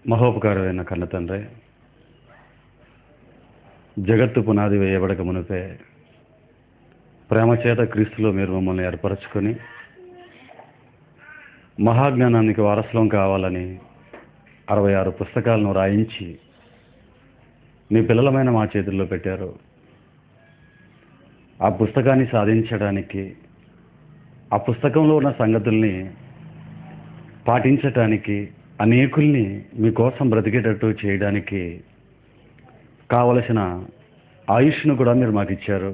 మహోపకారమైన కన్న తండ్రి, జగత్తు పునాది వేయబడక మునిపే ప్రేమ చేత క్రీస్తులో మీరు మమ్మల్ని ఏర్పరచుకొని మహాజ్ఞానానికి వారసులం కావాలని 66 పుస్తకాలను రాయించి మీ పిల్లలమైన మా చేతుల్లో పెట్టారు. ఆ పుస్తకాన్ని సాధించడానికి, ఆ పుస్తకంలో ఉన్న సంగతుల్ని పాటించటానికి, అనేకుల్ని మీకోసం బ్రతికేటట్టు చేయడానికి కావలసిన ఆయుష్ను కూడా మీరు మాకు ఇచ్చారు.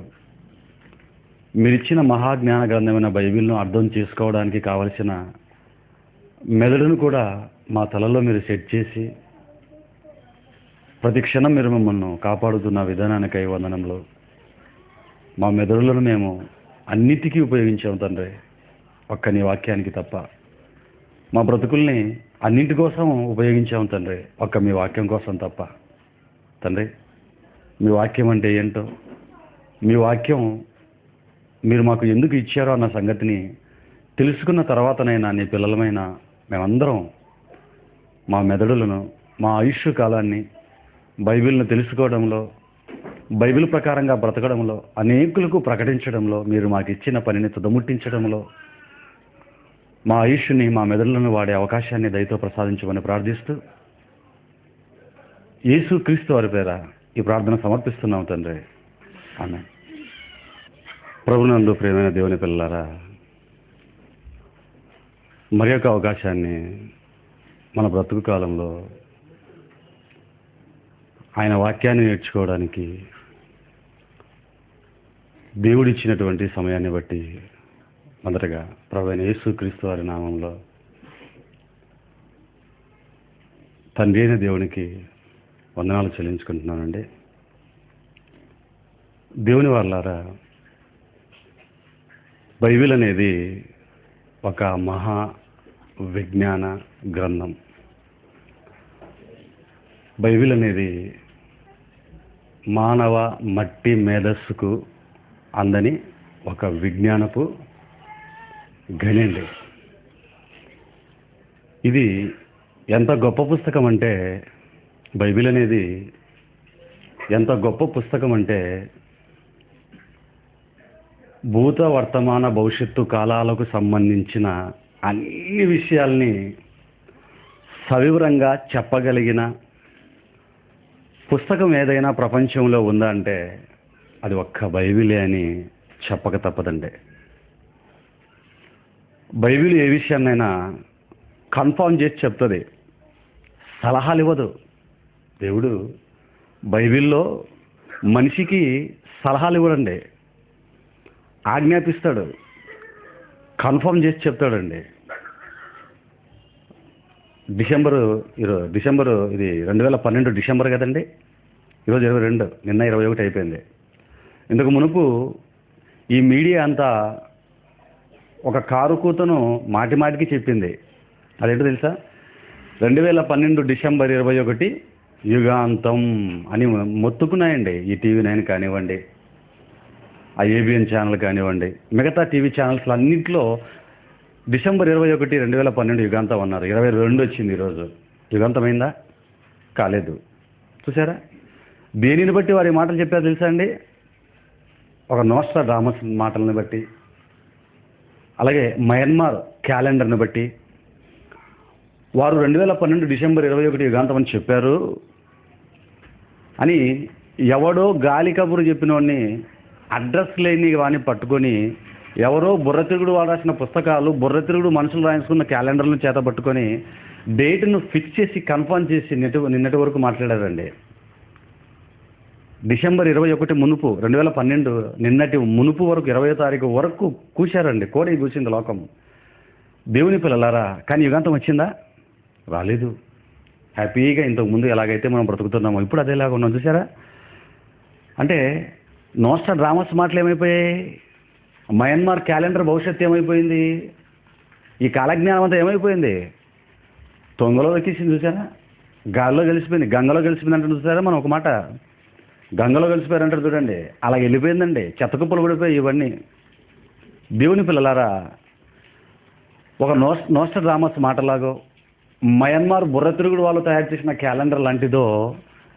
మీరిచ్చిన మహాజ్ఞాన గ్రంథమైన బైబిల్ను అర్థం చేసుకోవడానికి కావలసిన మెదడును కూడా మా తలలో మీరు సెట్ చేసి ప్రతి క్షణం మీరు మమ్మల్ని కాపాడుతున్న విధానానికై వందనంలో. మా మెదడులను మేము అన్నిటికీ ఉపయోగించాము తండ్రి, ఒక్క నీ వాక్యానికి తప్ప. మా బ్రతుకుల్ని అన్నింటి కోసం ఉపయోగించాము తండ్రి, ఒక్క మీ వాక్యం కోసం తప్ప. తండ్రి, మీ వాక్యం అంటే ఏంటో, మీ వాక్యం మీరు మాకు ఎందుకు ఇచ్చారో అన్న సంగతిని తెలుసుకున్న తర్వాతనైనా నీ పిల్లలమైన మేమందరం మా మెదడులను, మా ఆయుష్ కాలాన్ని బైబిల్ను తెలుసుకోవడంలో, బైబిల్ ప్రకారంగా బ్రతకడంలో, అనేకులకు ప్రకటించడంలో, మీరు మాకు ఇచ్చిన పనిని తుదముట్టించడంలో మా ఆయుష్ని, మా మెదడులను వాడే అవకాశాన్ని దయతో ప్రసాదించమని ప్రార్థిస్తూ యేసు క్రీస్తు వారి పేర ఈ ప్రార్థన సమర్పిస్తున్నాం తండ్రి, ఆమేన్. ప్రభునందు ప్రియమైన దేవుని పిల్లలారా, మరి యొక్క అవకాశాన్ని మన బ్రతుకు కాలంలో ఆయన వాక్యాన్ని నేర్చుకోవడానికి దేవుడిచ్చినటువంటి సమయాన్ని బట్టి మొదటగా ప్రభువైన యేసు క్రీస్తు వారి నామంలో తండ్రి అయిన దేవునికి వందనాలు చెల్లించుకుంటున్నానండి. దేవుని వారలారా, బైబిల్ అనేది ఒక మహా విజ్ఞాన గ్రంథం. బైబిల్ అనేది మానవ మట్టి మేధస్సుకు అందని ఒక విజ్ఞానపు గనండి. ఇది ఎంత గొప్ప పుస్తకం అంటే, బైబిల్ అనేది ఎంత గొప్ప పుస్తకం అంటే, భూత వర్తమాన భవిష్యత్తు కాలాలకు సంబంధించిన అన్ని విషయాల్ని సవివరంగా చెప్పగలిగిన పుస్తకం ఏదైనా ప్రపంచంలో ఉందా అంటే అది ఒక్క బైబిలే అని చెప్పక తప్పదండి. బైబిల్ ఏ విషయాన్నైనా కన్ఫర్మ్ చేసి చెప్తుంది, సలహాలు ఇవ్వదు. దేవుడు బైబిల్లో మనిషికి సలహాలు ఇవ్వడండి, ఆజ్ఞాపిస్తాడు, కన్ఫర్మ్ చేసి చెప్తాడండి. డిసెంబరు ఇది 2012 డిసెంబర్ కదండి, ఈరోజు 22, నిన్న 21 అయిపోయింది. ఇంతకు మునుపు ఈ మీడియా అంతా ఒక కారు కూతను మాటి మాటికి చెప్పింది. అదేంటో తెలుసా? 2012 డిసెంబర్ 21 యుగాంతం అని మొత్తుకున్నాయండి. ఈ టీవీ 9 కానివ్వండి, ఆ ఏబిఎన్ ఛానల్ కానివ్వండి, మిగతా టీవీ ఛానల్స్ అన్నింటిలో డిసెంబర్ 21, 2012 యుగాంతం అన్నారు. 22 వచ్చింది ఈరోజు. యుగాంతమైందా? కాలేదు. చూసారా? దేనిని బట్టి వారి మాటలు చెప్పారు తెలుసా అండి? ఒక నోస్ట్రాడామస్ మాటలను బట్టి, అలాగే మయన్మార్ క్యాలెండర్ని బట్టి వారు 2012 డిసెంబర్ 21 యుగాంతం అని చెప్పారు అని ఎవడో గాలి కబురు చెప్పిన వాడిని, అడ్రస్ లేని వాడిని పట్టుకొని, ఎవరో బుర్రతిరుగుడు వాడు రాసిన పుస్తకాలు, బుర్రతిరుగుడు మనుషులు రాయించుకున్న క్యాలెండర్లను చేత పట్టుకొని డేట్ను ఫిక్స్ చేసి కన్ఫర్మ్ చేసి నిన్నటి వరకు మాట్లాడారండి. డిసెంబర్ 21 మునుపు 2012 నిన్నటి మునుపు వరకు 20వ తారీఖు వరకు కూశారండి. కోడి కూసింది లోకం. దేవుని పిల్లలారా, కానీ యుగాంతం వచ్చిందా? రాలేదు. హ్యాపీగా ఇంతకు ముందు ఎలాగైతే మనం బ్రతుకుతున్నామో ఇప్పుడు అదేలాగా ఉన్నాం. చూసారా? అంటే నోస్ట్రాడామస్ మాటలు ఏమైపోయాయి? మయన్మార్ క్యాలెండర్ భవిష్యత్తు ఏమైపోయింది? ఈ కాలజ్ఞానం అంతా ఏమైపోయింది? తొంగలో ఎక్కేసింది. చూసారా? గాల్లో కలిసిపోయింది, గంగలో కలిసిపోయింది అంటే చూసారా? మనం ఒక మాట గంగలో కలిసిపోయారంటారు చూడండి, అలా వెళ్ళిపోయిందండి. చెత్తకుప్పలు పడిపోయి ఇవన్నీ. దేవుని పిల్లలారా, ఒక నోస్ట్రాడామస్ మాటలాగో మయన్మార్ బుర్రతిరుగుడు వాళ్ళు తయారు చేసిన క్యాలెండర్ లాంటిదో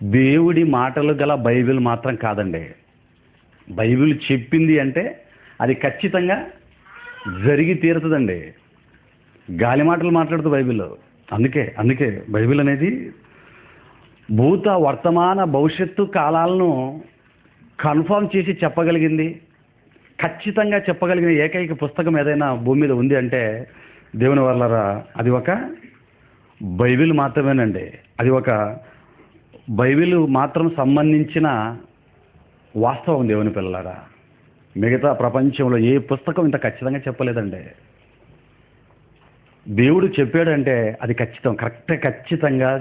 దేవుడి మాటలు గల బైబిల్ మాత్రం కాదండి. బైబిల్ చెప్పింది అంటే అది ఖచ్చితంగా జరిగి తీరుతుందండి. గాలి మాటలు మాట్లాడుతూ బైబిల్. అందుకే బైబిల్ అనేది భూత వర్తమాన భవిష్యత్తు కాలాలను కన్ఫర్మ్ చేసి చెప్పగలిగింది, ఖచ్చితంగా చెప్పగలిగిన ఏకైక పుస్తకం ఏదైనా భూమి మీద ఉంది అంటే దేవుని వర్లారా అది ఒక బైబిల్ మాత్రమేనండి. అది ఒక బైబిల్ మాత్రం సంబంధించిన వాస్తవం దేవుని పిల్లలారా. మిగతా ప్రపంచంలో ఏ పుస్తకం ఇంత ఖచ్చితంగా చెప్పలేదండి. దేవుడు చెప్పాడంటే అది ఖచ్చితంగా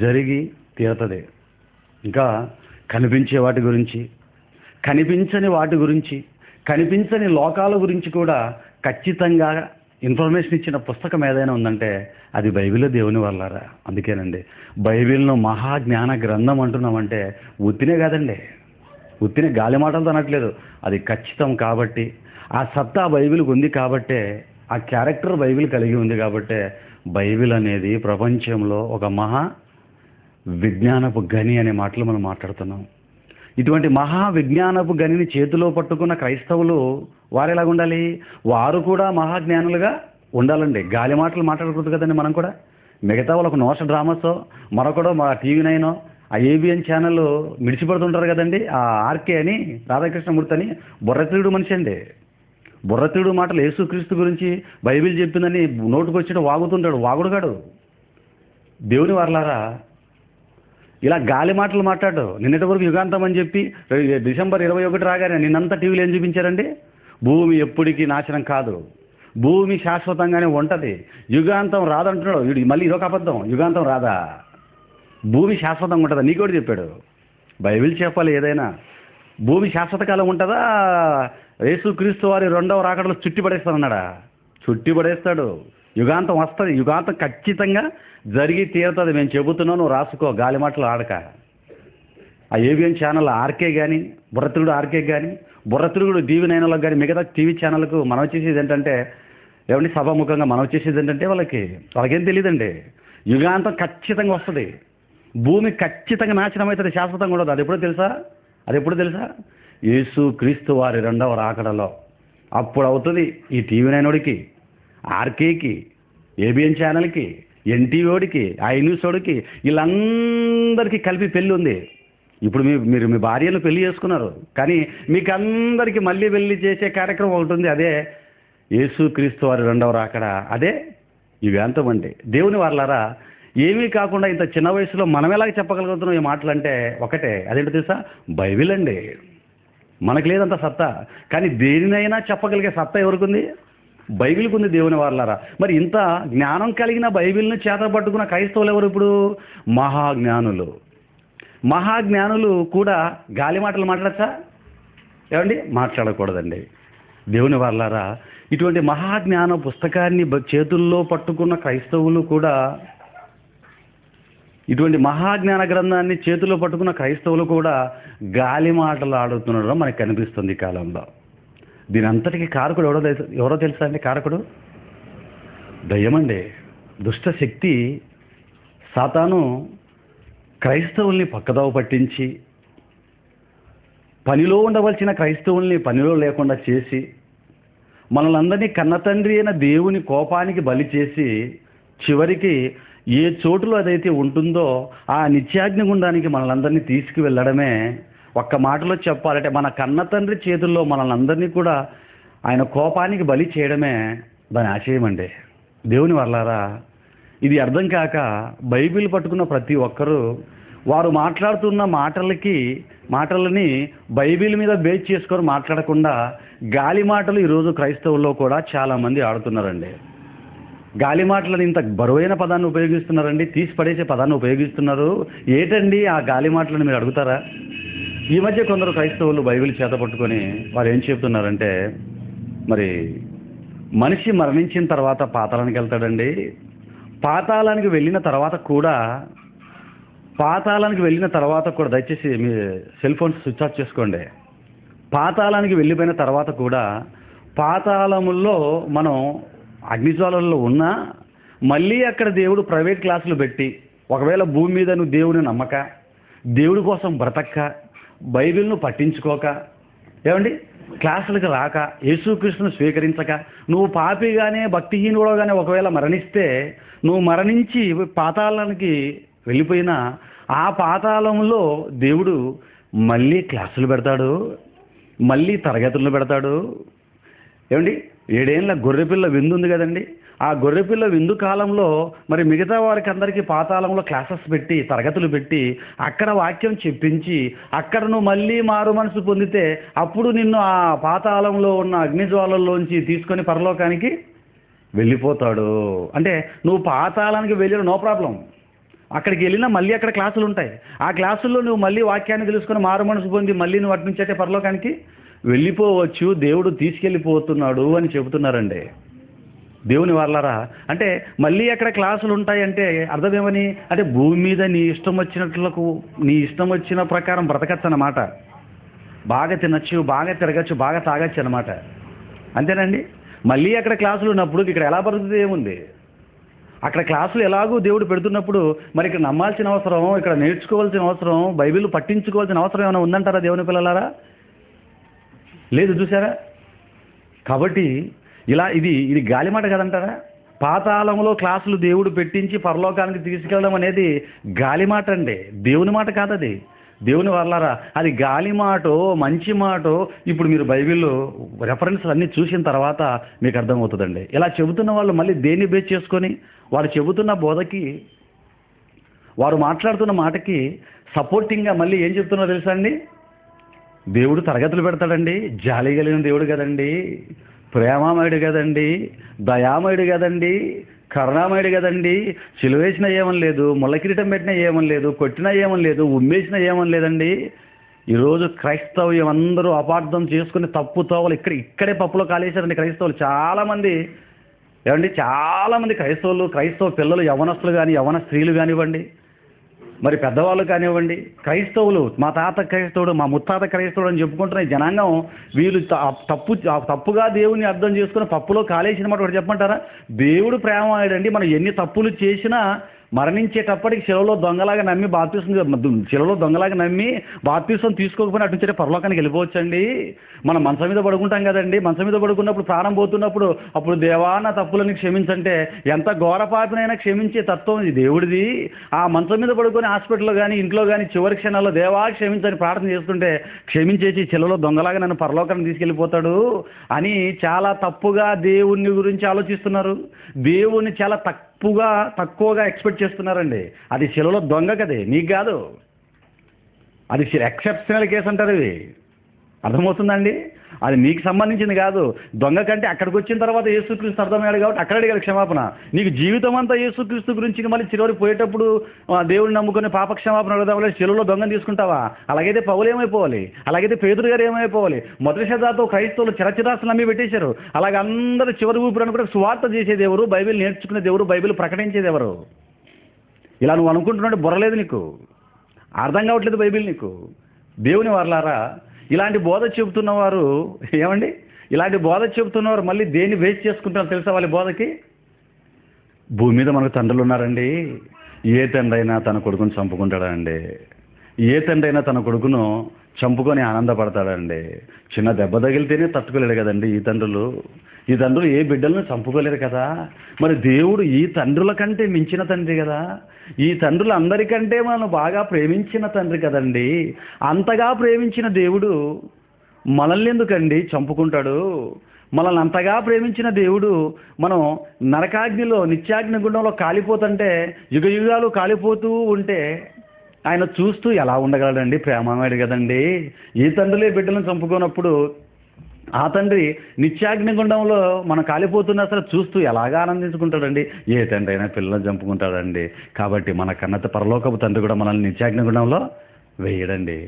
జరిగి తీరుతుంది. ఇంకా కనిపించే వాటి గురించి, కనిపించని వాటి గురించి, కనిపించని లోకాల గురించి కూడా ఖచ్చితంగా ఇన్ఫర్మేషన్ ఇచ్చిన పుస్తకం ఏదైనా ఉందంటే అది బైబిల్ దేవుని వల్లారా. అందుకేనండి బైబిల్ను మహాజ్ఞాన గ్రంథం అంటున్నామంటే ఉత్తినే కాదండి, ఉత్తినే గాలి మాటలతో అనట్లేదు. అది ఖచ్చితం కాబట్టి, ఆ సత్తా బైబిల్కి ఉంది కాబట్టే, ఆ క్యారెక్టర్ బైబిల్ కలిగి ఉంది కాబట్టే బైబిల్ అనేది ప్రపంచంలో ఒక మహా విజ్ఞానపు గని అనే మాటలు మనం మాట్లాడుతున్నాం. ఇటువంటి మహా విజ్ఞానపు గనిని చేతిలో పట్టుకున్న క్రైస్తవులు వారు ఎలాగ ఉండాలి? వారు కూడా మహాజ్ఞానులుగా ఉండాలండి. గాలి మాటలు మాట్లాడకూడదు కదండి. మనం కూడా మిగతా వాళ్ళకు నోష డ్రామాసో మరొకడో మా టీవీ9 ఆ ఏబిఎన్ ఛానల్ మిడిచిపడుతుంటారు కదండి. ఆ ఆర్కే అని రాధాకృష్ణమూర్తి అని బుర్రతిరుగుడు మనిషి అండి. బుర్రతిరుగుడు మాటలు యేసుక్రీస్తు గురించి బైబిల్ చెప్పిందని నోటుకు వచ్చి వాగుతుంటాడు. వాగుడుగాడు. దేవుని వర్లారా ఇలా గాలి మాటలు మాట్లాడు. నిన్నటి వరకు యుగాంతం అని చెప్పి డిసెంబర్ 21 రాగానే నిన్నంతా టీవీలో ఏం చూపించారండి? భూమి ఎప్పటికీ నాశనం కాదు, భూమి శాశ్వతంగానే ఉంటుంది, యుగాంతం రాదంటున్నాడు. వీడు మళ్ళీ ఇదొక అబద్ధం. యుగాంతం రాదా? భూమి శాశ్వతంగా ఉంటుందా? నీకు కూడా చెప్పాడు. బైబిల్ చెప్పాలి ఏదైనా. భూమి శాశ్వత కాలం ఉంటుందా? యేసుక్రీస్తు వారి 2వ రాకడలో చుట్టి పడేస్తానన్నాడా? చుట్టి పడేస్తాడు. యుగాంతం వస్తుంది. యుగాంతం ఖచ్చితంగా జరిగి తీరుతుంది. మేము చెబుతున్నాను, నువ్వు రాసుకో. గాలి మాటలు ఆడక. ఆ ఏబిఎన్ ఛానల్ ఆర్కే కానీ, బుర్రతిరుగుడు ఆర్కే కానీ, బుర్రతిరుగుడు టీవీ9లకు కానీ, మిగతా టీవీ ఛానల్కు మనం వచ్చేసేది ఏంటంటే ఏమంటే సభాముఖంగా మనం వచ్చేసేది ఏంటంటే వాళ్ళకేం తెలియదండి. యుగాంతం ఖచ్చితంగా వస్తుంది. భూమి ఖచ్చితంగా నాశనం అవుతుంది, శాశ్వతంగా ఉండదు. అది ఎప్పుడో తెలుసా? యేసు క్రీస్తు వారి 2వ రాకడలో అప్పుడు అవుతుంది. ఈ టీవీ9కి, ఆర్కేకి, ఏబిఎన్ ఛానల్కి, ఎన్టీవీకి, ఐ న్యూస్ వాడికి, వీళ్ళందరికీ కలిపి పెళ్ళి ఉంది. ఇప్పుడు మీరు మీ భార్యను పెళ్లి చేసుకున్నారు, కానీ మీకు అందరికీ మళ్ళీ పెళ్లి చేసే కార్యక్రమం ఒకటి ఉంది. అదే యేసుక్రీస్తు వారి 2వ రాకడ. అదే యుగాంతం అంటే. దేవుని వర్లారా ఏమీ కాకుండా ఇంత చిన్న వయసులో మనం ఎలాగ చెప్పగలుగుతున్నాం ఈ మాటలు అంటే ఒకటే, అదేంటో తెలుసా? బైబిల్ అండి. మనకు లేదంత సత్తా, కానీ దేనినైనా చెప్పగలిగే సత్తా ఎవరికుంది? బైబిల్కి ఉంది. దేవుని వర్లారా మరి ఇంత జ్ఞానం కలిగిన బైబిల్ను చేత పట్టుకున్న క్రైస్తవులు ఎవరు? ఇప్పుడు మహాజ్ఞానులు కూడా గాలి మాటలు మాట్లాడచ్చా? ఏమండి? మాట్లాడకూడదండి. దేవుని వర్లారా ఇటువంటి మహాజ్ఞాన పుస్తకాన్ని చేతుల్లో పట్టుకున్న క్రైస్తవులు కూడా, ఇటువంటి మహాజ్ఞాన గ్రంథాన్ని చేతిలో పట్టుకున్న క్రైస్తవులు కూడా గాలి మాటలు ఆడుతుండడం మనకు కనిపిస్తుంది ఈ కాలంలో. దీని అంతటికీ కారకుడు ఎవరో తెలుసా అండి? కారకుడు దయ్యమండి. దుష్ట శక్తి సాతాను క్రైస్తవుల్ని పక్కదోవ పట్టించి, పనిలో ఉండవలసిన క్రైస్తవుల్ని పనిలో లేకుండా చేసి, మనల్ని అందరినీ కన్నతండ్రి అయిన దేవుని కోపానికి బలి చేసి, చివరికి ఏ చోటులో అదైతే ఉంటుందో ఆ నిత్యాగ్ని గుండానికి మనల్ని తీసుకువెళ్ళడమే. ఒక్క మాటలో చెప్పాలంటే మన కన్న తండ్రి చేతుల్లో మనల్ని అందరినీ కూడా ఆయన కోపానికి బలి చేయడమే దాని ఆశయం అండి. దేవుని వర్లారా ఇది అర్థం కాక బైబిల్ పట్టుకున్న ప్రతి ఒక్కరూ వారు మాట్లాడుతున్న మాటలని బైబిల్ మీద బేస్ చేసుకొని మాట్లాడకుండా గాలి మాటలు ఈరోజు క్రైస్తవుల్లో కూడా చాలామంది ఆడుతున్నారండి. గాలి మాటలను ఇంత బరువైన పదాన్ని ఉపయోగిస్తున్నారండి, తీసి పడేసే పదాన్ని ఉపయోగిస్తున్నారు. ఏటండి ఆ గాలి మాటలను మీరు అడుగుతారా? ఈ మధ్య కొందరు క్రైస్తవులు బైబిల్ చేత పట్టుకొని వారు ఏం చెప్తున్నారంటే, మరి మనిషి మరణించిన తర్వాత పాతాళానికి వెళ్తాడండి, పాతాళానికి వెళ్ళిన తర్వాత కూడా దయచేసి మీ సెల్ ఫోన్స్ స్విచ్ ఆఫ్ చేసుకోండి. పాతాళానికి వెళ్ళిపోయిన తర్వాత కూడా పాతాళముల్లో మనం అగ్నిజ్వాలల్లో ఉన్నా మళ్ళీ అక్కడ దేవుడు ప్రైవేట్ క్లాసులు పెట్టి, ఒకవేళ భూమి మీద నువ్వు దేవుని నమ్మక, దేవుడి కోసం బ్రతక్క, బైబిల్ను పట్టించుకోక, ఏమండి క్లాసులకు రాక, యేసుక్రీస్తును స్వీకరించక, నువ్వు పాపిగానే భక్తిహీనుడుగానే ఒకవేళ మరణిస్తే, నువ్వు మరణించి పాతాళానికి వెళ్ళిపోయినా ఆ పాతాళంలో దేవుడు మళ్ళీ క్లాసులు పెడతాడు, మళ్ళీ తరగతులు పెడతాడు. ఏమండి 7 ఏళ్ళ గొర్రెపిల్ల విందు ఉంది కదండి, ఆ గొర్రెపిల్ల విందు కాలంలో మరి మిగతా వారికి అందరికీ పాతాళంలో క్లాసెస్ పెట్టి, తరగతులు పెట్టి, అక్కడ వాక్యం చెప్పించి, అక్కడ నువ్వు మళ్ళీ మారు మనసు పొందితే అప్పుడు నిన్ను ఆ పాతాళంలో ఉన్న అగ్నిజ్వాలల్లోంచి తీసుకొని పరలోకానికి వెళ్ళిపోతాడు. అంటే నువ్వు పాతాళానికి వెళ్ళిన నో ప్రాబ్లం, అక్కడికి వెళ్ళినా మళ్ళీ అక్కడ క్లాసులు ఉంటాయి. ఆ క్లాసుల్లో నువ్వు మళ్ళీ వాక్యాన్ని తెలుసుకొని మారు మనసు పొంది మళ్ళీ నువ్వు అటు నుంచి అయితే పరలోకానికి వెళ్ళిపోవచ్చు, దేవుడు తీసుకెళ్ళిపోతున్నాడు అని చెబుతున్నారండి. దేవుని వాళ్ళారా, అంటే మళ్ళీ అక్కడ క్లాసులు ఉంటాయంటే అర్థం ఏమని, అంటే భూమి మీద నీ ఇష్టం వచ్చినట్లకు, నీ ఇష్టం వచ్చిన ప్రకారం బ్రతకచ్చు అన్నమాట. బాగా తినచ్చు, బాగా తిరగచ్చు, బాగా తాగచ్చు అనమాట. అంతేనండి. మళ్ళీ అక్కడ క్లాసులు ఉన్నప్పుడు ఇక్కడ ఎలా బ్రతుకుతుంది ఏముంది? అక్కడ క్లాసులు ఎలాగూ దేవుడు పెడుతున్నప్పుడు మరి ఇక్కడ నమ్మాల్సిన అవసరం, ఇక్కడ నేర్చుకోవాల్సిన అవసరం, బైబిల్ పట్టించుకోవాల్సిన అవసరం ఏమైనా ఉందంటారా దేవుని పిల్లలారా? లేదు, చూసారా? కాబట్టి ఇది గాలి మాట కదంటారా? పాతాళంలో క్లాసులు దేవుడు పెట్టించి పరలోకానికి తీసుకెళ్ళడం అనేది గాలి మాట అండి, దేవుని మాట కాదు అది. దేవుని వాళ్ళారా, అది గాలి మాటో మంచి మాటో ఇప్పుడు మీరు బైబిల్లో రెఫరెన్స్లు అన్నీ చూసిన తర్వాత మీకు అర్థమవుతుందండి. ఇలా చెబుతున్న వాళ్ళు మళ్ళీ దేన్ని బేస్ చేసుకొని వారు చెబుతున్న బోధకి, వారు మాట్లాడుతున్న మాటకి సపోర్టింగ్గా మళ్ళీ ఏం చెప్తున్నారో తెలుసా అండి? దేవుడు తరగతులు పెడతాడండి, జాలి కలిగిన దేవుడు కదండి, ప్రేమామయుడు కదండి, దయామయుడు కదండి, కరుణామయుడు కదండి, సిలువేసినా ఏమని లేదు, ముళ్ళ కిరీటం పెట్టినా ఏమని లేదు, కొట్టినా ఏమని లేదు, ఉమ్మేసినా ఏమని లేదండి. ఈరోజు క్రైస్తవ్యం అందరూ అపార్థం చేసుకుని తప్పు తోవలు ఇక్కడే పప్పులో కాలేశారండి క్రైస్తవులు చాలామంది. ఏమండి, చాలామంది క్రైస్తవ పిల్లలు, యవ్వనస్తులు కానీ, యవ్వన స్త్రీలు కానివ్వండి, మరి పెద్దవాళ్ళు కానివ్వండి, క్రైస్తవులు, మా తాత క్రైస్తవుడు, మా ముత్తాత క్రైస్తవుడు అని చెప్పుకుంటున్న ఈ జనాంగం వీళ్ళు తప్పుగా దేవుని అర్థం చేసుకుని పప్పులో కాలేసిన మాట ఒకటి చెప్పమంటారా? దేవుడు ప్రేమాయుడండి, మనం ఎన్ని తప్పులు చేసినా మరణించేటప్పటికి శిలలో దొంగలాగా నమ్మి బాప్తీసం తీసుకోకపోయినా అటు నుంచి పరలోకానికి వెళ్ళిపోవచ్చండి. మనం మంచం మీద పడుకుంటాం కదండి, మంచం మీద పడుకున్నప్పుడు ప్రాణం పోతున్నప్పుడు అప్పుడు దేవా నా తప్పులని క్షమించంటే ఎంత ఘోరపాపినైనా క్షమించే తత్వం ఇది దేవుడిది. ఆ మంచం మీద పడుకొని హాస్పిటల్లో కానీ ఇంట్లో కానీ చివరి క్షణాల్లో దేవా క్షమించని ప్రార్థన చేస్తుంటే క్షమించేసి శిలలో దొంగలాగా నన్ను పరలోకానికి తీసుకెళ్ళిపోతాడు అని చాలా తప్పుగా దేవుని గురించి ఆలోచిస్తున్నారు. దేవుణ్ణి చాలా తక్కువగా ఎక్స్పెక్ట్ చేస్తున్నారండి. అది శిలలో దొంగ కదే, నీకు కాదు. అది ఎక్సెప్షనల్ కేసు అంటారు. ఇది అర్థమవుతుందండి? అది నీకు సంబంధించింది కాదు. దొంగ కంటే అక్కడికి వచ్చిన తర్వాత యేసుక్రీస్తు అర్థమయ్యాడు కాబట్టి అక్కడ అడిగాడు క్షమాపణ. నీకు జీవితం అంతా యేసుక్రీస్తు గురించి మళ్ళీ చివరి పోయేటప్పుడు దేవుడిని నమ్ముకుని పాప క్షమాపణ అడగదామని శిలువలో దొంగని తీసుకుంటావా? అలాగైతే పౌలు ఏమైపోవాలి? అలాగైతే పేతురు గారు ఏమైపోవాలి? మొదటి శతాబ్దంతో క్రైస్తవులు చిరచిరాస్తులు నమ్మి పెట్టేశారు. అలాగే అందరూ చివరి ఊపిరి కూడా సువార్త చేసేది ఎవరు? బైబిల్ నేర్చుకునేది ఎవరు? బైబిల్ ప్రకటించేది ఎవరు? ఇలా నువ్వు అనుకుంటున్నాడు బుర్రలేదు, నీకు అర్థం కావట్లేదు బైబిల్ నీకు. దేవుని వాళ్ళారా, ఇలాంటి బోధ చెబుతున్నవారు ఏమండి, ఇలాంటి బోధ చెబుతున్నవారు మళ్ళీ దేన్ని వేస్ట్ చేసుకుంటారో తెలుసా? వాళ్ళ బోధకి భూమి మీద మనకు తండ్రులు ఉన్నారండి. ఏ తండ్రి అయినా తన కొడుకును చంపుకుంటాడండి. ఏ తండ్రి అయినా తన కొడుకును చంపుకొని ఆనందపడతాడండి. చిన్న దెబ్బ తగిలితేనే తట్టుకోలేడు కదండి ఈ తండ్రులు ఏ బిడ్డలను చంపుకోలేరు కదా. మరి దేవుడు ఈ తండ్రుల కంటే మించిన తండ్రి కదా. ఈ తండ్రులు అందరికంటే మనం బాగా ప్రేమించిన తండ్రి కదండి. అంతగా ప్రేమించిన దేవుడు మనల్ని ఎందుకండి చంపుకుంటాడు? మనల్ని అంతగా ప్రేమించిన దేవుడు మనం నరకాగ్నిలో నిత్యాగ్ని గుండంలో కాలిపోతుంటే యుగాలు కాలిపోతూ ఉంటే ఆయన చూస్తూ ఎలా ఉండగలడండి? ప్రేమమయుడు కదండి. ఈ తండ్రులే బిడ్డలను చంపుకున్నప్పుడు ఆ తండ్రి నిత్యాగ్నిగుండంలో మనం కాలిపోతున్నా సరే చూస్తూ ఎలాగా ఆనందించుకుంటాడండి? ఏ తండ్రి అయినా పిల్లలను చంపుకుంటాడండి. కాబట్టి మన కన్నత పరలోకపు తండ్రి కూడా మనల్ని నిత్యాగ్నిగుండంలో వేయడండి.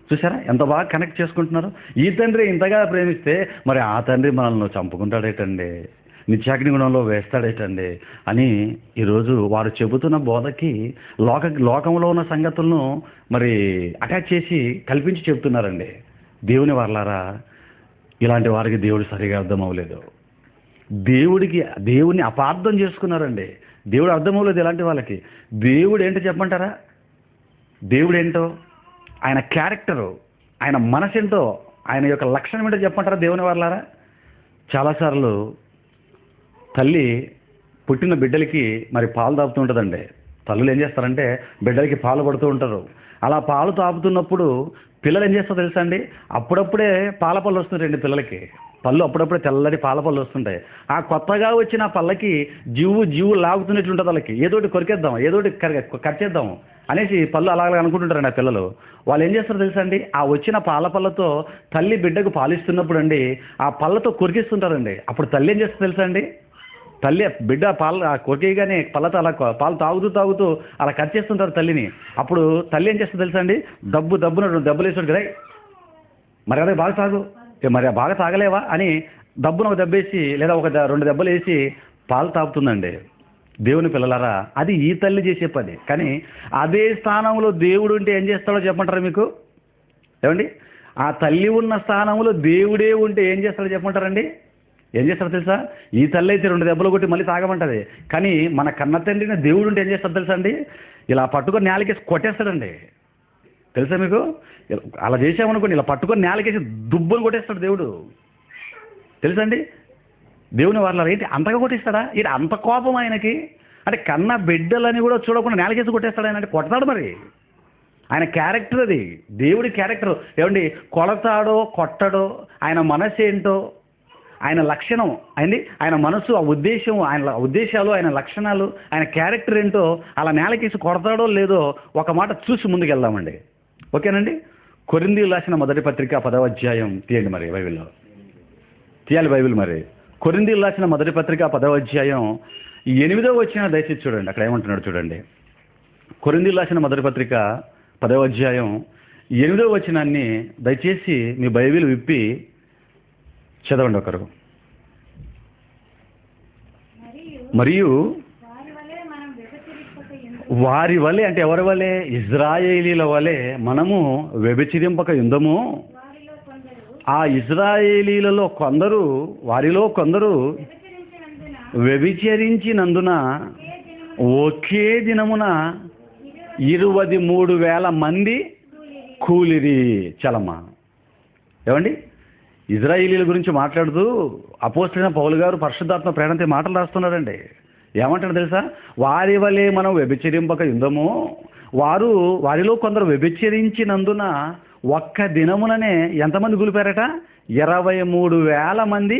చూసారా ఎంత బాగా కనెక్ట్ చేసుకుంటున్నారు? ఈ తండ్రి ఇంతగా ప్రేమిస్తే మరి ఆ తండ్రి మనల్ని చంపుకుంటాడేటండి, నిత్యాగ్నిగుణంలో వేస్తాడేటండి అని ఈరోజు వారు చెబుతున్న బోధకి లోకంలో ఉన్న సంగతులను మరి అటాచ్ చేసి కల్పించి చెబుతున్నారండి. దేవుని వర్లారా, ఇలాంటి వారికి దేవుడు సరిగా అర్థం అవ్వలేదు. దేవుడిని అపార్థం చేసుకున్నారండి. దేవుడు అర్థమవులేదు ఇలాంటి వాళ్ళకి. దేవుడు ఏంటో చెప్పమంటారా? దేవుడు ఏంటో, ఆయన క్యారెక్టరు, ఆయన మనసు ఏంటో, ఆయన యొక్క లక్షణం ఏంటో చెప్పమంటారా దేవుని వాళ్ళారా? చాలాసార్లు తల్లి పుట్టిన బిడ్డలకి మరి పాలు తాపుతుంటుందండి. తల్లులు ఏం చేస్తారంటే బిడ్డలకి పాలు పడుతూ ఉంటారు. అలా పాలు తాపుతున్నప్పుడు పిల్లలు ఏం చేస్తారో తెలుసా అండి? అప్పుడప్పుడే పాల పళ్ళు వస్తుంటాయండి పిల్లలకి. పళ్ళు అప్పుడప్పుడే తెల్లటి పాల పళ్ళు వస్తుంటాయి. ఆ కొత్తగా వచ్చిన పళ్ళకి జీవు లాగుతున్నట్లు ఉంటుంది. వాళ్ళకి ఏదోటి కొరికేద్దాం, ఏదోటి కరిచేద్దాం అనేసి పళ్ళు అలాగే అనుకుంటుంటారండి ఆ పిల్లలు. వాళ్ళు ఏం చేస్తారో తెలుసా అండి? ఆ వచ్చిన పాల పళ్ళతో తల్లి బిడ్డకు పాలిస్తున్నప్పుడు అండి ఆ పళ్ళతో కొరికిస్తుంటారండి. అప్పుడు తల్లి ఏం చేస్తుందో తెలుసా అండి? తల్లి బిడ్డ పాలు కొరికేయగానే పళ్ళతో అలా పాలు తాగుతూ అలా కట్ చేస్తుంటారు తల్లిని. అప్పుడు తల్లి ఏం చేస్తుందో తెలుసా అండి? దబ్బున 2 దెబ్బలు వేసాడు కదా, మరి అదే బాగా తాగు, మరి బాగా తాగలేవా అని దబ్బున ఒక దెబ్బేసి లేదా 2 దెబ్బలు వేసి పాలు తాగుతుందండి. దేవుని పిల్లలారా, అది ఈ తల్లి చేసే పని. కానీ అదే స్థానంలో దేవుడు ఉంటే ఏం చేస్తాడో చెప్పమంటారా మీకు? ఏమండి, ఆ తల్లి ఉన్న స్థానంలో దేవుడే ఉంటే ఏం చేస్తాడో చెప్పమంటారండి? ఏం చేస్తాడో తెలుసా? ఈ తల్లి అయితే 2 దెబ్బలు కొట్టి మళ్ళీ తాగమంటది. కానీ మన కన్న తండ్రిని దేవుడు ఉంటే ఏం చేస్తాడు తెలుసా అండి? ఇలా పట్టుకొని నేలకేసి కొట్టేస్తాడండి. తెలుసా మీకు? అలా చేసామనుకోండి, ఇలా పట్టుకొని నేలకేసి దుబ్బులు కొట్టేస్తాడు దేవుడు. తెలుసా అండి? దేవుని వాళ్ళ ఏంటి అంతగా కొట్టేస్తాడా? ఇది అంత కోపం ఆయనకి అంటే కన్న బిడ్డలని కూడా చూడకుండా నేలకేసి కొట్టేస్తాడు ఆయన. అంటే కొడతాడు మరి. ఆయన క్యారెక్టర్ అది, దేవుడి క్యారెక్టర్. ఏమండి, కొడతాడో కొట్టడో ఆయన మనసు ఏంటో, ఆయన లక్షణం అయింది, ఆయన మనసు, ఆ ఉద్దేశం, ఆయన ఉద్దేశాలు, ఆయన లక్షణాలు, ఆయన క్యారెక్టర్ ఏంటో అలా నేలకేసి కొడతాడో లేదో ఒక మాట చూసి ముందుకెళ్దామండి. ఓకేనండి? కొరింథీయులకు రాసిన మొదటి పత్రిక 10వ అధ్యాయం తీయండి. మరి బైబిల్లో తీయాలి బైబిల్. మరి కొరింథీయులకు రాసిన మొదటి పత్రిక 10వ అధ్యాయం 8వ వచనం దయచేసి చూడండి. అక్కడ ఏమంటున్నాడు చూడండి. కొరింథీయులకు రాసిన మొదటి పత్రిక 10వ అధ్యాయం 8వ వచనాన్ని దయచేసి మీ బైబిల్ విప్పి చదవండి ఒకరు. మరియు వారి వలె అంటే ఎవరి వలె? ఇజ్రాయేలీల వలె మనము వ్యభిచరింపక యుందము. ఆ ఇజ్రాయేలీలలో వారిలో కొందరు వ్యభిచరించినందున ఒకే దినమున 23,000 మంది కూలిరి. చలమా ఏమండి, ఇజ్రాయేలీల గురించి మాట్లాడుతూ అపోస్తలుడైన పౌలు గారు పరిశుద్ధాత్మ ప్రేరణతో మాటలు రాస్తున్నారండి. ఏమంటాడు తెలుసా? వారి వలె మనం వ్యభిచరింపక యుందము, వారిలో కొందరు వ్యభిచరించినందున ఒక్క దినముననే ఎంతమంది కూలిపారట? 23,000 మంది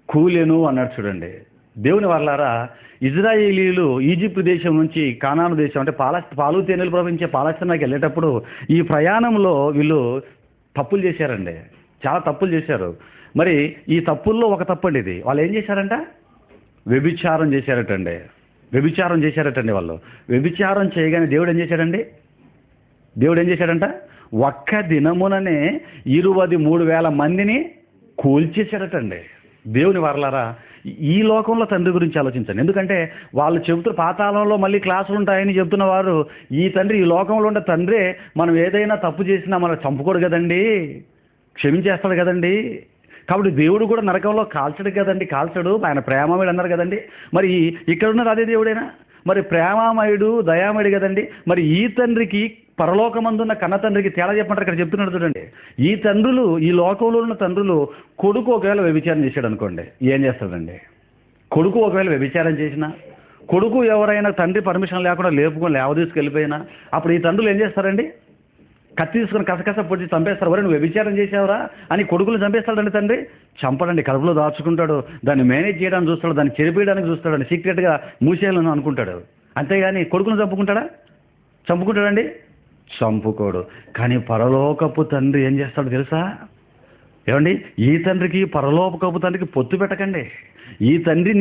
కూలెను అన్నాడు చూడండి. దేవుని వాళ్ళారా, ఇజ్రాయేలీలు ఈజిప్ట్ దేశం నుంచి కానాను దేశం అంటే పాలు తేనెలు ప్రవహించే పాలస్తీనాకి వెళ్ళేటప్పుడు ఈ ప్రయాణంలో వీళ్ళు తప్పులు చేశారండి. చాలా తప్పులు చేశారు. మరి ఈ తప్పుల్లో ఒక తప్పు అండి ఇది. వాళ్ళు ఏం చేశారంట? వ్యభిచారం చేశారటండి. వాళ్ళు వ్యభిచారం చేయగానే దేవుడు ఏం చేశాడంట? ఒక్క దినముననే 23,000 మందిని కూల్చేశారటండి. దేవుని వారలారా, ఈ లోకంలో తండ్రి గురించి ఆలోచించండి. ఎందుకంటే వాళ్ళు చెబుతున్న పాతాళంలో మళ్ళీ క్లాసులు ఉంటాయని చెబుతున్న వారు, ఈ తండ్రి ఈ లోకంలో ఉండే తండ్రే మనం ఏదైనా తప్పు చేసినా మనం చంపుకోడు కదండి, క్షమించేస్తాడు కదండి. కాబట్టి దేవుడు కూడా నరకంలో కాల్చడు. ఆయన ప్రేమమయుడు అన్నారు కదండి. మరి ఇక్కడ ఉన్నది అదే దేవుడేనా? మరి ప్రేమమయుడు, దయామయుడు కదండి. మరి ఈ తండ్రికి పరలోకమందున్న కన్న తండ్రికి తేడా చెప్పంటారు. ఇక్కడ చెప్తున్నాడు చూడండి. ఈ తండ్రులు, ఈ లోకంలో ఉన్న తండ్రులు కొడుకు ఒకవేళ వ్యభిచారం చేశాడు అనుకోండి, ఏం చేస్తాడండి? కొడుకు ఒకవేళ వ్యభిచారం చేసినా, కొడుకు ఎవరైనా తండ్రి పర్మిషన్ లేకుండా లేవదీసుకెళ్ళిపోయినా అప్పుడు ఈ తండ్రులు ఏం చేస్తారండి? కత్తి తీసుకుని కసకస పొడిచి చంపేస్తారు. నువ్వు వ్యభిచారం చేసావురా అని కొడుకులు చంపేస్తాడండి తండ్రి. చంపడండి, కడుపులో దాచుకుంటాడు, దాన్ని మేనేజ్ చేయడానికి చూస్తాడు, దాన్ని చెరిపేయడానికి చూస్తాడు, సీక్రెట్గా మూసేయాలని అనుకుంటాడు. అంతేగాని కొడుకును చంపుకుంటాడండి? చంపుకోడు. కానీ పరలోకపు తండ్రి ఏం చేస్తాడు తెలుసా? ఏమండి, ఈ తండ్రికి పరలోకపు తండ్రికి పొత్తు పెట్టకండి. ఈ తండ్రి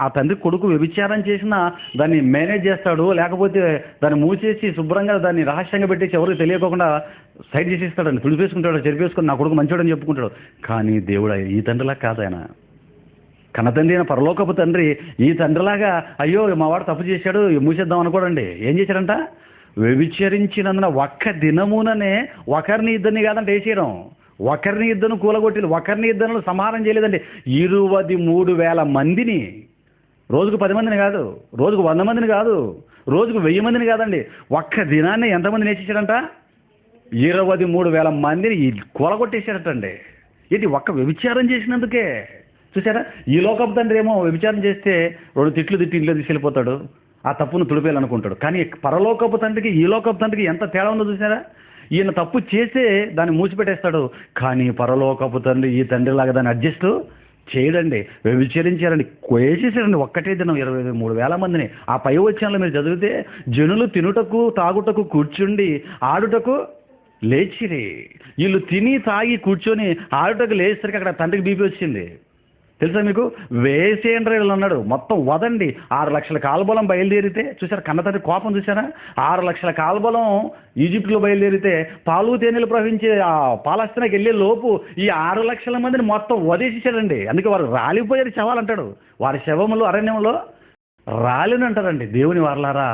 ఆ తండ్రి కొడుకు వ్యభిచారం చేసినా దాన్ని మేనేజ్ చేస్తాడు, లేకపోతే దాన్ని మూసేసి శుభ్రంగా దాన్ని రహస్యంగా పెట్టేసి ఎవరికి తెలియకుండా సైడ్ చేసేస్తాడండి, తుడిపేసుకుంటాడు, చెరిపేసుకుని నా కొడుకు మంచోడని చెప్పుకుంటాడు. కానీ దేవుడు ఈ తండ్రిలా కాదు. ఆయన కన్న తండ్రి అయిన పరలోకపు తండ్రి ఈ తండ్రిలాగా అయ్యో మావాడు తప్పు చేశాడు మూసేద్దాం అనుకోడండి. ఏం చేశాడంట? వ్యభిచరించినందున ఒక్క దినముననే ఒకరిని ఇద్దరిని కాదంటే వేసేయడం, ఒకరిని ఇద్దరు కూలగొట్టి ఒకరిని ఇద్దరు సంహారం చేయలేదండి. 23,000 మందిని, రోజుకు 10 మందిని కాదు, రోజుకు 100 మందిని కాదు, రోజుకు 1000 మందిని కాదండి, ఒక్క దినాన్ని ఎంతమందిని వేసేసాడంట? 23,000 మందిని కూలగొట్టేశాడటండి. ఏంటి? ఒక్క వ్యభిచారం చేసినందుకే. చూసారా? ఈ లోకపు తండ్రి ఏమో వ్యభిచారం చేస్తే 2 తిట్లు తిట్టి ఇంట్లో తీసుకెళ్ళిపోతాడు, ఆ తప్పును తుడిపేయాలనుకుంటాడు. కానీ పరలోకపు తండ్రికి ఈ లోకపు తండ్రికి ఎంత తేడా ఉందో చూసారా? ఈయన తప్పు చేస్తే దాన్ని మూసిపెట్టేస్తాడు, కానీ పరలోకపు తండ్రి ఈ తండ్రిలాగా దాన్ని అడ్జస్ట్ చేయడండి. వ్యభిచరించారండి, వేసేసారండి ఒక్కటే దినం 23,000 మందిని. ఆ పై వచ్చాలో మీరు చదివితే, జనులు తినుటకు తాగుటకు కూర్చుండి ఆడుటకు లేచిరి. వీళ్ళు తిని తాగి కూర్చొని ఆడుటకు లేచేసరికి అక్కడ తండ్రికి బీపీ వచ్చింది. తెలుసా మీకు? వేసేయండి వీళ్ళు అన్నాడు. మొత్తం వదండి. 6 లక్షల కాల్బలం బయలుదేరితే చూసారా? కన్న తండ్రి కోపం చూసారా? 6 లక్షల కాల్బలం ఈజిప్టులో బయలుదేరితే పాలు తేనెలు ప్రవహించే ఆ పాలస్తీనాకి వెళ్ళే లోపు ఈ 6 లక్షల మందిని మొత్తం వదేసేసాడండి. అందుకే వారు రాలిపోయారు శవాలంటాడు. వారి శవములు అరణ్యంలో రాలిని అంటారండి. దేవుని వారలారా,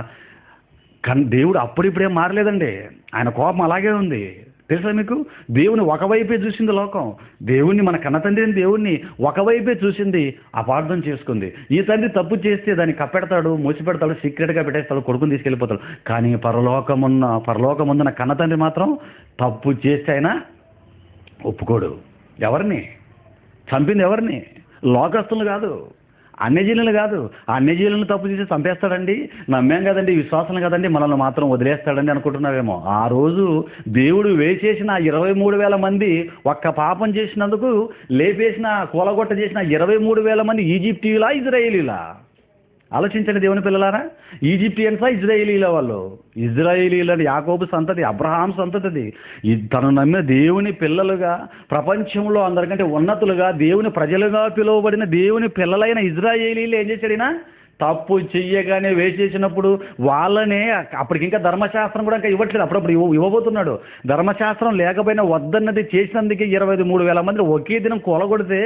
దేవుడు అప్పుడిప్పుడేం మారలేదండి. ఆయన కోపం అలాగే ఉంది. తెలుసా మీకు? దేవుని ఒకవైపే చూసింది లోకం. దేవుణ్ణి, మన కన్న తండ్రిని దేవుణ్ణి ఒకవైపే చూసింది, అపార్థం చేసుకుంది. ఈ తండ్రి తప్పు చేస్తే దాన్ని కప్పెడతాడు, మూసిపెడతాడు, సీక్రెట్గా పెట్టేస్తాడు, కొడుకుని తీసుకెళ్ళిపోతాడు. కానీ పరలోకముందున కన్న తండ్రి మాత్రం తప్పు చేస్తే ఆయన ఒప్పుకోడు. ఎవరిని చంపింది? ఎవరిని? లోకస్తులు కాదు, అన్యజీనులు కాదు. అన్యజీనులను తప్పు చేసి చంపేస్తాడండి? నమ్మాం కదండి, విశ్వాసం కదండి, మనల్ని మాత్రం వదిలేస్తాడండి అనుకుంటున్నావేమో. ఆ రోజు దేవుడు వేసేసిన 23,000 మంది ఒక్క పాపం చేసినందుకు లేపేసిన, కూలగొట్ట చేసిన 23,000 మంది ఈజిప్టీయులా, ఇజ్రాయేలీలా? ఆలోచించండి దేవుని పిల్లలారా. ఈజిప్టియన్సా, ఇజ్రాయేలీల వాళ్ళు? ఇజ్రాయేలీల యాకోబు సంతతి, అబ్రహాం సంతతిది. తను నమ్మిన దేవుని పిల్లలుగా, ప్రపంచంలో అందరికంటే ఉన్నతులుగా, దేవుని ప్రజలుగా పిలువబడిన దేవుని పిల్లలైన ఇజ్రాయేలీలు ఏం చేశాడినా? తప్పు చెయ్యగానే వేసేసినప్పుడు వాళ్ళనే, అప్పటికి ఇంకా ధర్మశాస్త్రం కూడా ఇంకా ఇవ్వట్లేదు, అప్పుడప్పుడు ఇవ్వబోతున్నాడు. ధర్మశాస్త్రం లేకపోయినా వద్దన్నది చేసినందుకే 23,000 మంది ఒకే దినం కూలగొడితే,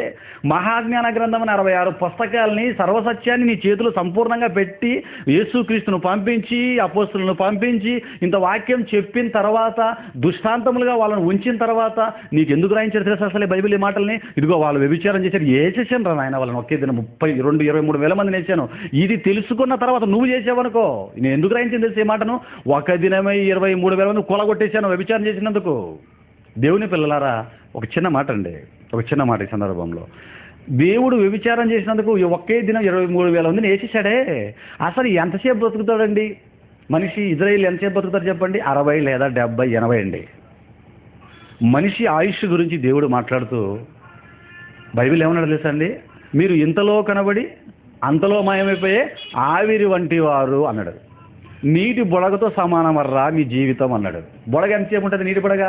మహాజ్ఞాన గ్రంథం 66 పుస్తకాలని, సర్వసత్యాన్ని నీ చేతులు సంపూర్ణంగా పెట్టి, యేసుక్రీస్తును పంపించి, అపోస్తులను పంపించి, ఇంత వాక్యం చెప్పిన తర్వాత, దుష్టాంతములుగా వాళ్ళని ఉంచిన తర్వాత నీకు ఎందుకు రాయించారు తెలుసు అసలు బైబిల్ ఈ మాటల్ని? ఇదిగో వాళ్ళు వ్యభిచారం చేశారు, వేసేసాను రా నాయన వాళ్ళని ఒకే దినం 23,000 మందిని వేసాను. ఇది తెలుసుకున్న తర్వాత నువ్వు చేసావనుకో, నేను ఎందుకు రాయించింది తెలిసి ఈ మాటను? ఒక దినమే 23,000 మంది కూలగొట్టేశాను వ్యభిచారం చేసినందుకు. దేవుని పిల్లలారా, ఒక చిన్న మాట అండి, ఒక చిన్న మాట ఈ సందర్భంలో. దేవుడు వ్యభిచారం చేసినందుకు ఒకే దినం 23,000 మందిని వేసేసాడే. అసలు ఎంతసేపు బ్రతుకుతాడండి మనిషి? ఇజ్రాయేల్ ఎంతసేపు బ్రతుకుతారు చెప్పండి? 60 లేదా 70, 80 అండి. మనిషి ఆయుష్ గురించి దేవుడు మాట్లాడుతూ బైబిల్ ఏమన్నాడు తెలుసా అండి? మీరు ఇంతలో కనబడి అంతలో మాయమైపోయే ఆవిరి వంటి వారు అన్నాడు. నీటి బుడగతో సమానమర్రా మీ జీవితం అన్నాడు. బుడగ ఎంతసేపు ఉంటుంది? నీటి బుడగ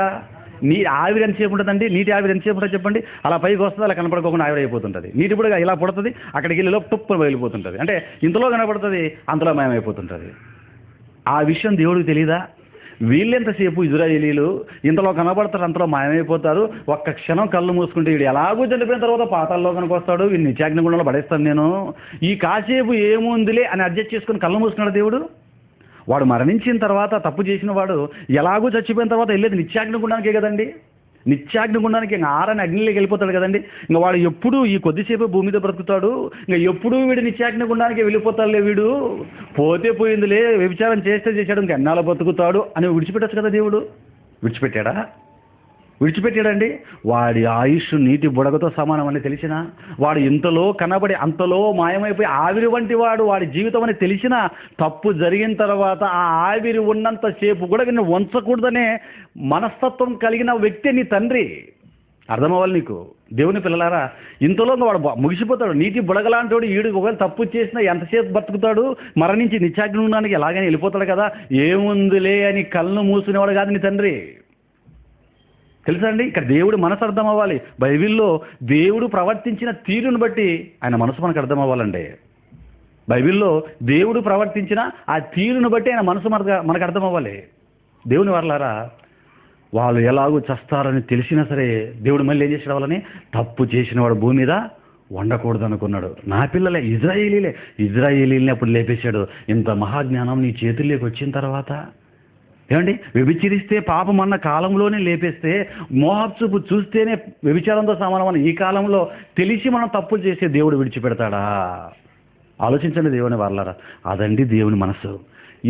ఆవిరి ఎంతసేపు ఉంటుందండి? నీటి ఆవిరి ఎంతసేపు ఉంటుంది చెప్పండి? అలా పైకి వస్తుంది, అలా కనపడుకోకుండా ఆవిరి అయిపోతుంటుంది. నీటి బుడగ ఇలా పుడుతుంది, అక్కడికి వెళ్ళి టుప్పు వెళ్ళిపోతుంటుంది. అంటే ఇంతలో కనపడుతుంది, అంతలో మాయమైపోతుంటుంది. ఆ విషయం దేవుడికి తెలీదా? వీళ్ళెంతసేపు ఇజ్రాయేలీలు ఇంతలో కనబడతారు, అంతలో మాయమైపోతారు. ఒక్క క్షణం కళ్ళు మూసుకుంటే వీడు ఎలాగో చనిపోయిన తర్వాత పాతాళలోకానికి వస్తాడు, వీడిని నిత్యాగ్నిగుండంలో పడేస్తాను నేను, ఈ కాసేపు ఏముందిలే అని అడ్జస్ట్ చేసుకుని కళ్ళు మూసుకున్నాడు దేవుడు. వాడు మరణించిన తర్వాత, తప్పు చేసిన వాడు ఎలాగో చచ్చిపోయిన తర్వాత వెళ్ళేది నిత్యాగ్నిగుండానికే కదండి. నిత్యాగ్నిగుండానికి ఇంకా ఆరని అగ్నిలోకి వెళ్ళిపోతాడు కదండి. ఇంకా వాడు ఎప్పుడు ఈ కొద్దిసేపు భూమి మీద బ్రతుకుతాడు, ఇంకా ఎప్పుడు వీడు నిత్యాగ్నిగుండానికి వెళ్ళిపోతాడులే, వీడు పోతే పోయిందిలే, వ్యభిచారం చేస్తే చేశాడు, ఇంకా ఎన్నాళ్ళు బ్రతుకుతాడు అని విడిచిపెట్టచ్చు కదా దేవుడు. విడిచిపెట్టాడా? విడిచిపెట్టాడండి. వాడి ఆయుష్ నీటి బుడగతో సమానం అని తెలిసినా, వాడు ఇంతలో కనబడి అంతలో మాయమైపోయి ఆవిరి వంటి వాడు వాడి జీవితం అని తెలిసినా, తప్పు జరిగిన తర్వాత ఆ ఆవిరి ఉన్నంతసేపు కూడా వీడిని ఉంచకూడదనే మనస్తత్వం కలిగిన వ్యక్తి నీ తండ్రి. అర్థమవ్వాలి నీకు దేవుని పిల్లలారా. ఇంతలో వాడు ముగిసిపోతాడు. నీటి బుడగలాంటి వాడు ఈడు ఒకవేళ తప్పు చేసినా ఎంతసేపు బతుకుతాడు? మరణించి నిత్యాగ్నిగుండానికి ఎలాగైనా వెళ్ళిపోతాడు కదా. ఏముందిలే అని కళ్ళు మూసుకునేవాడు కాదు నీ తండ్రి. తెలుసా అండి? ఇక్కడ దేవుడు మనసు అర్థం అవ్వాలి. బైబిల్లో దేవుడు ప్రవర్తించిన తీరును బట్టి ఆయన మనసు మనకు అర్థం అవ్వాలండి. బైబిల్లో దేవుడు ప్రవర్తించిన ఆ తీరును బట్టి ఆయన మనసు మనకు అర్థం అవ్వాలి. దేవుని వర్లారా, వాళ్ళు ఎలాగూ చస్తారని తెలిసినా సరే దేవుడు మళ్ళీ ఏం చేసాడు? వాళ్ళని తప్పు చేసిన వాడు భూమి మీద ఉండకూడదు అనుకున్నాడు. నా పిల్లలే ఇజ్రాయేలీలే, ఇజ్రాయేలీలని అప్పుడు లేపేశాడు. ఇంత మహాజ్ఞానం నీ చేతుల్లోకి వచ్చిన తర్వాత ఏమండి, వ్యభిచరిస్తే పాపం అన్న కాలంలోనే లేపేస్తే మోహపు చూపు చూస్తేనే వ్యభిచారంతో సమానమని ఈ కాలంలో తెలిసి మనం తప్పులు చేసే దేవుడు విడిచిపెడతాడా? ఆలోచించండి దేవుని వాళ్ళారా. అదండి దేవుని మనసు.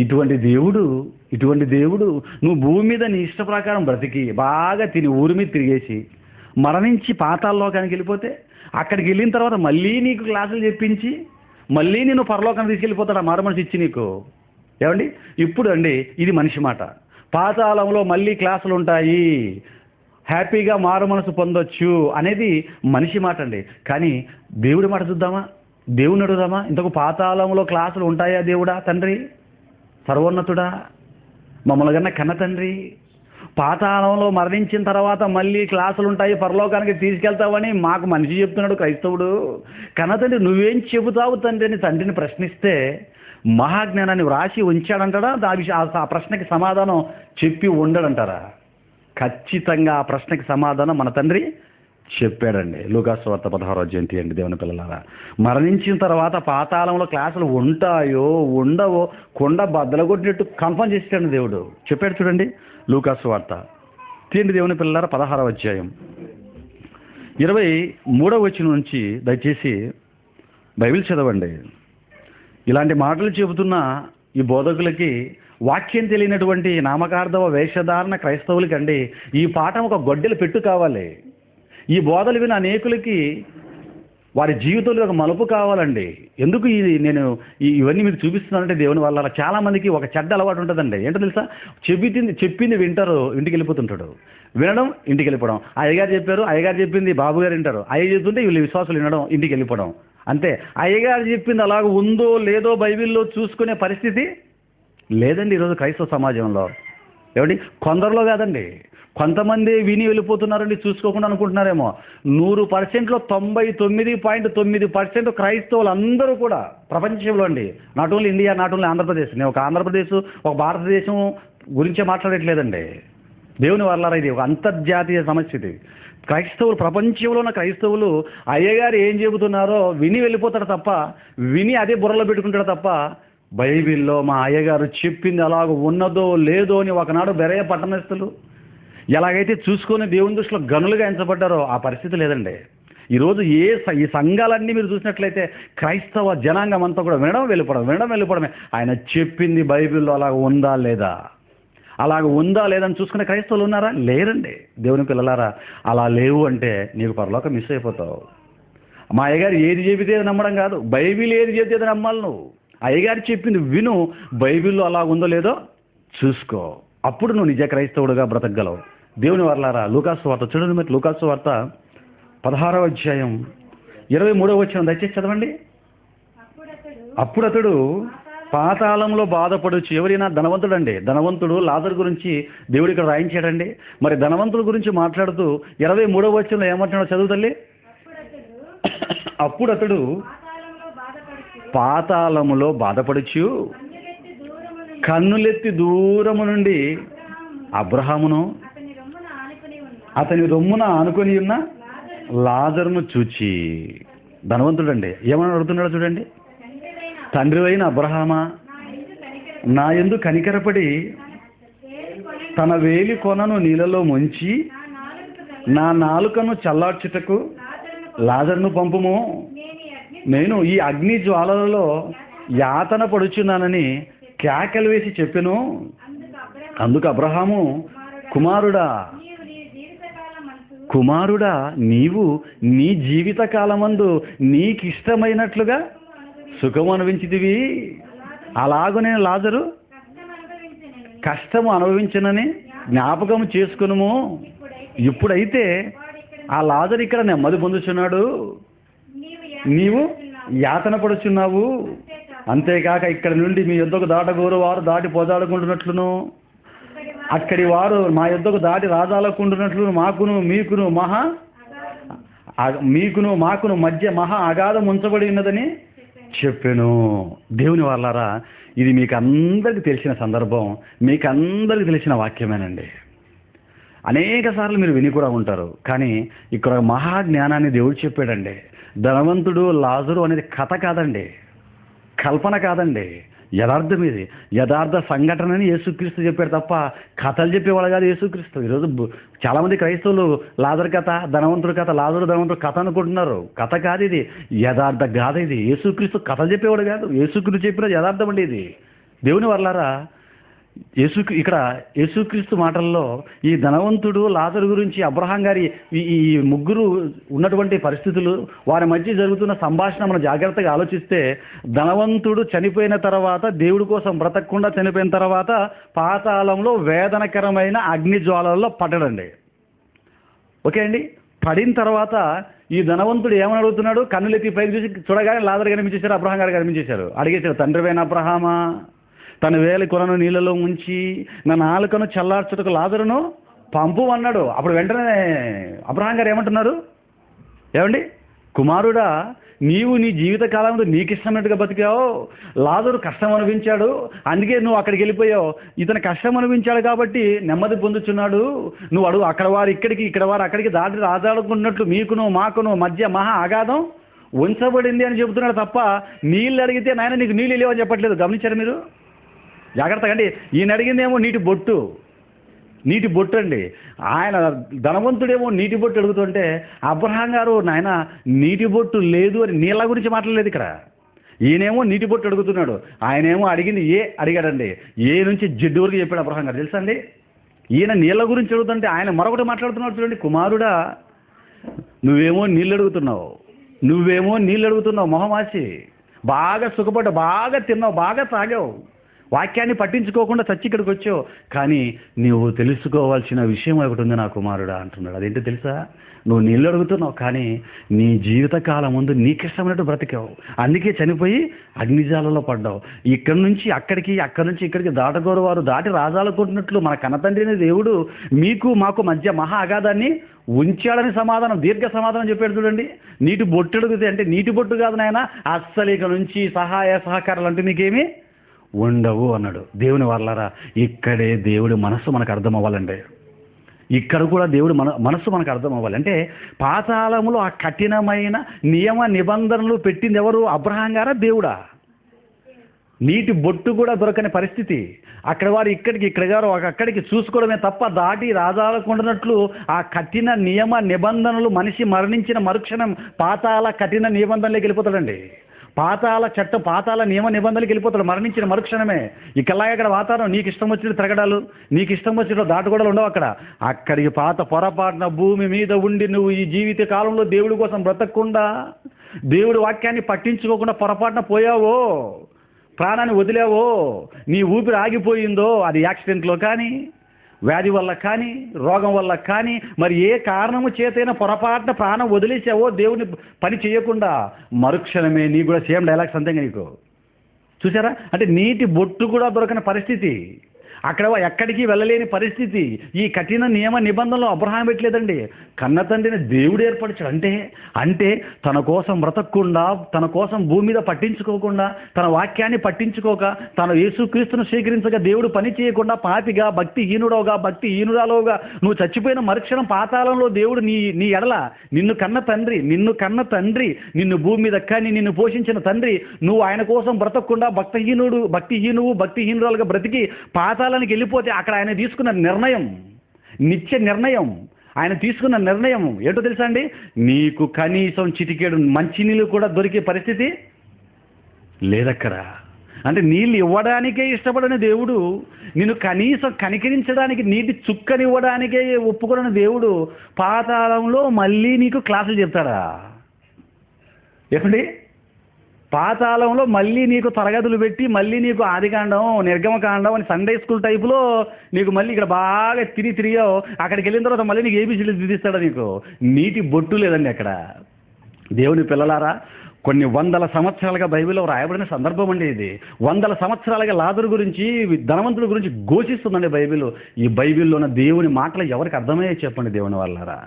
ఇటువంటి దేవుడు నువ్వు భూమి మీద నీ ఇష్ట ప్రకారం బ్రతికి బాగా తిని ఊరి మీద తిరిగేసి మరణించి పాతాళలోకానికి వెళ్ళిపోతే అక్కడికి వెళ్ళిన తర్వాత మళ్ళీ నీకు క్లాసులు చెప్పించి మళ్ళీ నేను పరలోకానికి తీసుకెళ్ళిపోతాడు ఆ మారు మనసు ఇచ్చి నీకు. ఏమండి, ఇప్పుడు అండి ఇది మనిషి మాట. పాతాళంలో మళ్ళీ క్లాసులు ఉంటాయి, హ్యాపీగా మారు మనసు పొందొచ్చు అనేది మనిషి మాట అండి. కానీ దేవుడి మాట చూద్దామా, దేవుని అడుగుదామా? ఇంతకు పాతాళంలో క్లాసులు ఉంటాయా దేవుడా? తండ్రి సర్వోన్నతుడా, మమ్మల్ని కన్నా కన్న తండ్రి, పాతాళంలో మరణించిన తర్వాత మళ్ళీ క్లాసులు ఉంటాయి, పరలోకానికి తీసుకెళ్తావని మాకు మనిషి చెప్తున్నాడు క్రైస్తవుడు. కన్న తండ్రి నువ్వేం చెబుతావు తండ్రి అని తండ్రిని ప్రశ్నిస్తే మహాజ్ఞానాన్ని వ్రాసి ఉంచాడంటాడా? ఆ ప్రశ్నకి సమాధానం చెప్పి ఉండడంటారా? ఖచ్చితంగా ఆ ప్రశ్నకి సమాధానం మన తండ్రి చెప్పాడండి. లూకాసు వార్త 16వ అధ్యాయం తీయండి దేవుని పిల్లలారా. మరణించిన తర్వాత పాతాళంలో క్లాసులు ఉంటాయో ఉండవో కొండ బద్దలగొట్టినట్టు కన్ఫర్మ్ చేసాడు దేవుడు. చెప్పాడు చూడండి, లూకాసు వార్త తీయండి దేవుని పిల్లలారా 16వ అధ్యాయం 23వ వచనం నుంచి దయచేసి బైబిల్ చదవండి. ఇలాంటి మాటలు చెబుతున్న ఈ బోధకులకి, వాక్యం తెలియనటువంటి నామకార్థవ వేషధారణ క్రైస్తవులకి అండి ఈ పాఠం ఒక గొడ్డెలు పెట్టు కావాలి. ఈ బోధలు విని అనేకులకి వారి జీవితంలో ఒక మలుపు కావాలండి. ఎందుకు నేను ఇవన్నీ మీకు చూపిస్తున్నానంటే దేవుని వల్ల చాలామందికి ఒక చెడ్డ అలవాటు ఉంటుందండి. ఏంటో తెలుసా? చెప్పింది వింటారు, ఇంటికి వెళ్ళిపోతుంటాడు. వినడం, ఇంటికి వెళ్ళిపోవడం. అయ్యగారు చెప్పారు, అయ్యగారు చెప్పింది బాబుగారు వింటారు. అయ్య చెప్తుంటే వీళ్ళు విశ్వాసాలు వినడం, ఇంటికి వెళ్ళిపోవడం. అంతే. అయ్యగారు చెప్పింది అలాగ ఉందో లేదో బైబిల్లో చూసుకునే పరిస్థితి లేదండి ఈరోజు క్రైస్తవ సమాజంలో. ఏమండి, కొందరిలో కాదండి, కొంతమంది విని వెళ్ళిపోతున్నారండి చూసుకోకుండా అనుకుంటున్నారేమో. 100%లో 99.9% క్రైస్తవులు అందరూ కూడా ప్రపంచంలో అండి, not only India, not only Andhra Pradesh, నేను ఒక ఆంధ్రప్రదేశ్ ఒక భారతదేశం గురించే మాట్లాడట్లేదండి. దేవుని వల్ల ఇది ఒక అంతర్జాతీయ సమస్య. ఇది క్రైస్తవులు, ప్రపంచంలో ఉన్న క్రైస్తవులు అయ్యగారు ఏం చెబుతున్నారో విని వెళ్ళిపోతాడు తప్ప, విని అదే బుర్రలో పెట్టుకుంటాడు తప్ప బైబిల్లో మా అయ్యగారు చెప్పింది అలాగ ఉన్నదో లేదో అని ఒకనాడు బెరయ పట్టణస్థులు ఎలాగైతే చూసుకొని దేవుని దృష్టిలో గనులుగా ఎంచబడ్డారో ఆ పరిస్థితి లేదండి ఈరోజు. ఈ సంఘాలన్నీ మీరు చూసినట్లయితే క్రైస్తవ జనాంగం అంతా కూడా వినడం వెళ్ళిపోవడమే. ఆయన చెప్పింది బైబిల్లో అలాగ ఉందా లేదని చూసుకునే క్రైస్తవులు ఉన్నారా? లేరండి. దేవుని పిల్లలారా, అలా లేవు అంటే నీకు పరలోకం మిస్ అయిపోతావు. మా అయ్యగారు ఏది చెబితే నమ్మడం కాదు, బైబిల్ ఏది చెబితే నమ్మాలి నువ్వు. అయ్యగారు చెప్పింది విను, బైబిల్లో అలా ఉందో లేదో చూసుకో, అప్పుడు నువ్వు నిజ క్రైస్తవుడుగా బ్రతకగలవు. దేవుని వర్లారా, లూకాసు వార్త చూడండి. మరి లూకాసు వార్త 16వ అధ్యాయం 23వ వచనం దయచేసి చదవండి. అప్పుడు అతడు పాతాళంలో బాధపడవచ్చు. ఎవరైనా ధనవంతుడు అండి, ధనవంతుడు లాజరు గురించి దేవుడు ఇక్కడ రాయించాడండి. మరి ధనవంతుడి గురించి మాట్లాడుతూ 23వ వచనంలో ఏమంటున్నాడో చదువు తల్లి. అప్పుడు అతడు పాతాళములో బాధపడుచు కన్నులెత్తి దూరము నుండి అబ్రహామును అతని రొమ్మున ఆనుకొని ఉన్న లాజరును చూచి, ధనవంతుడండి ఏమని అడుగుతున్నాడో చూడండి. తండ్రి అయిన అబ్రహామా, నా యందు కనికరపడి తన వేలి కొనను నీళ్ళలో ముంచి నా నాలుకను చల్లార్చుటకు లాజరును పంపుము. నేను ఈ అగ్ని జ్వాలలలో యాతన పడుచున్నానని కేకలు వేసి చెప్పెను. అందుకు అబ్రహాము, కుమారుడా నీవు నీ జీవిత కాలమందు నీకిష్టమైనట్లుగా సుఖం అనుభవించితివి, అలాగూ నేను లాజరు కష్టము అనుభవించనని జ్ఞాపకం చేసుకునుము. ఇప్పుడైతే ఆ లాజరు ఇక్కడ నెమ్మది పొందుచున్నాడు, నీవు యాతన పడుచున్నావు. అంతేకాక ఇక్కడ నుండి మీ యొద్దకు దాటగోరు వారు దాటి పోదాడుకుంటున్నట్లును, అక్కడి వారు మా యొద్దకు దాటి రాజాలకుంటున్నట్లు మాకును మధ్య మహా అగాధం ఉంచబడి ఉన్నదని చెప్పాను. దేవుని వాళ్ళారా, ఇది మీకు అందరికీ తెలిసిన సందర్భం, మీకు అందరికీ తెలిసిన వాక్యమేనండి. అనేక సార్లు మీరు విని కూడా ఉంటారు. కానీ ఇక్కడ మహాజ్ఞానాన్ని దేవుడు చెప్పాడండి. ధనవంతుడు లాజరు అనేది కథ కాదండి, కల్పన కాదండి. యథార్థం ఇది. యథార్థ సంఘటనని యేసుక్రీస్తు చెప్పాడు తప్ప కథలు చెప్పేవాడు కాదు యేసుక్రీస్తు. ఈరోజు చాలామంది క్రైస్తవులు లాజరు కథ, ధనవంతుడు కథ, లాజరు ధనవంతుడు కథ అనుకుంటున్నారు. కథ కాదు ఇది, యథార్థ గాథ ఇది. యేసుక్రీస్తు కథలు చెప్పేవాడు కాదు, యేసుక్రీస్తు చెప్పిన యథార్థం అండి ఇది. దేవుని వర్లారా, ఇక్కడ యేసుక్రీస్తు మాటల్లో ఈ ధనవంతుడు లాజరు గురించి, అబ్రహాం గారి ఈ ముగ్గురు ఉన్నటువంటి పరిస్థితులు, వారి మధ్య జరుగుతున్న సంభాషణ మనం జాగ్రత్తగా ఆలోచిస్తే, ధనవంతుడు చనిపోయిన తర్వాత, దేవుడి కోసం బ్రతకకుండా చనిపోయిన తర్వాత పాతాళంలో వేదనకరమైన అగ్ని జ్వాలల్లో పడ్డాడండి. ఓకే అండి. పడిన తర్వాత ఈ ధనవంతుడు ఏమని అడుగుతున్నాడు? కన్నులెత్తి పైకి చూసి చూడగానే లాజరు కనిపించేశారు, అబ్రహాం గారు కనిపించేశారు. అడిగేశారు, తండ్రివైన అబ్రహామా, తన వేలి కొలను నీళ్ళలో ఉంచి నా నాలుకను చల్లార్చుటకు లాజరును పంపు అన్నాడు. అప్పుడు వెంటనే అబ్రహాం గారు ఏమంటున్నారు? ఏమండి, కుమారుడా, నీవు నీ జీవిత కాలంలో నీకు ఇష్టమైనట్టుగా బతికావు. లాజరు కష్టం అనుభవించాడు, అందుకే నువ్వు అక్కడికి వెళ్ళిపోయావు. ఇతను కష్టం అనుభవించాడు కాబట్టి నెమ్మది పొందుచున్నాడు. నువ్వు అడుగు, అక్కడ వారు ఇక్కడికి, ఇక్కడ వారు అక్కడికి దాటి రాజాడుకున్నట్లు మీకును మాకును మధ్య మహా అగాధం ఉంచబడింది అని చెబుతున్నాడు తప్ప నీళ్ళు అడిగితే నాయన నీకు నీళ్ళు లేవని చెప్పట్లేదు. గమనించారు మీరు జాగ్రత్తగా? అండి, ఈయన అడిగిందేమో నీటి బొట్టు, నీటి బొట్టు అండి. ఆయన ధనవంతుడేమో నీటి బొట్టు అడుగుతుంటే అబ్రహాం గారు నాయన నీటి బొట్టు లేదు అని నీళ్ళ గురించి మాట్లాడలేదు ఇక్కడ. ఈయనేమో నీటి బొట్టు అడుగుతున్నాడు, ఆయనేమో అడిగింది అడిగాడండి. ఏ నుంచి జిడ్డు వరకు చెప్పాడు అబ్రహాం గారు తెలుసా అండి. ఈయన నీళ్ళ గురించి అడుగుతుంటే ఆయన మరొకటి మాట్లాడుతున్నాడు చూడండి. కుమారుడా, నువ్వేమో నీళ్ళు అడుగుతున్నావు మొహమాసి, బాగా సుఖపడ్డావు, బాగా తిన్నావు, బాగా తాగావు, వాక్యాన్ని పట్టించుకోకుండా చచ్చి ఇక్కడికి వచ్చావు. కానీ నువ్వు తెలుసుకోవాల్సిన విషయం ఒకటి ఉంది నా కుమారుడా అంటున్నాడు. అదేంటో తెలుసా? నువ్వు నీళ్ళు అడుగుతున్నావు, కానీ నీ జీవితకాలం ముందు నీకు ఇష్టమైనట్టు బ్రతికావు. అందుకే చనిపోయి అగ్నిజాలలో పడ్డావు. ఇక్కడి నుంచి అక్కడికి, అక్కడి నుంచి ఇక్కడికి దాటగోరు వారు దాటి రాజాలనుకుంటున్నట్లు మన కన్నతండ్రి దేవుడు మీకు మాకు మధ్య మహా అగాధాన్ని ఉంచాడని సమాధానం, దీర్ఘ సమాధానం చెప్పాడు చూడండి. నీటి బొట్టు అడిగితే అంటే నీటి బొట్టు కాదు నాయన, అస్సలు ఇక నుంచి సహాయ సహకారాలు అంటే నీకేమీ ఉండవు అన్నాడు. దేవుని వర్లారా, ఇక్కడే దేవుడి మనస్సు మనకు అర్థం అవ్వాలండి. ఇక్కడ కూడా దేవుడు మనస్సు మనకు అర్థం అవ్వాలి. అంటే పాతాళములో ఆ కఠినమైన నియమ నిబంధనలు పెట్టింది ఎవరు? అబ్రహాం గారా, దేవుడా? నీటి బొట్టు కూడా దొరకని పరిస్థితి. అక్కడ వారు ఇక్కడికి, ఇక్కడ గారు అక్కడికి చూసుకోవడమే తప్ప దాటి రాజాలకుండానట్లు ఆ కఠిన నియమ నిబంధనలు, మనిషి మరణించిన మరుక్షణం పాతాళ కఠిన నిబంధనలోకి వెళ్ళిపోతాడండి. పాతాళ నియమ నిబంధనలకు వెళ్ళిపోతాడు మరణించిన మరుక్షణమే. ఇక్కడలాగా అక్కడ వాతావరణం నీకు ఇష్టం వచ్చిన తిరగడాలు, నీకు ఇష్టం వచ్చిన దాటుగోడలు ఉండవు అక్కడికి పొరపాటున భూమి మీద ఉండి నువ్వు ఈ జీవిత కాలంలో దేవుడి కోసం బ్రతకకుండా, దేవుడి వాక్యాన్ని పట్టించుకోకుండా పొరపాటున పోయావో, ప్రాణాన్ని వదిలేవో, నీ ఊపిరి ఆగిపోయిందో, అది యాక్సిడెంట్లో కానీ, వ్యాధి వల్ల కానీ, రోగం వల్ల కానీ, మరి ఏ కారణము చేతైనా పొరపాటున ప్రాణం వదిలేసావో దేవుని పని చేయకుండా, మరుక్షణమే నీకు కూడా సేమ్ డైలాగ్స్ అంతే నీకు. చూసారా? అంటే నీటి బొట్టు కూడా దొరకని పరిస్థితి, అక్కడ ఎక్కడికి వెళ్ళలేని పరిస్థితి. ఈ కఠిన నియమ నిబంధనలు అబ్రహాం పెట్టలేదండి, కన్న తండ్రిని దేవుడు ఏర్పరిచాడు. అంటే తన కోసం బ్రతకకుండా, తన కోసం భూమి మీద పట్టించుకోకుండా, తన వాక్యాన్ని పట్టించుకోక, తన యేసుక్రీస్తును స్వీకరించగా దేవుడు పని చేయకుండా పాపిగా, భక్తిహీనురాలోగా నువ్వు చచ్చిపోయిన మరుక్షణం పాతాళంలో దేవుడు నీ ఎడల నిన్ను కన్న తండ్రి, నిన్ను భూమి మీద కని నిన్ను పోషించిన తండ్రి, నువ్వు ఆయన కోసం బ్రతకకుండా భక్తిహీనురాలుగా బ్రతికి పాతాళానికి వెళ్ళిపోతే అక్కడ ఆయన తీసుకున్న నిర్ణయం, నిత్య నిర్ణయం, ఆయన తీసుకున్న నిర్ణయం ఏంటో తెలుసా అండి? నీకు కనీసం చిటికేడు మంచినీళ్ళు కూడా దొరికే పరిస్థితి లేదక్కడ. అంటే నీళ్ళు ఇవ్వడానికే ఇష్టపడని దేవుడు, నిన్ను కనీసం కనికరించడానికి నీటి చుక్కనివ్వడానికే ఒప్పుకోని దేవుడు పాతాళంలో మళ్ళీ నీకు క్లాసులు చెప్తాడా? ఏమండి? పాతాళంలో మళ్ళీ నీకు తరగతులు పెట్టి, మళ్ళీ నీకు ఆదికాండం, నిర్గమకాండం అని సండే స్కూల్ టైపులో నీకు మళ్ళీ ఇక్కడ బాగా తిరిగావు. అక్కడికి వెళ్ళిన తర్వాత మళ్ళీ నీకు ఏబీసీలు దిద్దిస్తాడా? నీకు నీటి బొట్టు లేదండి అక్కడ. దేవుని పిల్లలారా, కొన్ని వందల సంవత్సరాలుగా బైబిల్లో రాయబడిన సందర్భం అండి ఇది. వందల సంవత్సరాలుగా లాజరు గురించి, ధనవంతుల గురించి ఘోషిస్తుందండి బైబిల్. ఈ బైబిల్లో ఉన్న దేవుని మాటలు ఎవరికి అర్థమయ్యే చెప్పండి దేవుని వాళ్ళారా.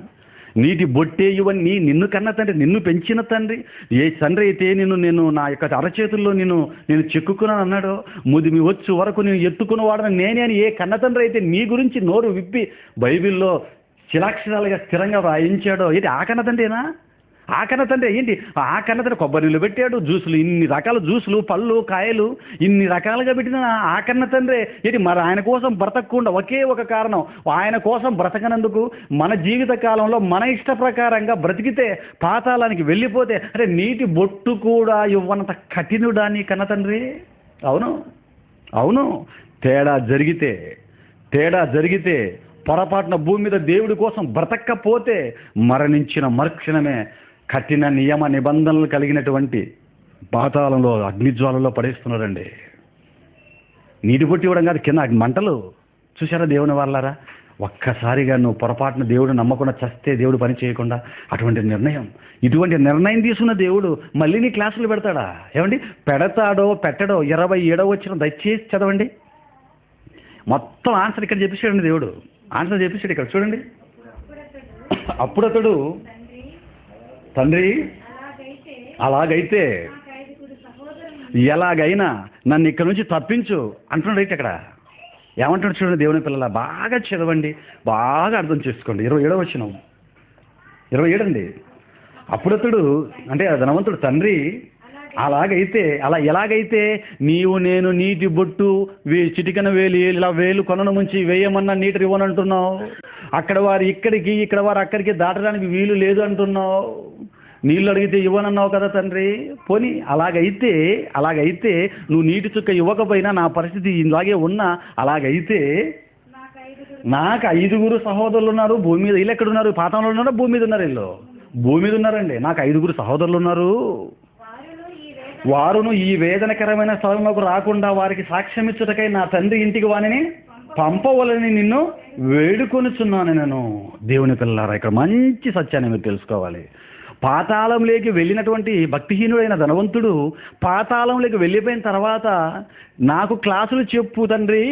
నీటి బొట్టే ఇవన్నీ నిన్ను కన్న తండ్రి, నిన్ను పెంచిన తండ్రి, ఏ తండ్రి అయితే నేను నా యొక్క అరచేతుల్లో నేను చెక్కుకున్నాను అన్నాడో, ముదిమి వచ్చు వరకు నేను ఎత్తుకున్నవాడని నేనే అని ఏ కన్న తండ్రి అయితే నీ గురించి నోరు విప్పి బైబిల్లో చిలాక్షరాలుగా స్థిరంగా వ్రాయించాడో, ఏంటి ఆ కన్న తండ్రినా? ఆ కన్న తండ్రి ఏంటి? ఆ కన్న తండ్రి కొబ్బరి నీళ్ళు పెట్టాడు, జ్యూసులు, ఇన్ని రకాల జ్యూసులు, పళ్ళు, కాయలు, ఇన్ని రకాలుగా పెట్టిన ఆ కన్న తండ్రి ఏంటి మరి ఆయన కోసం బ్రతకకుండా ఒకే ఒక కారణం, ఆయన కోసం బ్రతకనందుకు మన జీవిత కాలంలో మన ఇష్ట ప్రకారంగా బ్రతికితే పాతాళానికి వెళ్ళిపోతే అరే నీటి బొట్టు కూడా ఇవ్వనంత కఠినుడా నీ కన్న తండ్రి? అవును, అవును. తేడా జరిగితే పొరపాటున భూమి మీద దేవుడి కోసం బ్రతక్కపోతే మరణించిన మరుక్షణమే కఠిన నియమ నిబంధనలు కలిగినటువంటి పాతాళంలో అగ్నిజ్వాలలో పడేస్తున్నారండి. నీటి పొట్టి ఇవ్వడం కాదు, కింద మంటలు. చూసారా దేవుని వాళ్ళారా? ఒక్కసారిగా నువ్వు పొరపాటున దేవుడు నమ్మకుండా చస్తే దేవుడు పని చేయకుండా ఇటువంటి నిర్ణయం తీసుకున్న దేవుడు మళ్ళీ నీ క్లాసులు పెడతాడా? ఏమండి, పెడతాడో పెట్టడో 27వ వచనం దయచేసి చదవండి. మొత్తం ఆన్సర్ ఇక్కడ చెప్పేశాడండి దేవుడు. ఆన్సర్ చెప్పేశాడు ఇక్కడ చూడండి. అప్పుడు అతడు తండ్రి అలాగైతే ఎలాగైనా నన్ను ఇక్కడ నుంచి తప్పించు అంటున్నాడు. అయితే అక్కడ ఏమంటాడు చూడండి దేవుని పిల్లల, బాగా చదవండి, బాగా అర్థం చేసుకోండి. 27వ వచనం, 27 అండి. అప్పుడు అతడు అంటే ధనవంతుడు తండ్రి ఎలాగైతే నేను నీటి బొట్టు చిటికన వేలు ఇలా వేలు కొనను ముంచి వేయమన్నా నీటి ఇవ్వనంటున్నావు, అక్కడ వారు ఇక్కడికి ఇక్కడ వారు అక్కడికి దాటడానికి వీలు లేదు అంటున్నావు, నీళ్ళు అడిగితే ఇవ్వనన్నావు కదా తండ్రి. పోనీ అలాగైతే నువ్వు నీటి చుక్క ఇవ్వకపోయినా నా పరిస్థితి ఇలాగే ఉన్నా, అలాగైతే నాకు 5 సహోదరులు ఉన్నారు భూమి మీద. వీళ్ళు ఎక్కడున్నారు? పాతంలో ఉన్నారా? భూమి మీద ఉన్నారు? వీళ్ళు భూమి మీద ఉన్నారండి. నాకు 5 సహోదరులు ఉన్నారు. వారును ఈ వేదనకరమైన స్థలంలోకి రాకుండా వారికి సాక్ష్యం ఇచ్చుటకై నా తండ్రి ఇంటికి వానిని పంపవలని నిన్ను వేడుకొనుచున్నాను నేను. దేవుని పిల్లలారా, ఇక్కడ మంచి సత్యాన్ని మీరు తెలుసుకోవాలి. పాతాళంలోకి వెళ్ళినటువంటి భక్తిహీనుడైన ధనవంతుడు పాతాళంలోకి వెళ్ళిపోయిన తర్వాత నాకు క్లాసులు చెప్పు తండ్రి,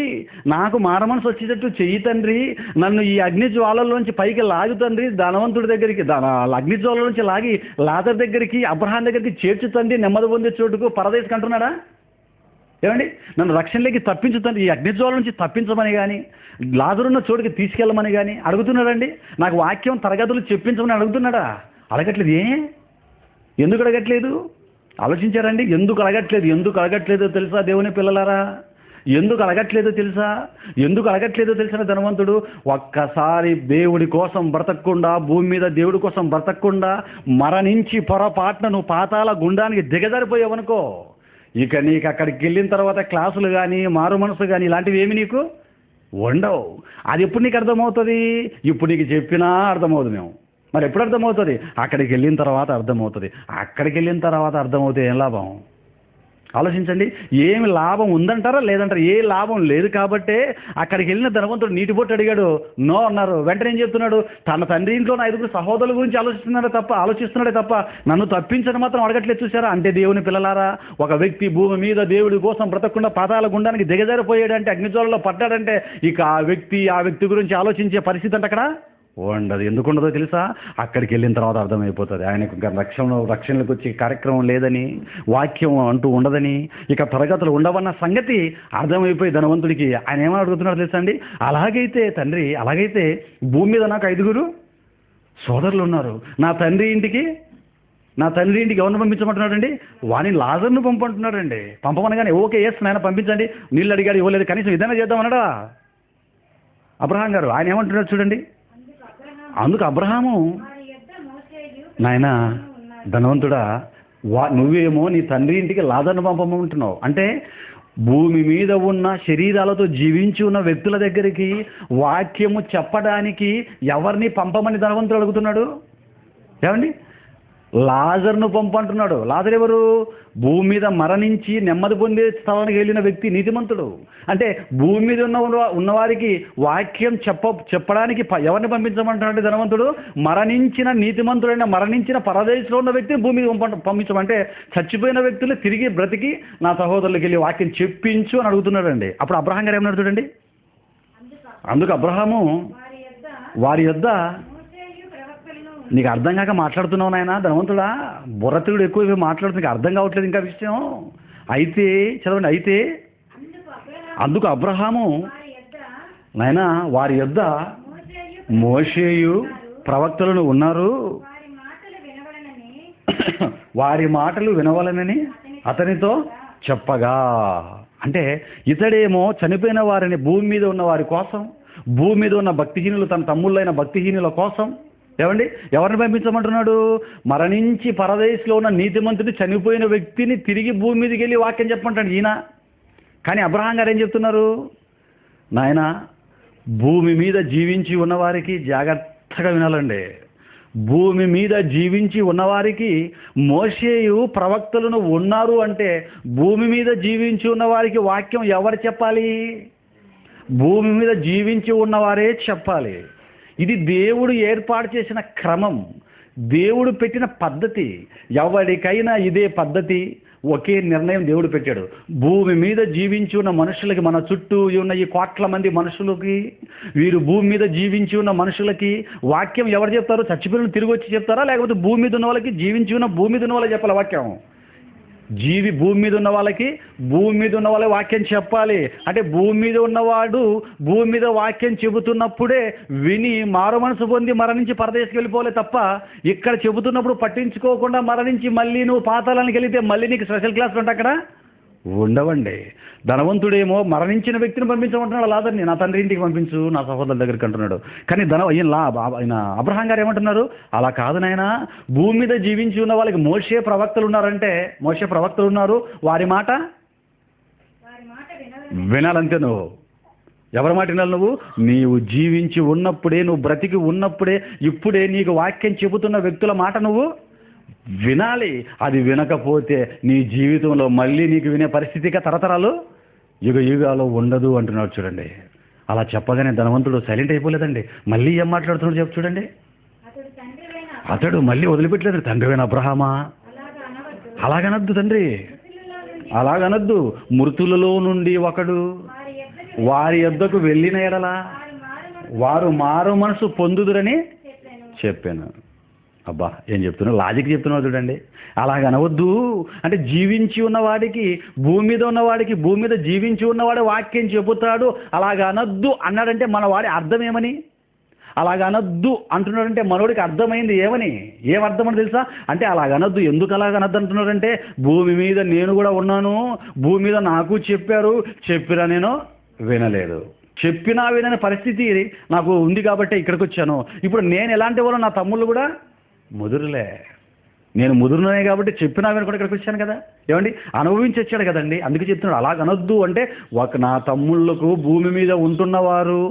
నాకు మారమనసు వచ్చేటట్టు చెయ్యి తండ్రి, నన్ను ఈ అగ్ని జ్వాలలోంచి పైకి లాగు తండ్రి, ధనవంతుడి దగ్గరికి అగ్ని జ్వాలలోంచి లాగి లాజరు దగ్గరికి అబ్రహాం దగ్గరికి చేర్చు తండ్రి, నెమ్మది పొందే చోటుకు పరదేశికి అంటున్నాడా? ఏమండి, నన్ను రక్షణలోకి తప్పించు తండ్రి, ఈ అగ్నిజ్వాల నుంచి తప్పించమని కానీ లాజరున్న చోటుకి తీసుకెళ్ళమని కానీ అడుగుతున్నాడండి. నాకు వాక్యం తరగతులు చెప్పించమని అడుగుతున్నాడా? అడగట్లేదు. ఎందుకు అడగట్లేదు? ఆలోచించారండి? ఎందుకు అడగట్లేదో తెలుసా దేవుని పిల్లలారా? ఎందుకు అడగట్లేదో తెలుసా ధనవంతుడు? ఒక్కసారి దేవుడి కోసం బ్రతకకుండా, భూమి మీద దేవుడి కోసం బ్రతకకుండా మరణించి పొరపాటున నువ్వు పాతాళ గుండానికి దిగజారిపోయావనుకో, ఇక నీకు అక్కడికి వెళ్ళిన తర్వాత క్లాసులు కానీ మారు మనసు కానీ ఇలాంటివి ఏమి నీకు ఉండవు. అది ఎప్పుడు నీకు అర్థమవుతుంది? ఇప్పుడు నీకు చెప్పినా అర్థమవుతుంది. మరి ఎప్పుడు అర్థమవుతుంది? అక్కడికి వెళ్ళిన తర్వాత అర్థమవుతుంది. అర్థమవుతే ఏం లాభం? ఆలోచించండి. ఏమి లాభం ఉందంటారా లేదంటారా? ఏ లాభం లేదు. కాబట్టే అక్కడికి వెళ్ళిన ధనవంతుడు నీటి బొట్టు అడిగాడు, నో అన్నారు. వెంటనే ఏం చెప్తున్నాడు? తన తండ్రి ఇంట్లో 5 సహోదరుల గురించి ఆలోచిస్తున్నాడే తప్ప నన్ను తప్పించడం మాత్రం అడగట్లేదు. చూసారా? అంటే దేవుని పిల్లలారా, ఒక వ్యక్తి భూమి మీద దేవుడి కోసం బ్రతకకుండా పాతాళ గుండానికి దిగజారిపోయాడంటే, అగ్నిజ్వాలలో పడ్డాడంటే, ఇక ఆ వ్యక్తి గురించి ఆలోచించే పరిస్థితి అంటే అక్కడ ఉండదు. ఎందుకు ఉండదో తెలుసా? అక్కడికి వెళ్ళిన తర్వాత అర్థమైపోతుంది. ఆయనకు రక్షణలోకి వచ్చే కార్యక్రమం లేదని, వాక్యం అంటూ ఉండదని, ఇక తరగతులు ఉండవన్న సంగతి అర్థమైపోయి ధనవంతుడికి ఆయన ఏమని అడుగుతున్నాడు తెలుసా అండి? అలాగైతే భూమి మీద నాకు 5 సోదరులు ఉన్నారు. నా తండ్రి ఇంటికి ఎవరిని పంపించమంటున్నాడండి? వాని లాజర్ను పంపంటున్నాడండి. పంపమనగానే ఓకే నాయన పంపించండి, నీళ్ళు అడిగాడు ఇవ్వలేదు, కనీసం ఏదైనా చేద్దామన్నాడా అబ్రహాం గారు? ఆయన ఏమంటున్నాడు చూడండి. అందుకు అబ్రహాము, నాయనా ధనవంతుడా, నువ్వేమో నీ తండ్రి ఇంటికి లాజర్ను పంపమంటున్నావు. అంటే భూమి మీద ఉన్న శరీరాలతో జీవించి ఉన్న వ్యక్తుల దగ్గరికి వాక్యము చెప్పడానికి ఎవరిని పంపమని ధనవంతుడు అడుగుతున్నాడు? ఏమండి? లాజర్ను పంపంటున్నాడు. లాజర్ ఎవరు? భూమి మీద మరణించి నెమ్మది పొందే స్థలానికి వెళ్ళిన వ్యక్తి నీతిమంతుడు. అంటే భూమి మీద ఉన్నవారికి వాక్యం చెప్పడానికి ఎవరిని పంపించమంటున్నాడు ధనవంతుడు? మరణించిన నీతిమంతుడైన మరణించిన పరదేశంలో ఉన్న వ్యక్తిని భూమి మీద పంపించమంటే, చచ్చిపోయిన వ్యక్తులు తిరిగి బ్రతికి నా సహోదరులకు వెళ్ళి వాక్యం చెప్పించు అని అడుగుతున్నాడండి. అప్పుడు అబ్రహాం గారు ఏమన్నాడు చూడండి. అందుకు అబ్రహాము, వారి యొద్ద నీకు అర్థం కాక మాట్లాడుతున్నావు నాయన ధనవంతుడా, బుర్రతిగుడు ఎక్కువ మాట్లాడుతూ నీకు అర్థం కావట్లేదు ఇంకా విషయం. అయితే చదవండి. అందుకు అబ్రహాము, నాయనా వారి యొద్ద మోషేయు ప్రవక్తలను ఉన్నారు, వారి మాటలు వినవలనని అతనితో చెప్పగా. అంటే ఇతడేమో చనిపోయిన వారిని భూమి మీద ఉన్న వారి కోసం, భూమి మీద ఉన్న భక్తిహీనులు తన తమ్ముళ్ళైన భక్తిహీనుల కోసం ఏమండి ఎవరిని పంపించమంటున్నాడు? మరణించి పరదేశంలో ఉన్న నీతిమంతుడు చనిపోయిన వ్యక్తిని తిరిగి భూమి మీదకి వెళ్ళి వాక్యం చెప్పమంటాడు ఈయన. కానీ అబ్రహాం గారు ఏం చెప్తున్నారు? నాయన, భూమి మీద జీవించి ఉన్నవారికి జాగ్రత్తగా వినాలండి. భూమి మీద జీవించి ఉన్నవారికి మోషేయు ప్రవక్తలను ఉన్నారు అంటే భూమి మీద జీవించి ఉన్నవారికి వాక్యం ఎవరు చెప్పాలి? భూమి మీద జీవించి ఉన్నవారే చెప్పాలి. ఇది దేవుడు ఏర్పాటు చేసిన క్రమం, దేవుడు పెట్టిన పద్ధతి. ఎవరికైనా ఇదే పద్ధతి, ఒకే నిర్ణయం దేవుడు పెట్టాడు. భూమి మీద జీవించి ఉన్న మనుషులకి, మన చుట్టూ ఉన్న ఈ కోట్ల మంది మనుషులకి, వీరు భూమి మీద జీవించి ఉన్న మనుషులకి వాక్యం ఎవరు చెప్తారు? చచ్చిపోయిన తిరిగి వచ్చి చెప్తారా? లేకపోతే భూమి మీద ఉన్న వాళ్ళకి, జీవించి ఉన్న భూమి మీద ఉన్న వాళ్ళకి చెప్పాలి వాక్యం? భూమి మీద ఉన్న వాళ్ళకి, భూమి మీద ఉన్న వాళ్ళే వాక్యం చెప్పాలి. అంటే భూమి మీద ఉన్నవాడు భూమి మీద వాక్యం చెబుతున్నప్పుడే విని మారు మనసు పొంది మరణించి పరదేశకి వెళ్ళిపోలే తప్ప, ఇక్కడ చెబుతున్నప్పుడు పట్టించుకోకుండా మరణించి మళ్ళీ నువ్వు పాతాళానికి వెళితే మళ్ళీ నీకు స్పెషల్ క్లాసులు ఉంటాయి అక్కడ ఉండవండి. ధనవంతుడేమో మరణించిన వ్యక్తిని పంపించమంటున్నాడు లాజర్ని, నా తండ్రి ఇంటికి పంపించు, నా సహోదరుల దగ్గరికి అంటున్నాడు. కానీ ఆయన అబ్రహాం గారు ఏమంటున్నారు? అలా కాదు నాయనా, భూమి మీద జీవించి ఉన్న వాళ్ళకి మోషే ప్రవక్తలు ఉన్నారంటే, మోషే ప్రవక్తలు ఉన్నారు, వారి మాట వినాలంతే. నువ్వు ఎవరి మాట వినాలి? నీవు జీవించి ఉన్నప్పుడే, నువ్వు బ్రతికి ఉన్నప్పుడే, ఇప్పుడే నీకు వాక్యం చెబుతున్న వ్యక్తుల మాట నువ్వు వినాలి. అది వినకపోతే నీ జీవితంలో మళ్ళీ నీకు వినే పరిస్థితిగా తరతరాలు యుగ యుగాలు ఉండదు అంటున్నాడు. చూడండి, అలా చెప్పగానే ధనవంతుడు సైలెంట్ అయిపోలేదండి. మళ్ళీ ఏం మాట్లాడుతున్నాడు చెప్పు చూడండి. అతడు మళ్ళీ వదిలిపెట్టలేదు. తండ్రివైన అబ్రహామా, అలాగనద్దు తండ్రి, అలాగనద్దు. మృతులలో నుండి ఒకడు వారి యొద్దకు వెళ్ళిన ఎడల వారు మారు మనసు పొందుదురని చెప్పాను. అబ్బా, ఏం చెప్తున్నావు? లాజిక్ చెప్తున్నావు చూడండి. అలాగనవద్దు అంటే జీవించి ఉన్నవాడికి, భూమి మీద ఉన్నవాడికి, భూమి మీద జీవించి ఉన్నవాడు వాక్యం చెబుతాడు. అలాగనద్దు అన్నాడంటే మన వాడి అర్థం ఏమని? అలాగనద్దు అంటున్నాడంటే మనోడికి అర్థమైంది ఏమని? ఏమర్థమని తెలుసా? అంటే అలాగనద్దు, ఎందుకు అలాగనద్దు అంటున్నాడంటే, భూమి మీద నేను కూడా ఉన్నాను, భూమి మీద నాకు చెప్పారు, చెప్పిరా నేను వినలేదు, చెప్పినా వినని పరిస్థితి నాకు ఉంది కాబట్టి ఇక్కడికి వచ్చాను. ఇప్పుడు నేను ఎలాంటి వాళ్ళు, నా తమ్ముళ్ళు కూడా ముదురులే, నేను ముదురునే కాబట్టి చెప్పినా విని కూడా ఇక్కడికి వచ్చాను కదా. ఏమండి, అనుభవించి వచ్చాడు కదండి. అందుకే చెప్తున్నాడు అలాగనొద్దు అంటే, నా తమ్ముళ్ళకు, భూమి మీద ఉంటున్నవారు,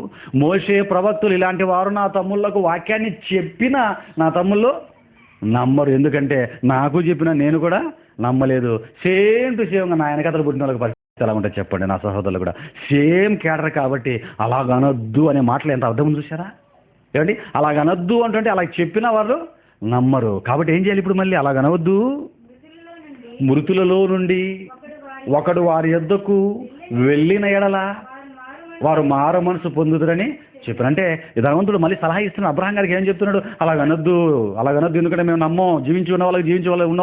మోషే ప్రవక్తులు ఇలాంటి వారు నా తమ్ముళ్ళకు వాక్యాన్ని చెప్పినా నా తమ్ముళ్ళు నమ్మరు. ఎందుకంటే నాకు చెప్పినా నేను కూడా నమ్మలేదు. సేమ్ టు సేమ్గా నా వెనకతలు పుట్టిన వాళ్ళకి పరిస్థితి ఎలా ఉంటుంది చెప్పండి. నా సహోదరులు కూడా సేమ్ క్యాడర్ కాబట్టి అలాగనొద్దు అనే మాటలు ఎంత అర్థం చూసారా? ఏమండి, అలాగనొద్దు అంటే అలా చెప్పిన వాళ్ళు నమ్మరు. కాబట్టి ఏం చేయాలి ఇప్పుడు? మళ్ళీ అలాగనవద్దు, మృతులలో నుండి ఒకడు వారి యొద్దకు వెళ్ళిన ఎడల వారు మారు మనసు పొందుదురని చెప్పారు. అంటే ధనవంతుడు మళ్ళీ సలహా ఇస్తున్నాడు. అబ్రహాం గారికి ఏం చెప్తున్నాడు? అలాగనొద్దు, ఎందుకంటే మేము నమ్మం, జీవించి ఉన్న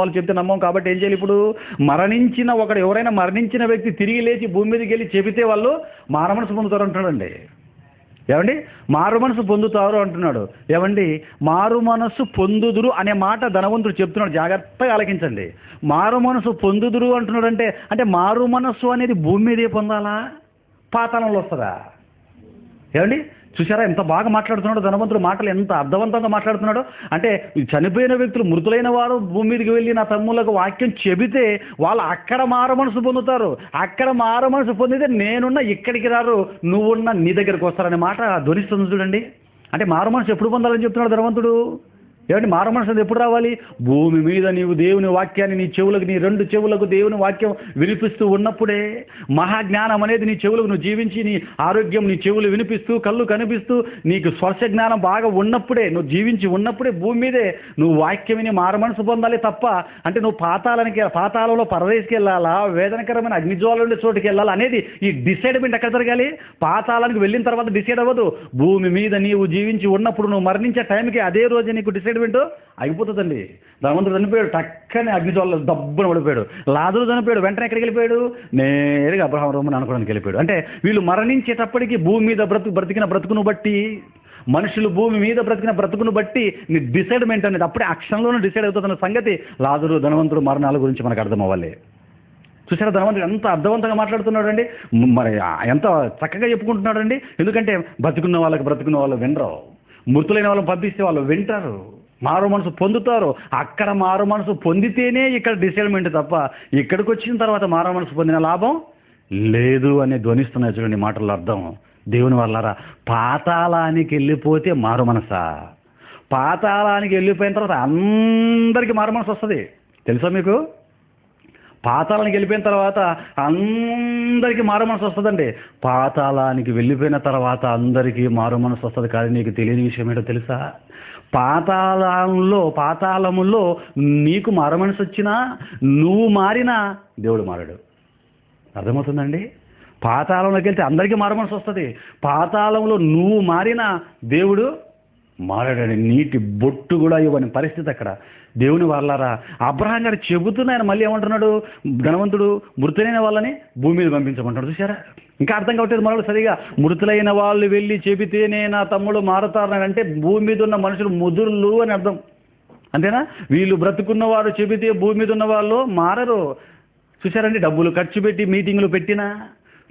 వాళ్ళు చెప్తే నమ్మం. కాబట్టి ఏం చేయాలి ఇప్పుడు? మరణించిన ఒకడు, ఎవరైనా మరణించిన వ్యక్తి తిరిగి లేచి భూమి మీదకి వెళ్ళి చెబితే వాళ్ళు మారు మనసు పొందుతారు అంటున్నాడండి. ఏమండి, మారు మనసు పొందుతారు అంటున్నాడు. ఏమండి, మారు మనసు పొందుదురు అనే మాట ధనవంతుడు చెప్తున్నాడు. జాగ్రత్తగా ఆలకించండి. మారు మనసు పొందుదురు అంటున్నాడు అంటే మారు మనస్సు అనేది భూమి మీదే పొందాలా, పాతాళంలో వస్తుందా? ఏమండి, చూసారా ఎంత బాగా మాట్లాడుతున్నాడు ధనవంతుడు? మాటలు ఎంత అర్థవంతంగా మాట్లాడుతున్నాడు అంటే, చనిపోయిన వ్యక్తులు, మృతులైన వారు భూమి మీదకి వెళ్ళి నా తమ్ముళ్ళకు వాక్యం చెబితే వాళ్ళు అక్కడ మారు మనసు పొందుతారు. అక్కడ మారు మనసు పొందితే నేనున్న ఇక్కడికి రారు, నువ్వున్న నీ దగ్గరికి వస్తారనే మాట ధ్వనిస్తుంది చూడండి. అంటే మారు మనసు ఎప్పుడు పొందాలని చెప్తున్నాడు ధనవంతుడు? ఏమంటే మారు మనసు ఎప్పుడు రావాలి? భూమి మీద నీవు దేవుని వాక్యాన్ని నీ చెవులకు, నీ రెండు చెవులకు దేవుని వాక్యం వినిపిస్తూ ఉన్నప్పుడే, మహాజ్ఞానం అనేది నీ చెవులకు, నువ్వు జీవించి నీ ఆరోగ్యం నీ చెవులు వినిపిస్తూ, కళ్ళు కనిపిస్తూ, నీకు స్పర్శ జ్ఞానం బాగా ఉన్నప్పుడే, నువ్వు జీవించి ఉన్నప్పుడే భూమి మీదే నువ్వు వాక్యం విని మారు మనసు పొందాలి తప్ప, అంటే నువ్వు పాతాళంలో పరదేశికి వెళ్ళాలా, వేదనకరమైన అగ్నిజ్వాల ఉండే చోటుకి వెళ్ళాలా అనేది ఈ డిసైడ్మెంట్ ఎక్కడ జరగాలి? పాతాళానికి వెళ్ళిన తర్వాత డిసైడ్ అవ్వదు. భూమి మీద నీవు జీవించి ఉన్నప్పుడు, నువ్వు మరణించే టైంకి అదే రోజు నీకు డిసైడ్ అయిపోతుందండి. ధనవంతుడు చనిపోయాడు, టక్కనే అగ్నిజ్వాలలో దబ్బున పడిపోయాడు. లాజరు చనిపోయాడు, వెంటనే ఎక్కడికి వెళ్ళిపోయాడు? నేరుగా అబ్రహాం రూముని అనుకోవడానికి వెళ్ళిపోయాడు. అంటే వీళ్ళు మరణించేటప్పటికి భూమి మీద బ్రతికిన బ్రతుకును బట్టి, మనుషులు భూమి మీద బ్రతికిన బ్రతుకును బట్టి నీ డిసైడ్మెంట్ అనేది అప్పుడే ఆ క్షణంలోనే డిసైడ్ అవుతున్న సంగతి లాజరు ధనవంతుడు మరణాల గురించి మనకు అర్థం అవ్వాలి. చూసారా ధనవంతుడు ఎంత అర్థవంతంగా మాట్లాడుతున్నాడు అండి, మరి ఎంత చక్కగా చెప్పుకుంటున్నాడు అండి. ఎందుకంటే బ్రతుకున్న వాళ్ళు వినరు, మృతులైన వాళ్ళని పంపిస్తే వాళ్ళు వింటారు, మారు మనసు పొందుతారు. అక్కడ మారు మనసు పొందితేనే ఇక్కడ డిసైడ్మెంట్ తప్ప ఇక్కడికి వచ్చిన తర్వాత మారు మనసు పొందిన లాభం లేదు అని ధ్వనిస్తున్నాయి. చూడండి మాటల్లో అర్థం. దేవుని వల్లరా పాతాళానికి వెళ్ళిపోతే మారు మనసా? పాతాళానికి వెళ్ళిపోయిన తర్వాత అందరికీ మారు మనసు వస్తుంది తెలుసా మీకు? పాతాళానికి వెళ్ళిపోయిన తర్వాత అందరికీ మారు మనసు వస్తుందండి. పాతాళానికి వెళ్ళిపోయిన తర్వాత అందరికీ మారు మనసు వస్తుంది. కానీ నీకు తెలియని విషయం ఏంటో తెలుసా? పాతాళములో నీకు మారు మనసు వచ్చినా నువ్వు మారినా దేవుడు మారాడు. అర్థమవుతుందండి? పాతాళంలోకి వెళ్తే అందరికీ మారు మనసు వస్తుంది. పాతాళంలో నువ్వు మారినా దేవుడు మారాడండి. నీటి బొట్టు కూడా ఇవ్వని పరిస్థితి అక్కడ. దేవుని వాళ్ళారా అబ్రహాం గారు చెబుతున్నాయని మళ్ళీ ఏమంటున్నాడు? ధనవంతుడు మృతులైన వాళ్ళని భూమి మీద పంపించమంటాడు. చూసారా? ఇంకా అర్థం కావట్లేదు మనలో సరిగా. మృతులైన వాళ్ళు వెళ్ళి చెబితేనే నా తమ్ముడు మారుతారని అంటే భూమి మీద ఉన్న మనుషులు ముదురులు అని అర్థం. అంతేనా? వీళ్ళు బ్రతుకున్నవారు చెబితే భూమి మీద ఉన్న వాళ్ళు మారరు. చూసారండి? డబ్బులు ఖర్చు పెట్టి మీటింగ్లు పెట్టినా,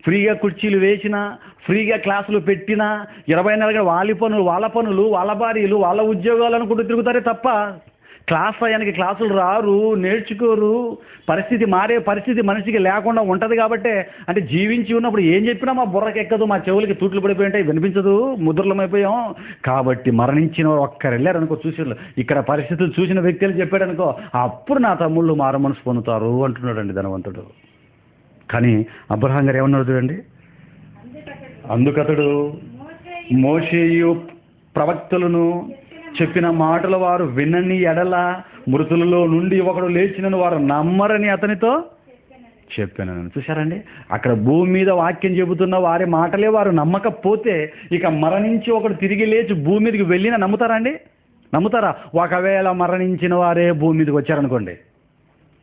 ఫ్రీగా కుర్చీలు వేసినా, ఫ్రీగా క్లాసులు పెట్టినా, 24 గంటలు వాళ్ళ పనులు వాళ్ళ భార్యలు వాళ్ళ ఉద్యోగాలు అనుకుంటూ తిరుగుతారే తప్ప క్లాస్ టయానికి క్లాసులు రారు, నేర్చుకోరు. పరిస్థితి మారే పరిస్థితి మనిషికి లేకుండా ఉంటుంది. కాబట్టి అంటే జీవించి ఉన్నప్పుడు ఏం చెప్పినా మా బుర్రకి ఎక్కదు, మా చెవులకి తూట్లు పడిపోయి ఉంటాయి, వినిపించదు, ముద్రలమైపోయాం. కాబట్టి మరణించిన వారు ఒక్కరు వెళ్ళారనుకో చూసి ఇక్కడ పరిస్థితులు చూసిన వ్యక్తులు చెప్పాడనుకో అప్పుడు నా తమ్ముళ్ళు మారు మనసు పొందుతారు అంటున్నాడండి ధనవంతుడు. కానీ అబ్రహాం గారు ఏమన్నారు చూడండి, అందుకతడు మోషేయు ప్రవక్తలను చెప్పిన మాటలు వారు వినని ఎడల మృతులలో నుండి ఒకడు లేచినను వారు నమ్మరని అతనితో చెప్పాను. చూశారండి? అక్కడ భూమి మీద వాక్యం చెబుతున్న వారి మాటలే వారు నమ్మకపోతే ఇక మరణించి ఒకడు తిరిగి లేచి భూమి మీదకి వెళ్ళినా నమ్ముతారా అండి? నమ్ముతారా? ఒకవేళ మరణించిన వారే భూమి మీదకి వచ్చారనుకోండి,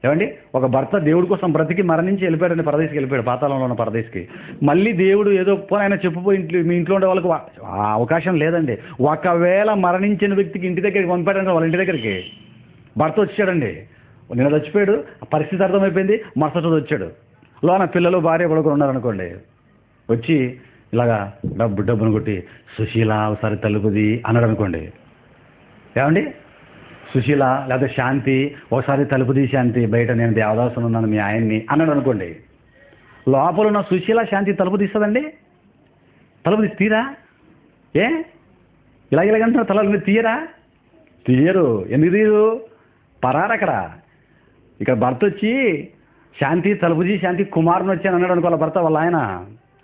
ఏమండి, ఒక భర్త దేవుడి కోసం బ్రతికి మరణించి వెళ్ళిపోయాడండి, పరదేశికి వెళ్ళిపోయాడు, పాతాళంలో ఉన్న పరదేశికి. మళ్ళీ దేవుడు ఏదో పోయినా చెప్పుపోయి మీ ఇంట్లో ఉండే వాళ్ళకు ఆ అవకాశం లేదండి. ఒకవేళ మరణించిన వ్యక్తికి ఇంటి దగ్గరికి పంపాడంటే వాళ్ళ ఇంటి దగ్గరికి భర్త వచ్చాడండి, నిన్న చచ్చిపోయాడు, పరిస్థితి అర్థమైపోయింది, మరుసటి రోజు వచ్చాడు, లోన పిల్లలు భార్య కొడుకులు ఉన్నారనుకోండి, వచ్చి ఇలాగా డబ్బును కొట్టి సుశీల ఒకసారి తలుపుది అన్నాడు అనుకోండి, ఏమండి, సుశీల లేదా శాంతి ఒకసారి తలుపు తీసి శాంతి బయట నేను దేవదాసం ఉన్నాను మీ ఆయన్ని అన్నాడు అనుకోండి, లోపల ఉన్న సుశీల శాంతి తలుపు తీస్తుందండి? తలుపు తీరా? ఇలాగంటున్నారు, తలుపు తీయరా? తీయరు. ఎందుకు తీయరు? పరారు అక్కడ. ఇక్కడ భర్త వచ్చి శాంతి తలుపు తీసి శాంతి కుమారుని వచ్చాను అన్నాడు అనుకో వాళ్ళ భర్త వాళ్ళ ఆయన,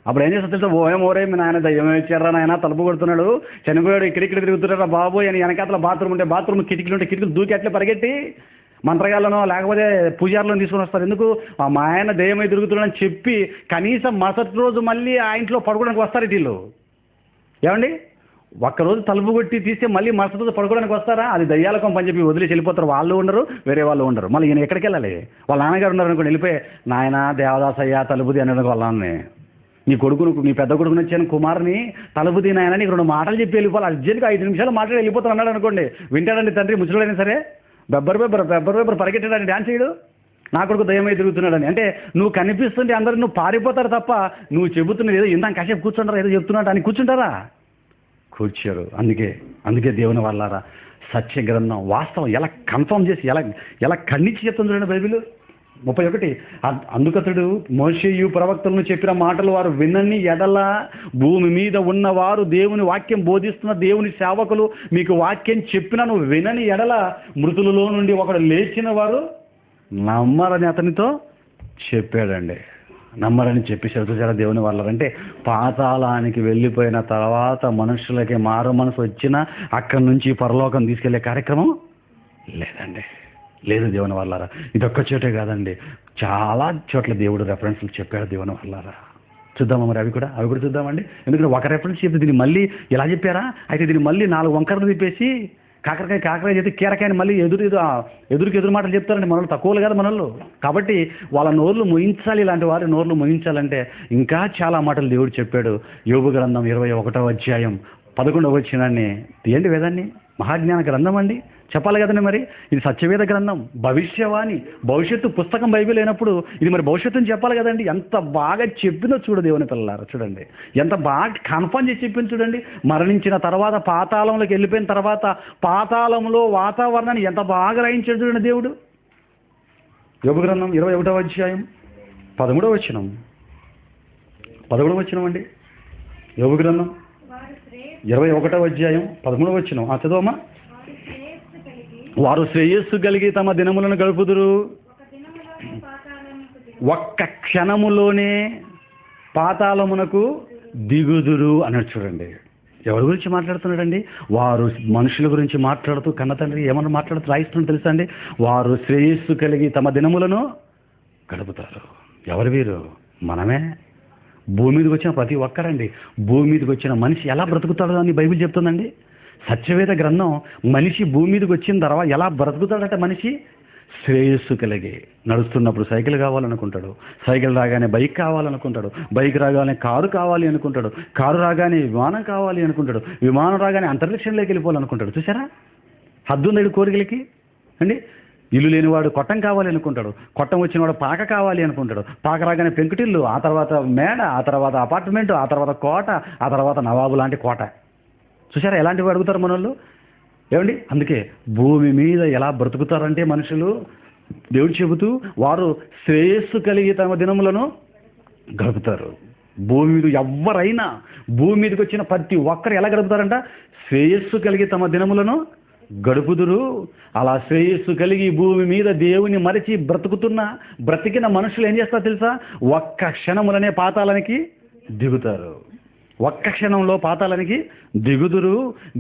అప్పుడు ఏం చేస్తా తెలుసా? ఓరే మీ నాయన దయ్యమే వచ్చారా నాయన, తలుపు కొడుతున్నాడు, చనిపోయాడు, ఇక్కడిక్కడ తిరుగుతున్నాడు బాబు అని వెనకాతల బాత్రూమ్ ఉంటే బాత్రూమ్ కిటికీలు ఉంటే కిటికీలు దూకి అట్లే పరిగెట్టి మంత్రగాళ్ళనో లేకపోతే పూజారులను తీసుకొని వస్తారు. ఎందుకు? మా ఆయన దయ్యమై తిరుగుతున్నాడని చెప్పి కనీసం మరుసటి రోజు మళ్ళీ ఆ ఇంట్లో పడుకోవడానికి వస్తారు వీళ్ళు. ఏమండి, ఒక్కరోజు తలుపు కొట్టి తీస్తే మళ్ళీ మరుసటి రోజు పడుకోవడానికి వస్తారా? అది దయ్యాలకం పని చెప్పి వదిలేసి వెళ్ళిపోతారు. వాళ్ళు ఉండరు, వేరే వాళ్ళు ఉండరు. మళ్ళీ ఈయన ఎక్కడికి వెళ్ళాలి? వాళ్ళ నాన్నగారు ఉన్నారు అనుకోండి, వెళ్ళిపోయి నాయన దేవదాసయ్య తలుపుది అన్నాడు వాళ్ళ నాన్నే, నీ కొడుకును నీ పెద్ద కొడుకుని వచ్చాను కుమారుని తలుపు తినాయన నీకు 2 మాటలు చెప్పి వెళ్ళిపోవాలి, అర్జెంట్గా 5 నిమిషాలు మాట్లాడి వెళ్ళిపోతాను అన్నాడు అనుకోండి, వింటాడండి తండ్రి? ముసలుడైనా సరే బెబ్బర్ పరిగెట్టాడని డాన్స్ చేయడు, నా కొడుకు దయ్యమై తిరుగుతున్నాడని. అంటే నువ్వు కనిపిస్తుంటే అందరూ నువ్వు పారిపోతారు తప్ప నువ్వు చెబుతున్నది ఏదో ఇందాక కాసేపు కూర్చుంటారా, ఏదో చెప్తున్నాడు అని కూర్చుంటారా? కూర్చోరు. అందుకే దేవుని వాళ్ళారా సత్య గ్రంథం వాస్తవం ఎలా కన్ఫర్మ్ చేసి ఎలా ఖండించి చెప్తుంది చూడండి బైబిల్. 31 అందుకతడు మోషేయు ప్రవక్తలను చెప్పిన మాటలు వారు వినని ఎడల భూమి మీద ఉన్నవారు దేవుని వాక్యం బోధిస్తున్న దేవుని సేవకులు మీకు వాక్యం చెప్పినా నువ్వు వినని ఎడల మృతులలో నుండి ఒకడు లేచిన వారు నమ్మరని అతనితో చెప్పాడండి. నమ్మరని చెప్పేసారు. చూసారా దేవుని వాళ్ళంటే పాతాళానికి వెళ్ళిపోయిన తర్వాత మనుషులకి మారు మనసు వచ్చినా అక్కడి నుంచి పరలోకం తీసుకెళ్లే కార్యక్రమం లేదండి. లేదు దేవుని వాళ్ళారా. ఇదొక్క చోటే కాదండి, చాలా చోట్ల దేవుడు రెఫరెన్స్లు చెప్పాడు దేవుని వాళ్ళారా. చూద్దామా మరి అవి కూడా చూద్దామండి. ఎందుకంటే ఒక రెఫరెన్స్ చెప్తే దీన్ని మళ్ళీ ఇలా చెప్పారా, అయితే దీన్ని మళ్ళీ 4 వంకరలు తిప్పేసి కాకరకాయ చెప్తే కీరకాయని మళ్ళీ ఎదురు మాటలు చెప్తారండి మనల్ని, తక్కువలు కాదు మనల్ని. కాబట్టి వాళ్ళ నోర్లు మోయించాలి, ఇలాంటి వారి నోర్లు మోయించాలంటే ఇంకా చాలా మాటలు దేవుడు చెప్పాడు. యోబు గ్రంథం 21వ అధ్యాయం 11వ వచనాన్ని తీయండి, వేదాన్ని. మహాజ్ఞాన గ్రంథం అండి, చెప్పాలి కదండి. మరి ఇది సత్యవేద గ్రంథం, భవిష్యవాణి, భవిష్యత్తు పుస్తకం బైబిల్ అయినప్పుడు ఇది మరి భవిష్యత్తుని చెప్పాలి కదండి. ఎంత బాగా చెప్పిందో చూడు దేవుని పిల్లలారా, చూడండి ఎంత బాగా కన్ఫర్మ్ చేసి చెప్పింది చూడండి. మరణించిన తర్వాత పాతాళంలోకి వెళ్ళిపోయిన తర్వాత పాతాళంలో వాతావరణాన్ని ఎంత బాగా రాయించాడు చూడండి దేవుడు. యోబు గ్రంథం 21వ అధ్యాయం 13వ వచనం, 11వ వచనం అండి. యోబు గ్రంథం 21వ అధ్యాయం 13వ వచనం చదవమ్మా. వారు శ్రేయస్సు కలిగి తమ దినములను గడుపుదురు, ఒక్క క్షణములోనే పాతాళమునకు దిగుదురు అన్నట్టు చూడండి. ఎవరి గురించి మాట్లాడుతున్నాడండి? వారు మనుషుల గురించి మాట్లాడుతూ కన్న తండ్రి ఏమన్నా మాట్లాడుతూ రాయిస్తున్నా తెలుసా అండి? వారు శ్రేయస్సు కలిగి తమ దినములను గడుపుతారు. ఎవరు వీరు? మనమే. భూమి మీదకి వచ్చిన ప్రతి ఒక్కరండి. భూమి మీదకి వచ్చిన మనిషి ఎలా బ్రతుకుతాడో అని బైబిల్ చెప్తుందండి. సత్యవేద గ్రంథం మనిషి భూమి మీదకి వచ్చిన తర్వాత ఎలా బ్రతుకుతాడట మనిషి? శ్రేయస్సు కలిగి. నడుస్తున్నప్పుడు సైకిల్ కావాలనుకుంటాడు, సైకిల్ రాగానే బైక్ కావాలనుకుంటాడు, బైక్ రాగానే కారు కావాలి అనుకుంటాడు, కారు రాగానే విమానం కావాలి అనుకుంటాడు, విమానం రాగానే అంతరిక్షంలోకి వెళ్ళిపోవాలనుకుంటాడు. చూసారా హద్దుంది కోరికలకి అండి. ఇల్లు లేనివాడు కొట్టం కావాలి అనుకుంటాడు, కొట్టం వచ్చినవాడు పాక కావాలి అనుకుంటాడు, పాక రాగానే పెంకుటిల్లు, ఆ తర్వాత మేడ, ఆ తర్వాత అపార్ట్మెంటు, ఆ తర్వాత కోట, ఆ తర్వాత నవాబు లాంటి కోట. చూసారా ఎలాంటివి అడుగుతారు మనోళ్ళు ఏమండి? అందుకే భూమి మీద ఎలా బ్రతుకుతారంటే మనుషులు, దేవుడు చెబుతూ వారు శ్రేయస్సు కలిగి తమ దినములను గడుపుతారు. భూమి మీద ఎవరైనా భూమి మీదకి వచ్చిన ప్రతి ఒక్కరు ఎలా గడుపుతారంట? శ్రేయస్సు కలిగి తమ దినములను గడుపుదురు. అలా శ్రేయస్సు కలిగి భూమి మీద దేవుని మరిచి బ్రతికిన మనుషులు ఏం చేస్తారో తెలుసా? ఒక్క క్షణములనే పాతాళానికి దిగుతారు. ఒక్క క్షణంలో పాతాళానికి దిగుదురు.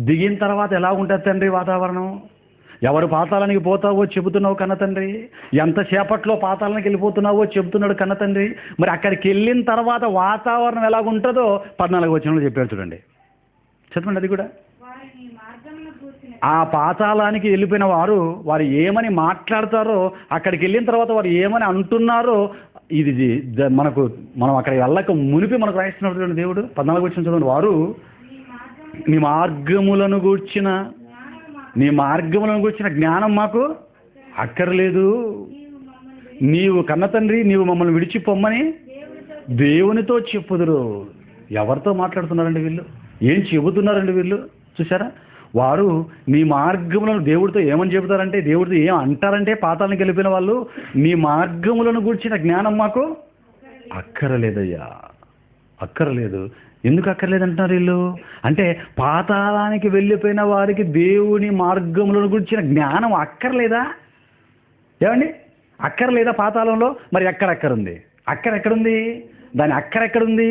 దిగిన తర్వాత ఎలా ఉంటుంది తండ్రి వాతావరణం? ఎవరు పాతాళానికి పోతావో చెబుతున్నావు కన్న తండ్రి, ఎంతసేపట్లో పాతాళానికి వెళ్ళిపోతున్నావో చెబుతున్నాడు కన్న తండ్రి. మరి అక్కడికి వెళ్ళిన తర్వాత వాతావరణం ఎలాగుంటుందో 14వ వచనంలో చెప్పాడు చూడండి. చెప్పండి అది కూడా. ఆ పాతాళానికి వెళ్ళిపోయిన వారు ఏమని మాట్లాడతారో, అక్కడికి వెళ్ళిన తర్వాత వారు ఏమని అంటున్నారో, ఇది మనం అక్కడ వెళ్ళక మునిపి మనకు రాయిస్తున్నటువంటి దేవుడు. 14వ వచనం చదవండి. వారు నీ మార్గములను గూర్చిన జ్ఞానం మాకు అక్కర్లేదు. నీవు కన్న తండ్రి నీవు మమ్మల్ని విడిచిపోమ్మని దేవునితో చెప్పుదురు. ఎవరితో మాట్లాడుతున్నారండి వీళ్ళు? ఏం చెబుతున్నారండి వీళ్ళు? చూసారా? వారు నీ మార్గములను దేవుడితో ఏమని చెబుతారంటే, దేవుడితో ఏం అంటారంటే, పాతాళానికి వెళ్ళిపోయిన వాళ్ళు నీ మార్గములను గూర్చిన జ్ఞానం మాకు అక్కరలేదయ్యా, అక్కరలేదు. ఎందుకు అక్కర్లేదంటున్నారు వీళ్ళు? అంటే పాతాళానికి వెళ్ళిపోయిన వారికి దేవుని మార్గములను గురించిన జ్ఞానం అక్కర్లేదా? ఏమండి అక్కర్లేదా పాతాళంలో? మరి ఎక్కడుంది? ఎక్కడుంది? దాని ఎక్కడుంది?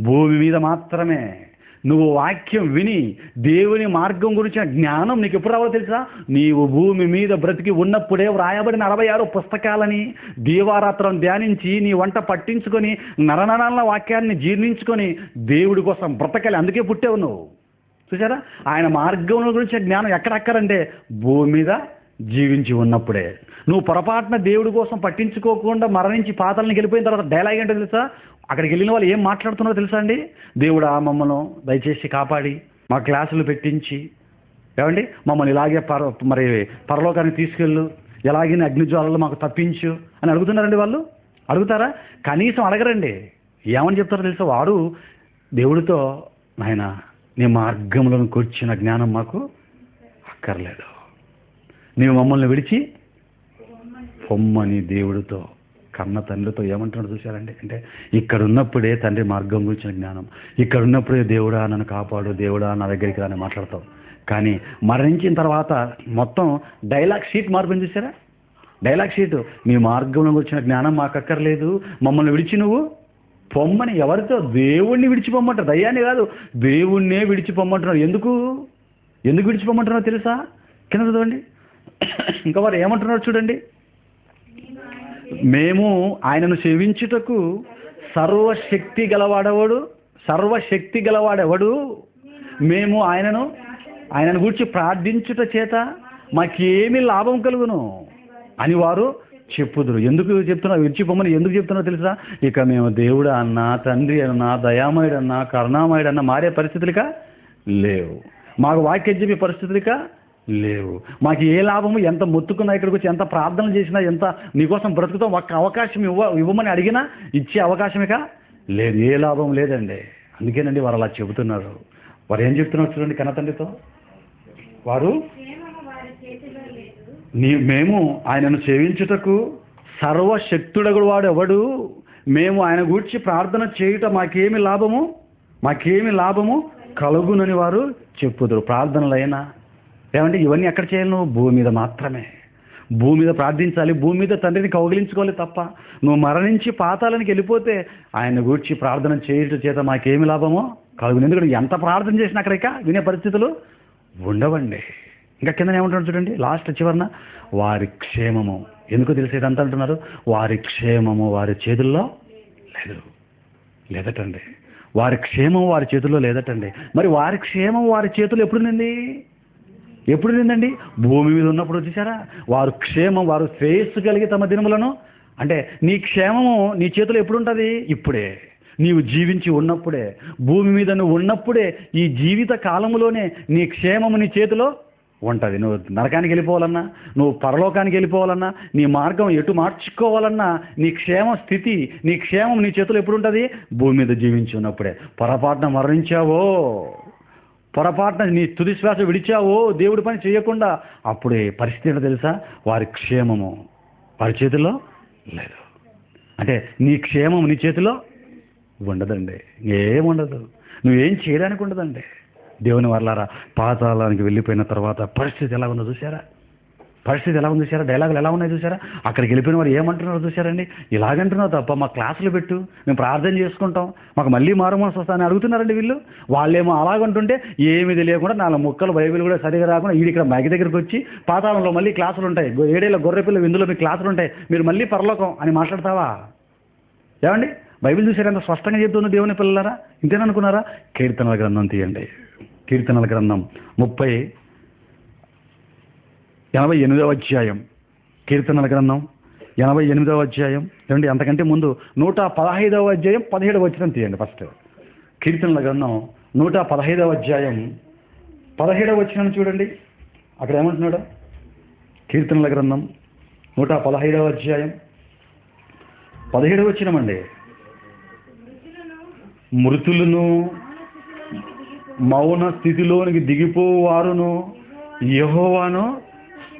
భూమి మీద మాత్రమే. నువ్వు వాక్యం విని దేవుని మార్గం గురించిన జ్ఞానం నీకు ఎప్పుడు రావాలో తెలుసా? నీవు భూమి మీద బ్రతికి ఉన్నప్పుడే వ్రాయబడిన 66 పుస్తకాలని దీవారాత్రం ధ్యానించి నీ వంట పట్టించుకొని నరనరాల వాక్యాన్ని జీర్ణించుకొని దేవుడి కోసం బ్రతకాలి. అందుకే పుట్టావు నువ్వు. చూసారా? ఆయన మార్గం గురించిన జ్ఞానం ఎక్కడంటే భూమి మీద జీవించి ఉన్నప్పుడే. నువ్వు పొరపాటున దేవుడి కోసం పట్టించుకోకుండా మరణించి పాతాళానికి వెళ్ళిపోయిన తర్వాత డైలాగ్ ఏంటో తెలుసా? అక్కడికి వెళ్ళిన వాళ్ళు ఏం మాట్లాడుతున్నారో తెలుసా అండి? దేవుడా మమ్మల్ని దయచేసి కాపాడి మా క్లాసులు పెట్టించి, ఏమండి మమ్మల్ని ఇలాగే పరలోకానికి తీసుకెళ్ళు, ఎలాగైనా అగ్నిజ్వాలలో మాకు తప్పించు అని అడుగుతున్నారండి వాళ్ళు? అడుగుతారా? కనీసం అడగరండి. ఏమని చెప్తారో తెలుసా? వారు దేవుడితో, నాయన నీ మార్గములను కూర్చిన జ్ఞానం మాకు అక్కర్లేదు, నీవు మమ్మల్ని విడిచి పొమ్మని దేవుడితో, కన్న తండ్రితో ఏమంటున్నాడు చూశారండి? అంటే ఇక్కడ ఉన్నప్పుడే తండ్రి మార్గం గురించిన జ్ఞానం, ఇక్కడ ఉన్నప్పుడే దేవుడా నన్ను కాపాడు, దేవుడా నా దగ్గరికి రాని మాట్లాడతావు. కానీ మరణించిన తర్వాత మొత్తం డైలాగ్ షీట్ మార్పుని చూసారా? డైలాగ్ షీటు, నీ మార్గంలో వచ్చిన జ్ఞానం మాకు అక్కర్లేదు, మమ్మల్ని విడిచి నువ్వు పొమ్మని. ఎవరితో? దేవుణ్ణి విడిచిపోమ్మంటారు. దయ్యాన్ని కాదు, దేవుణ్ణే విడిచిపోమ్మంటున్నారు. ఎందుకు విడిచిపోమ్మంటున్నారో తెలుసా? కింద చదవండి. ఇంకా వారు ఏమంటున్నారు చూడండి. మేము ఆయనను సేవించుటకు సర్వశక్తి గలవాడెవడు, మేము ఆయనను గురించి ప్రార్థించుట చేత మాకేమి లాభం కలుగును అని వారు చెప్పుదురు. ఎందుకు చెప్తున్నా విడిచిపోమని? ఎందుకు చెప్తున్నా తెలుసా? ఇక మేము దేవుడు అన్నా, తండ్రి అన్నా, దయామయుడు అన్నా, కరుణామయుడు అన్నా మారే పరిస్థితులుగా లేవు. మాకు వాక్యం చెప్పే పరిస్థితులిక లేవు. మాకు ఏ లాభము, ఎంత మొత్తుకున్నా ఇక్కడికి వచ్చి ఎంత ప్రార్థన చేసినా, ఎంత నీకోసం బ్రతుకుతాం ఒక్క అవకాశం ఇవ్వమని అడిగినా ఇచ్చే అవకాశమిక లేదు. ఏ లాభం లేదండి. అందుకేనండి వారు అలా చెబుతున్నారు. వారు ఏం చెప్తున్నారు చూడండి కన్నతండ్రితో, వారు మేము ఆయనను సేవించుటకు సర్వశక్తుడగు వాడు ఎవడు, మేము ఆయన గూర్చి ప్రార్థన చేయుట మాకేమి లాభము కలుగునని వారు చెప్పుదురు. ప్రార్థనలైనా ఏమంటే ఇవన్నీ ఎక్కడ చేయాలి? నువ్వు భూమి మీద మాత్రమే. భూమి మీద ప్రార్థించాలి, భూమి మీద తండ్రిని కౌగిలించుకోవాలి తప్ప నువ్వు మరణించి పాతాళానికి వెళ్ళిపోతే ఆయన గూర్చి ప్రార్థన చేయటం చేత మాకేమి లాభమో కలుగును. ఎందుకంటే ఎంత ప్రార్థన చేసినా అక్కడిక వినే పరిస్థితులు ఉండవండి. ఇంకా కింద ఏమంటున్నారు చూడండి, లాస్ట్ చివరన వారి క్షేమము. ఎందుకు తెలిసేది అంత అంటున్నారు? వారి క్షేమము వారి చేతుల్లో లేదటండి. వారి క్షేమం వారి చేతుల్లో లేదటండి. మరి వారి క్షేమం వారి చేతులు ఎప్పుడు నిందండి? భూమి మీద ఉన్నప్పుడు వచ్చేసారా? వారు క్షేమం, వారు శ్రేయస్సు కలిగి తమ దినములను, అంటే నీ క్షేమము నీ చేతిలో ఎప్పుడు ఉంటుంది? ఇప్పుడే, నీవు జీవించి ఉన్నప్పుడే, భూమి మీద నువ్వు ఉన్నప్పుడే, ఈ జీవిత కాలంలోనే నీ క్షేమము నీ చేతిలో ఉంటుంది. నువ్వు నరకానికి వెళ్ళిపోవాలన్నా, నువ్వు పరలోకానికి వెళ్ళిపోవాలన్నా, నీ మార్గం ఎటు మార్చుకోవాలన్నా, నీ క్షేమ స్థితి, నీ క్షేమం నీ చేతిలో ఎప్పుడు ఉంటుంది? భూమి మీద జీవించి ఉన్నప్పుడే. పొరపాటున మరణించావో, పొరపాటున నీ తుది శ్వాస విడిచావో దేవుడి పని చేయకుండా, అప్పుడే పరిస్థితి ఏంటో తెలుసా? వారి క్షేమము వారి చేతిలో లేదు. అంటే నీ క్షేమం నీ చేతిలో ఉండదండి. ఏముండదు, నువ్వేం చేయడానికి ఉండదండి. దేవుని వర్లారా, పాతాళానికి వెళ్ళిపోయిన తర్వాత పరిస్థితి ఎలా ఉందో చూసారా? డైలాగులు ఎలా ఉన్నాయి చూసారా? అక్కడికి వెళ్ళిపోయిన వారు ఏమంటున్నారో చూసారండి? ఇలాగంటున్నావు తప్ప మా క్లాసులు పెట్టు, మేము ప్రార్థన చేసుకుంటాం, మాకు మళ్ళీ మారుమనసు వస్తానని అడుగుతున్నారండి వీళ్ళు. వాళ్ళేమో అలాగంటుంటే ఏమీ తెలియకుండా 4 ముక్కలు బైబిల్ కూడా సరిగా రాకుండా ఇక్కడ మైక్ దగ్గరికి వచ్చి పాతాళంలో మళ్ళీ క్లాసులు ఉంటాయి, 7 ఏళ్ల గొర్రెపిల్ల ఇందులో మీ క్లాసులు ఉంటాయి, మీరు మళ్ళీ పరలోకం అని మాట్లాడతావా? ఏమండి, బైబిల్ చూసారు ఎంత స్పష్టంగా చెప్తుంది దేవుని పిల్లలారా? ఇంతేననుకున్నారా? కీర్తనల గ్రంథం తీయండి. కీర్తనల గ్రంథం 88వ అధ్యాయం. కీర్తనల గ్రంథం 88వ అధ్యాయం. ఏమండి, అంతకంటే ముందు 115వ అధ్యాయం 17వ వచనం తీయండి ఫస్ట్. కీర్తనల గ్రంథం 115వ అధ్యాయం 17వ వచనం చూడండి. అక్కడ ఏమంటున్నాడు? కీర్తనల గ్రంథం 115వ అధ్యాయం 17వ వచనం అండి. మృతులను మౌన స్థితిలోనికి దిగిపోవారును యెహోవాను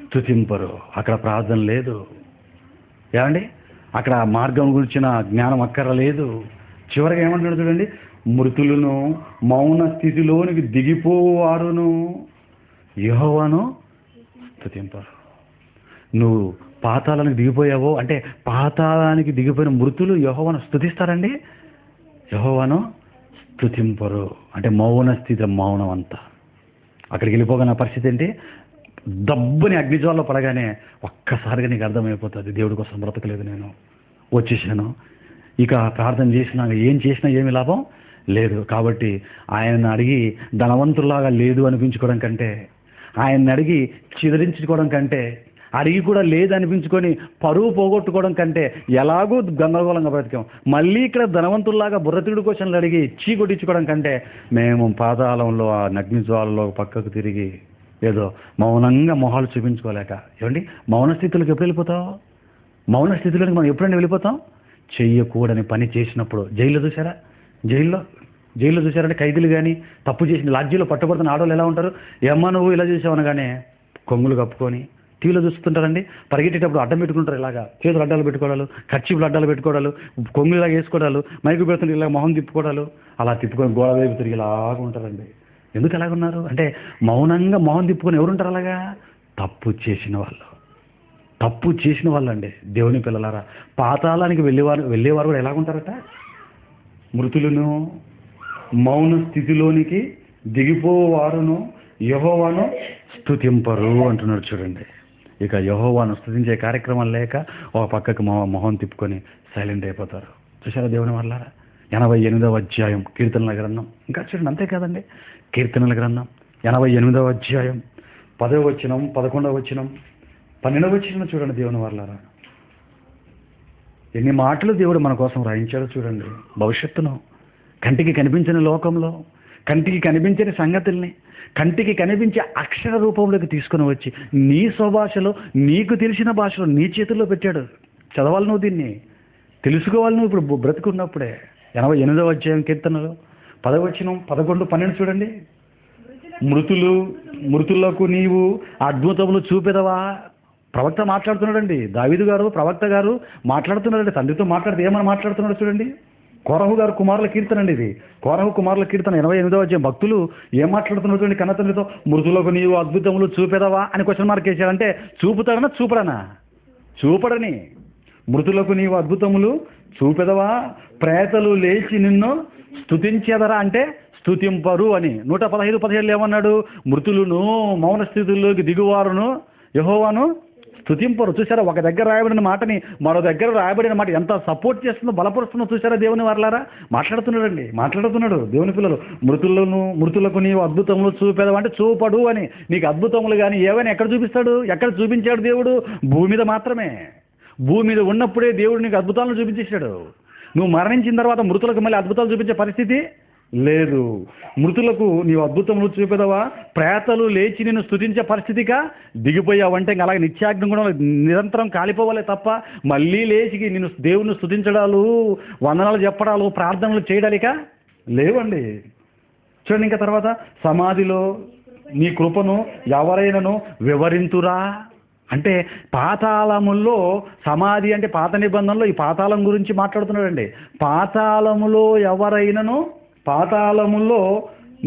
స్తుతింపరు. అక్కడ ప్రార్థన లేదు. ఏమండి, అక్కడ మార్గం గురించిన జ్ఞానం అక్కర్లేదు. చివరిగా ఏమంటున్నాడు చూడండి, మృతులను మౌన స్థితిలోనికి దిగిపోవారును యెహోవాను స్తుతింపరు. నువ్వు పాతాళానికి దిగిపోయావో అంటే పాతాళానికి దిగిపోయిన మృతులు యెహోవాను స్తుతిస్తారండి? యెహోవాను స్తుతింపరు అంటే మౌన స్థితి, మౌనం అంతా. అక్కడికి వెళ్ళిపోగా నా పరిస్థితి ఏంటి? దబ్బుని అగ్నిజ్వాలలో పడగానే ఒక్కసారిగా నీకు అర్థమైపోతుంది, దేవుడి కోసం బ్రతకలేదు, నేను వచ్చేసాను, ఇక ప్రార్థన చేసినా ఏం చేసినా ఏమి లాభం లేదు. కాబట్టి ఆయనను అడిగి ధనవంతులాగా లేదు అనిపించుకోవడం కంటే, ఆయన్ని అడిగి చిదరించుకోవడం కంటే, అడిగి కూడా లేదు అనిపించుకొని పరువు పోగొట్టుకోవడం కంటే, ఎలాగూ గందరగోళంగా బ్రతికాం, మళ్ళీ ఇక్కడ ధనవంతుల్లాగా బుర్రతిడు క్వశ్చన్లు అడిగి చీ కొట్టించుకోవడం కంటే, మేము పాతాళంలో ఆ అగ్నిజ్వాలలో పక్కకు తిరిగి ఏదో మౌనంగా మొహాలు చూపించుకోలేక. ఏమండి, మౌన స్థితిలోకి ఎప్పుడు వెళ్ళిపోతావు? మౌన స్థితిలోకి మనం ఎప్పుడైనా వెళ్ళిపోతాం? చెయ్యకూడని పని చేసినప్పుడు. జైల్లో చూసారా? జైల్లో చూసారంటే ఖైదీలు కానీ తప్పు చేసిన లాడ్జీలో పట్టుబడుతున్న ఆడవాళ్ళు ఎలా ఉంటారు? ఏమ్మా నువ్వు ఇలా చేసావనగానే కొంగులు కప్పుకొని టీవీలో చూస్తుంటారండి. పరిగెట్టేటప్పుడు అడ్డం పెట్టుకుంటారు, ఇలాగా చేతులు అడ్డాలు పెట్టుకోవడాలు, ఖర్చీపులు అడ్డాలు పెట్టుకోవడాలు, కొంగులు ఇలాగ వేసుకోవడాలు, మైకు పెడుతుంటే ఇలా మొహం తిప్పుకోవడాలు, అలా తిప్పుకొని గోడ వైపు తిరిగి ఇలాగ ఉంటారండి. ఎందుకు ఎలాగున్నారు అంటే మౌనంగా మొహం తిప్పుకొని ఎవరుంటారు అలాగా? తప్పు చేసిన వాళ్ళు అండి. దేవుని పిల్లలారా, పాతాళానికి వెళ్ళేవారు కూడా ఎలాగుంటారట? మృతులను మౌన స్థితిలోనికి దిగిపోవారును యెహోవాను స్తుతింపరు అంటున్నాడు చూడండి. ఇక యెహోవాను స్తుతించే కార్యక్రమం లేక ఒక పక్కకు మొహం తిప్పుకొని సైలెంట్ అయిపోతారు. చూసారా దేవుని వాళ్ళారా? 88వ అధ్యాయం కీర్తనల గ్రంథం. ఇంకా చూడండి, అంతే కాదండి, కీర్తనల గ్రంథం 88వ అధ్యాయం 10వ వచనం, 11వ వచనం, 12వ వచనం చూడండి దేవుని వాళ్ళారా. ఎన్ని మాటలు దేవుడు మన కోసం రాయించాడో చూడండి. భవిష్యత్తును కంటికి కనిపించిన లోకంలో కంటికి కనిపించని సంగతుల్ని కంటికి కనిపించే అక్షర రూపంలోకి తీసుకుని వచ్చి నీ స్వభాషలో నీకు తెలిసిన భాషలో నీ చేతుల్లో పెట్టాడు. చదవాలి నువ్వు, దీన్ని తెలుసుకోవాలి నువ్వు ఇప్పుడు బ్రతుకున్నప్పుడే. 88వ అధ్యాయం కీర్తనలో 10వ వచనం 11, 12 చూడండి. మృతులకు నీవు అద్భుతములు చూపెదవా. ప్రవక్త మాట్లాడుతున్నాడండి, దావీదు గారు ప్రవక్త గారు మాట్లాడుతున్నాడండి. తండ్రితో మాట్లాడితే ఏమని మాట్లాడుతున్నాడు చూడండి. కోరహు గారు కుమారుల కీర్తన అండి ఇది. కోరహు కుమారుల కీర్తన 88వ అధ్యాయం. భక్తులు ఏం మాట్లాడుతున్నారు చూడండి. కన్న తండ్రితో మృతులకు నీవు అద్భుతములు చూపెదవా అని క్వశ్చన్ మార్క్ వేశాడంటే చూపుతాడనా చూపడనా? చూపడని. మృతులకు నీవు అద్భుతములు చూపెదవా, ప్రేతలు లేచి నిన్ను స్తుతించెదరా అంటే స్తుతింపరు అని. 115, 17 ఏమన్నాడు? మృతులను మౌన స్థితుల్లోకి దిగువారును యెహోవాను స్తుతింపరు. చూసారా, ఒక దగ్గర రాయబడిన మాటని మరో దగ్గర రాయబడిన మాట ఎంత సపోర్ట్ చేస్తుందో, బలపరుస్తుందో చూసారా. దేవుని వారలారా మాట్లాడుతున్నాడు దేవుని పిల్లలు. మృతులకు నీవు అద్భుతములు చూపేదవా అంటే చూపడు అని. నీకు అద్భుతములు కానీ ఏవైనా ఎక్కడ చూపిస్తాడు? ఎక్కడ చూపించాడు దేవుడు? భూమి మీద మాత్రమే. భూమి మీద ఉన్నప్పుడే దేవుడు నీకు అద్భుతాలను చూపించేశాడు. నువ్వు మరణించిన తర్వాత మృతులకు మళ్ళీ అద్భుతాలు చూపించే పరిస్థితి లేదు. మృతులకు నీవు అద్భుతములు చూపెదవా, ప్రేతలు లేచి నిన్ను స్తుతించే పరిస్థితిగా దిగిపోయావంటే ఇంకా అలాగే నిత్యాగ్ని కూడా నిరంతరం కాలిపోవాలే తప్ప మళ్ళీ లేచి నిన్ను దేవుని స్తుతించడాలు, వందనాలు చెప్పడాలు, ప్రార్థనలు చేయడాలిక లేవండి. చూడండి ఇంకా తర్వాత, సమాధిలో నీ కృపను ఎవరైనాను వివరింతురా అంటే పాతాళములో. సమాధి అంటే పాత నిబంధనలో ఈ పాతాళం గురించి మాట్లాడుతున్నాడండి. పాతాళములో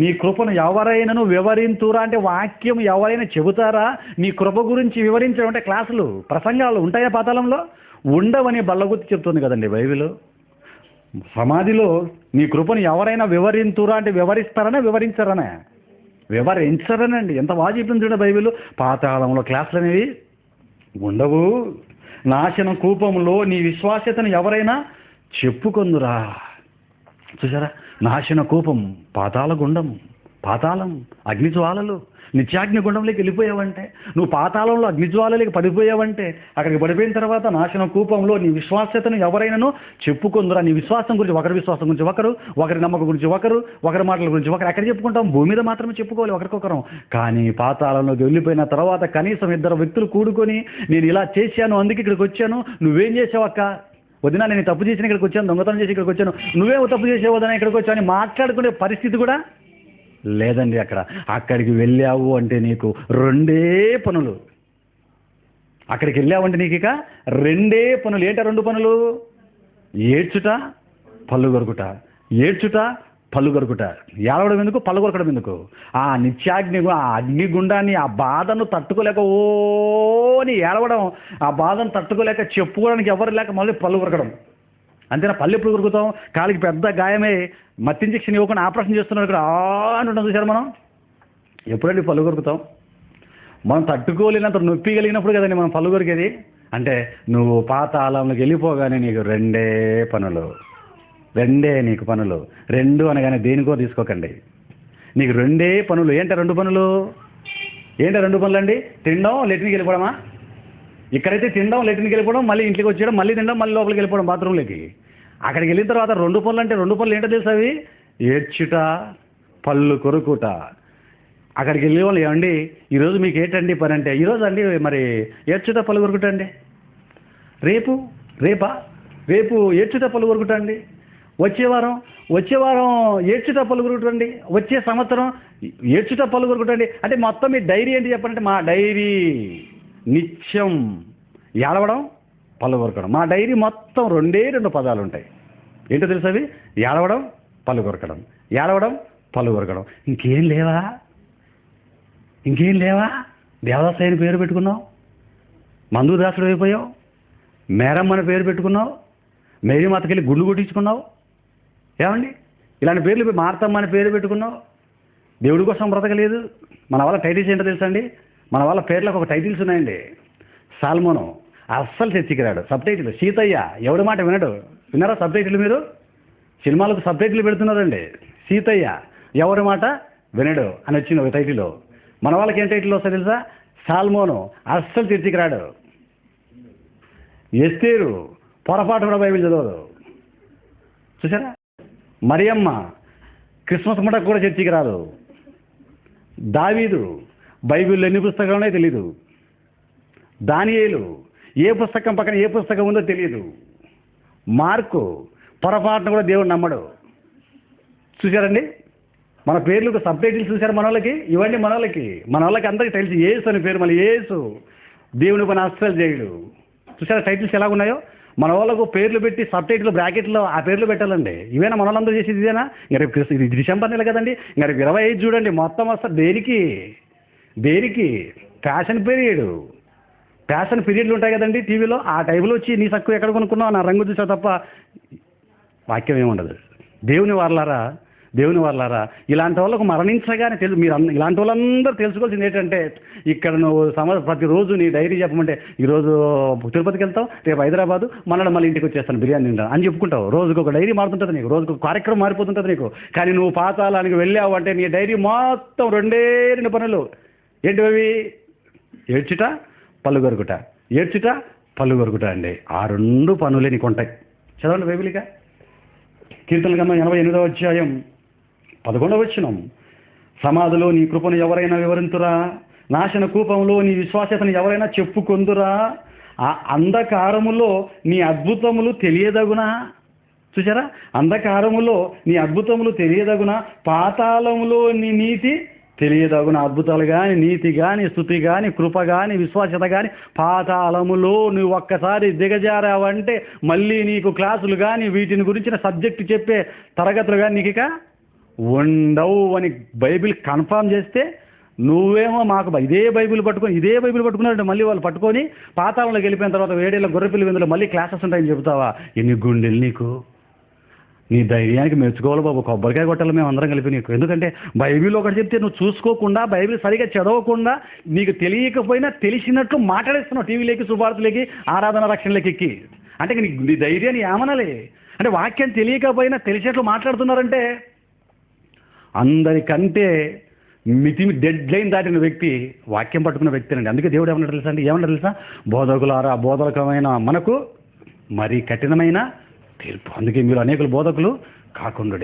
నీ కృపను ఎవరైనాను వివరింతురా అంటే వాక్యం ఎవరైనా చెబుతారా? నీ కృప గురించి వివరించడం అంటే క్లాసులు, ప్రసంగాలు ఉంటాయా పాతాళంలో? ఉండవని బల్లగుర్తి చెప్తుంది కదండి బైబిల్. సమాధిలో నీ కృపను ఎవరైనా వివరింతురా అంటే వివరిస్తారనే వివరించారనే? వివరించరనండి. ఎంత బాగా చెప్తుంది చూడండి బైబిల్. పాతాళంలో క్లాసులు అనేవి ఉండవు. నాశన కూపంలో నీ విశ్వాస్యతను ఎవరైనా చెప్పుకొందురా. చూసారా, నాశన కూపం, పాతాళ గుండం, పాతాళం, అగ్నిజ్వాలలు, నిత్యాగ్ని గుండంలోకి వెళ్ళిపోయావంటే, నువ్వు పాతాళంలో అగ్నిజ్వాలలోకి పడిపోయావంటే, అక్కడికి పడిపోయిన తర్వాత నాశన కూపంలో నీ విశ్వాస్యతను ఎవరైనాను చెప్పుకుందురా. నీ విశ్వాసం గురించి ఒకరి విశ్వాసం గురించి ఒకరు, ఒకరి నమ్మకం గురించి ఒకరు, ఒకరి మాటల గురించి ఒకరు. ఎక్కడ చెప్పుకుంటాం? భూమి మీద మాత్రమే చెప్పుకోవాలి ఒకరికొకరం. కానీ పాతాళంలోకి వెళ్ళిపోయిన తర్వాత కనీసం 2 వ్యక్తులు కూడుకొని నేను ఇలా చేశాను అందుకే ఇక్కడికి వచ్చాను, నువ్వేం చేసావక్క, వదినా నేను తప్పు చేసిన ఇక్కడికి వచ్చాను, దొంగతనం చేసి ఇక్కడికి వచ్చాను, నువ్వేమో తప్పు చేసావు వదినా ఇక్కడికి వచ్చావు అని మాట్లాడుకునే పరిస్థితి కూడా లేదండి. అక్కడికి వెళ్ళావు అంటే నీకు 2 పనులు. అక్కడికి వెళ్ళావంటే నీకు ఇక 2 పనులు. ఏంటా 2 పనులు? ఏడ్చుట, పళ్ళు కొరుకుట. ఏడ్చుట, పళ్ళు కొరుకుట. ఏడవడం ఎందుకు? పళ్ళు కొరకడం ఎందుకు? ఆ నిత్యాగ్ని, ఆ అగ్నిగుండాన్ని, ఆ బాధను తట్టుకోలేక ఓని ఏడవడం, ఆ బాధను తట్టుకోలేక చెప్పుకోవడానికి ఎవరు లేక మళ్ళీ పళ్ళు కొరకడం. అంతేనా? పళ్ళు ఎప్పుడు కొరుకుతాం? కాలికి పెద్ద గాయమే మత్తు ఇంజక్షన్ ఇవ్వకుండా ఆపరేషన్ చేస్తున్నారు ఇక్కడ అని ఉంటాం చూసారు మనం. ఎప్పుడండి పళ్ళు కొరుకుతాం? మనం తట్టుకోలేనంత నొప్పి కలిగినప్పుడు కదండి మనం పళ్ళు కొరికేది. అంటే నువ్వు పాతాళంలోకి వెళ్ళిపోగానే నీకు 2 పనులు. 2 నీకు పనులు. 2 అనగానే దేనికో తీసుకోకండి. నీకు 2 పనులు. ఏంటా 2 పనులు? ఏంటా 2 పనులు అండి? తినడం, లెట్రిన్కి వెళ్ళిపోవడమా? ఇక్కడైతే తినడం, లెట్రిన్కి వెళ్ళిపోవడం, మళ్ళీ ఇంటికి వచ్చేయడం, మళ్ళీ తినడం, మళ్ళీ లోపలికి వెళ్ళిపోవడం బాత్రూంలోకి. అక్కడికి వెళ్ళిన తర్వాత 2 పనులు అంటే 2 పనులు ఏంటో తెలుసు? అవి ఏడ్చుట, పళ్ళు కొరుకుట. అక్కడికి వెళ్ళే వాళ్ళు ఏమండి ఈరోజు మీకు ఏంటండి పని అంటే, ఈరోజు అండి మరి ఏడ్చుట పళ్ళు కొరుకుట అండి. రేపు ఏడ్చుట పళ్ళు కొరుకుట అండి. వచ్చే వారం ఏడ్చుట పళ్ళు కొరుకుట అండి. వచ్చే సంవత్సరం ఏడ్చుట పళ్ళు కొరుకుట అండి. అంటే మొత్తం మీ డైరీ ఏంటి చెప్పంటే, మా డైరీ నిత్యం ఏడవడం, పళ్ళు కొరకడం. మా డైరీ మొత్తం 2 పదాలు ఉంటాయి. ఏంటో తెలుసు అవి? ఏడవడం, పళ్ళు కొరకడం. ఏడవడం, పళ్ళు కొరకడం. ఇంకేం లేవా? దేవదాస్ అని పేరు పెట్టుకున్నావు, మందు దాసుడు అయిపోయావు, మేరమ్మని పేరు పెట్టుకున్నావు, మేరీ మాతకెళ్ళి గుండు కొట్టించుకున్నావు. ఏమండి ఇలాంటి పేర్లు, మార్తమ్మ అని పేరు పెట్టుకున్నావు. దేవుడి కోసం బ్రతకలేదు. మన వాళ్ళ టైటిల్స్ ఏంటో తెలుసా అండి? మన వాళ్ళ పేర్లకు ఒక టైటిల్స్ ఉన్నాయండి. సాల్మోను అస్సలు చర్చికి రాడు. సబ్ టైటిల్ సీతయ్య, ఎవడి మాట వినడు. విన్నారా సబ్ టైటిల్ మీరు? సినిమాలకు సబ్ టైటిల్ పెడుతున్నారండి. సీతయ్య ఎవరి మాట వినడు అని వచ్చింది ఒక టైటిల్. మన వాళ్ళకి ఏం టైటిల్ వస్తుంది తెలుసా? సాల్మోను అస్సలు చర్చికి రాడు. ఎస్తేరు పొరపాటు కూడా బైబిల్ చదవదు. చూసారా? మరియమ్మ క్రిస్మస్ పండగ కూడా చర్చికి రాదు. దావీదు బైబిల్లో ఎన్ని పుస్తకాలు ఉన్నాయో తెలీదు. దానియేలు ఏ పుస్తకం పక్కన ఏ పుస్తకం ఉందో తెలియదు. మార్కు పొరపాటున కూడా దేవుడు నమ్మడు. చూశారండి, మన పేర్లకు సబ్ టైటిల్స్ చూశారు మన వాళ్ళకి. ఇవన్నీ మన వాళ్ళకి అందరికీ తెలుసు. యేసు అని పేరు, మళ్ళీ యేసు దేవుని పని అస్సలు చేయడు. చూసారా టైటిల్స్ ఎలా ఉన్నాయో? మన వాళ్ళకు పేర్లు పెట్టి సబ్ టైటిల్ బ్రాకెట్లో ఆ పేర్లు పెట్టాలండి. ఇవేనా మన వాళ్ళందరూ చేసేది? ఇదేనా? ఇంకా రేపు ఇది డిసెంబర్ నెల కదండి, ఇంకా రేపు 25 చూడండి మొత్తం వస్తారు. దేనికి ఫ్యాషన్ పీరియడ్లు ఉంటాయి కదండి టీవీలో. ఆ టైంలో వచ్చి నీ సక్కు ఎక్కడ కొనుక్కున్నావు, నా రంగు చూసావు తప్ప వాక్యం ఏముండదు. దేవుని వాళ్ళారా ఇలాంటి వాళ్ళకు మరణించగానే మీరు ఇలాంటి వాళ్ళందరూ తెలుసుకోవాల్సింది ఏంటంటే, ఇక్కడ నువ్వు ప్రతిరోజు నీ డైరీ చెప్పమంటే ఈరోజు తిరుపతికి వెళ్తావు, రేపు హైదరాబాదు, మళ్ళీ ఇంటికి వచ్చేస్తాను బిర్యానీ తింటాను అని చెప్పుకుంటావు. రోజుకు ఒక డైరీ మారుతుంటుంది నీకు, రోజుకు ఒక కార్యక్రమం మారిపోతుంటుంది నీకు. కానీ నువ్వు పాతాళానికి వెళ్ళావు అంటే నీ డైరీ మొత్తం 2 పనులు ఏంటివి? ఏడ్చుట పళ్ళు కొరుకుట అండి. ఆ 2 పనులే నీకు ఉంటాయి. చదవండి బైబిల్గా. కీర్తనల గ్రంథం 88వ అధ్యాయం 11వ వచనం. సమాధిలో నీ కృపను ఎవరైనా వివరింతురా, నాశన కూపంలో నీ విశ్వాసతను ఎవరైనా చెప్పుకొందురా, ఆ అంధకారములో నీ అద్భుతములు తెలియదగునా. చూసారా, అంధకారములో నీ అద్భుతములు తెలియదగునా, పాతాళములో నీ నీతి తెలియదగున. అద్భుతాలు కానీ, నీతి కానీ, స్తుతి కానీ, కృప కానీ, విశ్వాసత కానీ పాతాళములో నువ్వు ఒక్కసారి దిగజారావంటే మళ్ళీ నీకు క్లాసులు కానీ వీటిని గురించిన సబ్జెక్టు చెప్పే తరగతులు కానీ నీకు ఇక ఉండవు అని బైబిల్ కన్ఫర్మ్ చేస్తే, నువ్వేమో మాకు ఇదే బైబిల్ పట్టుకున్నారంటే మళ్ళీ వాళ్ళు పట్టుకొని పాతాళంలోకి వెళ్ళిపోయిన తర్వాత వేడేళ్ళ గొర్రెపిల్లి విందులో మళ్ళీ క్లాసెస్ ఉంటాయని చెబుతావా? ఎన్ని గుండెలు నీకు! నీ ధైర్యానికి మెచ్చుకోవాలి బాబు. కొబ్బరికాయ కొట్టాలి మేము అందరం కలిపి నీకు. ఎందుకంటే బైబిల్ ఒకటి చెప్తే నువ్వు చూసుకోకుండా, బైబిల్ సరిగా చదవకుండా, నీకు తెలియకపోయినా తెలిసినట్లు మాట్లాడేస్తున్నావు టీవీలోకి, సువార్తలోకి, ఆరాధన రక్షణలోకి ఎక్కి. అంటే నీ ధైర్యాన్ని ఏమనాలి? అంటే వాక్యం తెలియకపోయినా తెలిసినట్లు మాట్లాడుతున్నారంటే అందరికంటే డెడ్ లైన్ దాటిన వ్యక్తి వాక్యం పట్టుకున్న వ్యక్తినండి. అందుకే దేవుడు ఏమన్నా తెలుసా? బోధకులారా, బోధకమైన మనకు మరీ కఠినమైన తీర్పు. అందుకే మీరు అనేకులు బోధకులు కాకుండా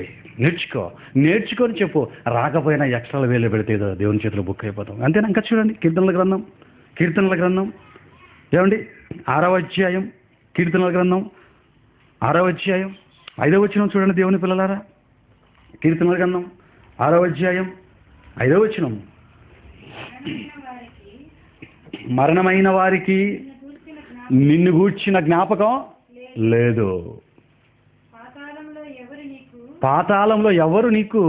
నేర్చుకొని చెప్పు. రాకపోయినా ఎక్స్ట్రాలు వేలు పెడితే దేవుని చేతిలో బుక్ అయిపోతాం. అంతేనా? ఇంకా చూడండి కీర్తనల గ్రంథం ఏమండి 6వ అధ్యాయం, కీర్తనల గ్రంథం 6వ అధ్యాయం 5వ వచనం చూడండి దేవుని పిల్లలారా. కీర్తనల గ్రంథం 6వ అధ్యాయం 5వ వచనం. మరణమైన వారికి నిన్ను గూర్చిన జ్ఞాపకం లేదు. పాతాళంలో ఎవరు నీకు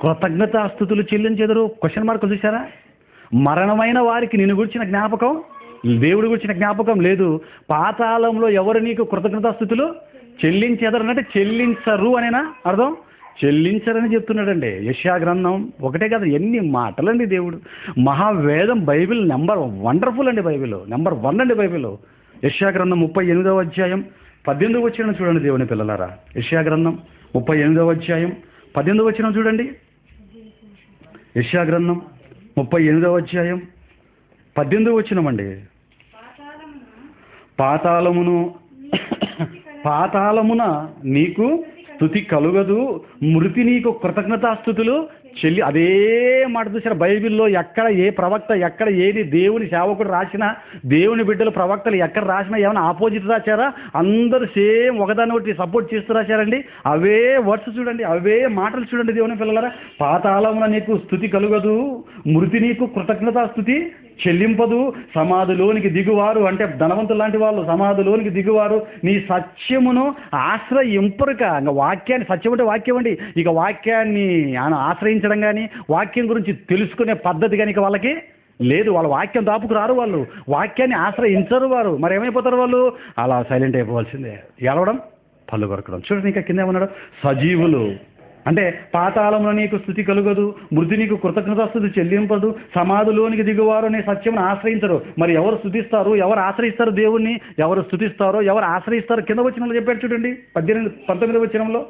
కృతజ్ఞతాస్తుతులు చెల్లించెదరు? క్వశ్చన్ మార్కులు చూసారా? మరణమైన వారికి నిన్ను గురించిన జ్ఞాపకం, దేవుడి గురించిన జ్ఞాపకం లేదు. పాతాళంలో ఎవరు నీకు కృతజ్ఞతాస్తుతులు చెల్లించెదరు అంటే చెల్లించరు అనేనా అర్థం? చెల్లించరని చెప్తున్నాడండి. యెషయా గ్రంథం ఒకటే కదా, ఎన్ని మాటలండి దేవుడు. మహావేదం బైబిల్ వండర్ఫుల్ అండి. బైబిల్ నెంబర్ 1 అండి. బైబిల్ యెషయా గ్రంథం 38వ అధ్యాయం 18వ వచనం చూడండి దేవుని పిల్లలారా. యెషయా గ్రంథం 38వ అధ్యాయం 18వ వచనం చూడండి. యెషయా గ్రంథం 38వ అధ్యాయం 18వ వచనం అండి. పాతాళమున నీకు స్తుతి కలుగదు, మృతి నీకు కృతజ్ఞతాస్తుతులు చెల్లి. అదే మాట చూసారా బైబిల్లో? ఎక్కడ ఏ ప్రవక్త, ఎక్కడ ఏది దేవుని సేవకుడు రాసినా, దేవుని బిడ్డలు ప్రవక్తలు ఎక్కడ రాసినా ఏమైనా ఆపోజిట్ రాశారా? అందరూ సేమ్ ఒకదాని ఒకటి సపోర్ట్ చేస్తూ రాశారండి. అవే వర్డ్స్ చూడండి, అవే మాటలు చూడండి దేవుని పిల్లలారా. పాతాళమున నీకు స్తుతి కలుగదు, మృతి నీకు కృతజ్ఞతాస్తుతి చెల్లింపదు, సమాధిలోనికి దిగువారు అంటే ధనవంతులు లాంటి వాళ్ళు సమాధిలోనికి దిగువారు నీ సత్యమును ఆశ్రయింపరుక. ఇంకా వాక్యాన్ని, సత్యం అంటే వాక్యం అండి. ఇక వాక్యాన్ని ఆశ్రయించడం కానీ, వాక్యం గురించి తెలుసుకునే పద్ధతి కానీ ఇక వాళ్ళకి లేదు. వాళ్ళ వాక్యం దాపుకు రారు, వాళ్ళు వాక్యాన్ని ఆశ్రయించరు. వారు మరి ఏమైపోతారు? వాళ్ళు అలా సైలెంట్ అయిపోవాల్సిందే. ఏడవడం, పళ్ళు కొరకడం. చూడండి ఇంకా కింద ఏమన్నాడు? సజీవులు అంటే పాతాళంలో నీకు స్థుతి కలుగదు, మృతి నీకు కృతజ్ఞతాస్తుతి చెల్లింపదు, సమాధిలోనికి దిగువారు నీ సత్యమును ఆశ్రయించరు. మరి ఎవరు స్తుతిస్తారు, ఎవరు ఆశ్రయిస్తారు దేవుణ్ణి? ఎవరు స్తుతిస్తారో, ఎవరు ఆశ్రయిస్తారో కింద వచనంలో చెప్పాడు చూడండి. 19వ వచనంలో